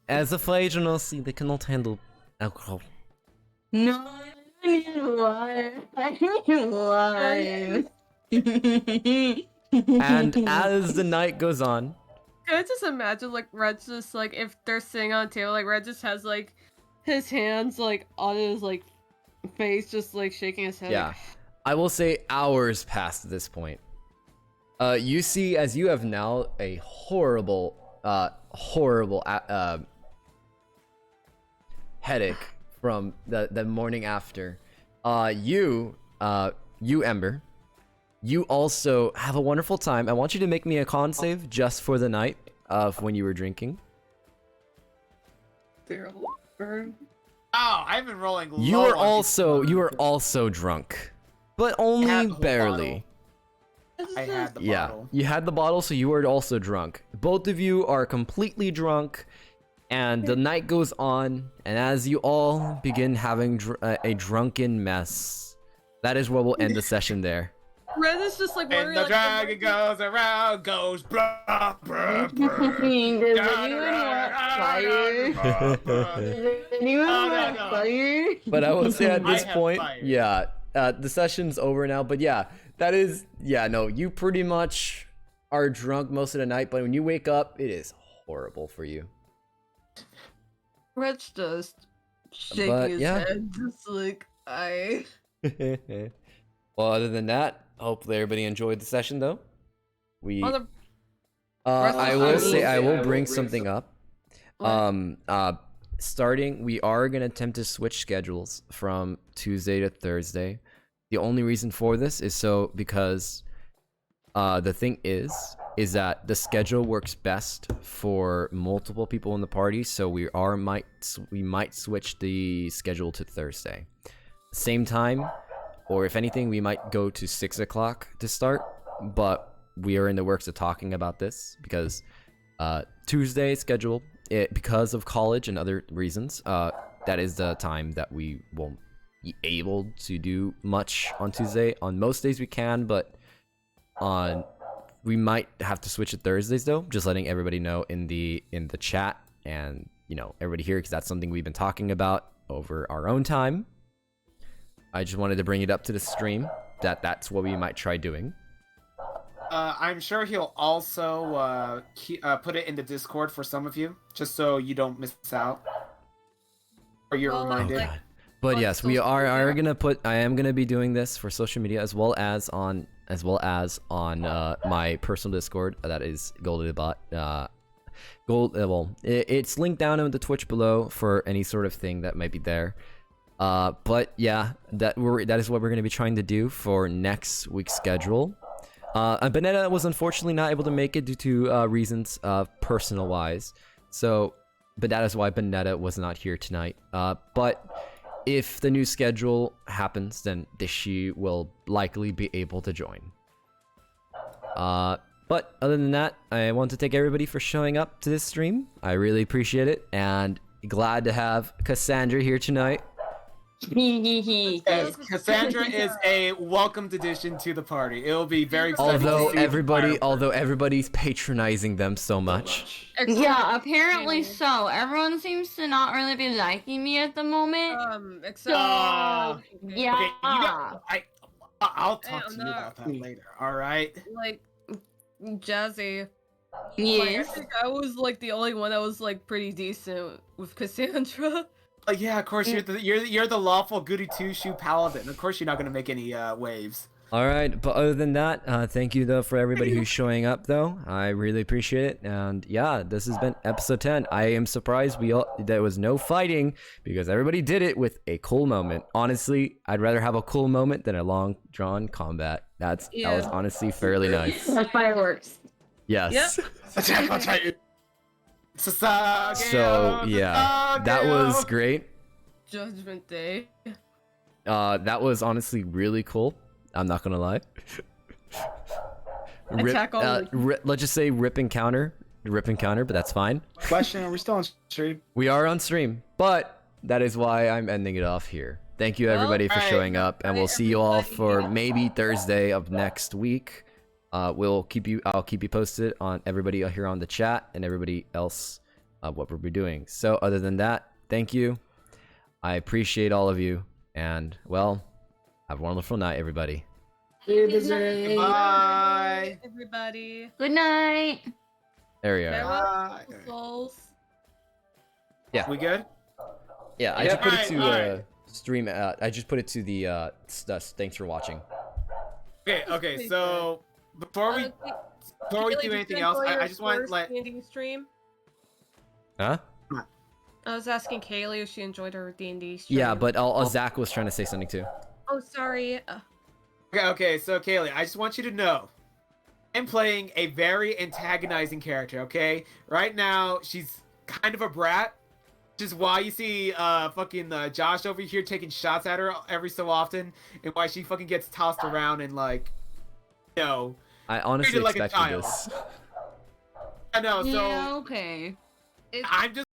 Speaker 1: as a Phaedranos, they cannot handle alcohol.
Speaker 5: No, I need wine. I need wine.
Speaker 1: And as the night goes on,
Speaker 2: Can I just imagine like Red just like if they're sitting on a table, like Red just has like his hands like on his like face, just like shaking his head.
Speaker 1: yeah, I will say hours past this point. You see, as you have now a horrible headache from the morning after. You Ember, you also have a wonderful time. I want you to make me a con save just for the night of when you were drinking.
Speaker 3: Oh, I've been rolling low
Speaker 1: You are
Speaker 3: on
Speaker 1: also drunk, but
Speaker 3: I
Speaker 1: only
Speaker 3: had the whole
Speaker 1: barely.
Speaker 3: I had the
Speaker 1: Yeah,
Speaker 3: bottle.
Speaker 1: you had the bottle, so you were also drunk. Both of you are completely drunk, and the night goes on. And as you all begin having a drunken mess, that is where we'll end the session there.
Speaker 2: Red is just like
Speaker 3: And
Speaker 2: worried.
Speaker 3: the
Speaker 2: Like,
Speaker 3: dragon goes around, goes blah, blah, blah.
Speaker 5: Does anyone want fire? Does anyone
Speaker 3: No, no,
Speaker 5: want
Speaker 3: no.
Speaker 5: fire?
Speaker 1: But I will say at
Speaker 3: I
Speaker 1: this
Speaker 3: have
Speaker 1: point,
Speaker 3: fire.
Speaker 1: yeah, the session's over now. But yeah, no, you pretty much are drunk most of the night. But when you wake up, it is horrible for you.
Speaker 2: Red's just shaking
Speaker 1: But,
Speaker 2: his
Speaker 1: yeah.
Speaker 2: head, just like I.
Speaker 1: Well, other than that, hopefully everybody enjoyed the session though. We
Speaker 2: On the
Speaker 1: I will say I will bring something up. Starting, we are gonna attempt to switch schedules from Tuesday to Thursday. The only reason for this is because the thing is that the schedule works best for multiple people in the party, so we might switch the schedule to Thursday. Same time, or if anything, we might go to 6 o'clock to start, but we are in the works of talking about this because Tuesday schedule, because of college and other reasons, that is the time that we won't be able to do much on Tuesday. On most days we can, but we might have to switch to Thursdays though. Just letting everybody know in the chat and everybody here, because that's something we've been talking about over our own time. I just wanted to bring it up to the stream that's what we might try doing.
Speaker 3: I'm sure he'll also put it in the Discord for some of you, just so you don't miss out. Or you're
Speaker 2: Well,
Speaker 3: reminded.
Speaker 2: like-
Speaker 1: But
Speaker 2: on
Speaker 1: yes, we
Speaker 2: social
Speaker 1: are
Speaker 2: media.
Speaker 1: I am gonna be doing this for social media as well as on my personal Discord. That is Goldibot. It's linked down in the Twitch below for any sort of thing that might be there. But yeah, that is what we're going to be trying to do for next week's schedule. Benetta was unfortunately not able to make it due to reasons personal wise, but that is why Benetta was not here tonight. But if the new schedule happens, then she will likely be able to join. But other than that, I want to thank everybody for showing up to this stream. I really appreciate it, and glad to have Cassandra here tonight.
Speaker 3: Yes, Cassandra is a welcomed addition to the party. It'll be very exciting.
Speaker 1: Although
Speaker 3: to see
Speaker 1: everybody's patronizing them so much.
Speaker 5: Yeah, apparently so. Everyone seems to not really be liking me at the moment.
Speaker 2: Except
Speaker 5: So, yeah.
Speaker 3: Okay, I'll talk to you about that later. All right.
Speaker 2: like Jazzy.
Speaker 5: Yes.
Speaker 2: I think I was like the only one that was like pretty decent with Cassandra.
Speaker 3: Yeah, of course you're the lawful goody two shoe paladin. Of course you're not gonna make any waves.
Speaker 1: All right, but other than that, thank you though for everybody who's showing up though. I really appreciate it, and yeah, this has been episode 10. I am surprised there was no fighting because everybody did it with a cool moment. Honestly, I'd rather have a cool moment than a long drawn combat. That was honestly fairly nice.
Speaker 5: Like fireworks.
Speaker 1: Yes.
Speaker 3: Attack on Titan.
Speaker 1: So yeah, that was great.
Speaker 2: Judgment Day.
Speaker 1: That was honestly really cool. I'm not gonna lie. Let's just say rip and counter, but that's fine.
Speaker 4: Question: are we still on stream?
Speaker 1: We are on stream, but that is why I'm ending it off here. Thank you everybody for showing up, and we'll see you all for maybe Thursday of next week. I'll keep you posted on everybody here on the chat and everybody else what we'll be doing. So other than that, thank you. I appreciate all of you, and well, have a wonderful night, everybody.
Speaker 3: Bye,
Speaker 2: everybody.
Speaker 5: Good night.
Speaker 1: There we are.
Speaker 2: Farewell, souls.
Speaker 1: Yeah.
Speaker 3: We good?
Speaker 1: Yeah, I just put it to stream. I just put it to the thanks for watching.
Speaker 3: Okay. So before we do anything else, I just want to let.
Speaker 2: Stream.
Speaker 1: Huh?
Speaker 2: I was asking Kaylee if she enjoyed her D&D stream.
Speaker 1: Yeah, but Zach was trying to say something too.
Speaker 2: Oh, sorry.
Speaker 3: Okay. So Kaylee, I just want you to know, I'm playing a very antagonizing character. Okay, right now she's kind of a brat, which is why you see fucking Josh over here taking shots at her every so often, and why she fucking gets tossed around and like, I honestly
Speaker 1: expected this.
Speaker 3: I know. So
Speaker 5: yeah, okay.
Speaker 3: I'm just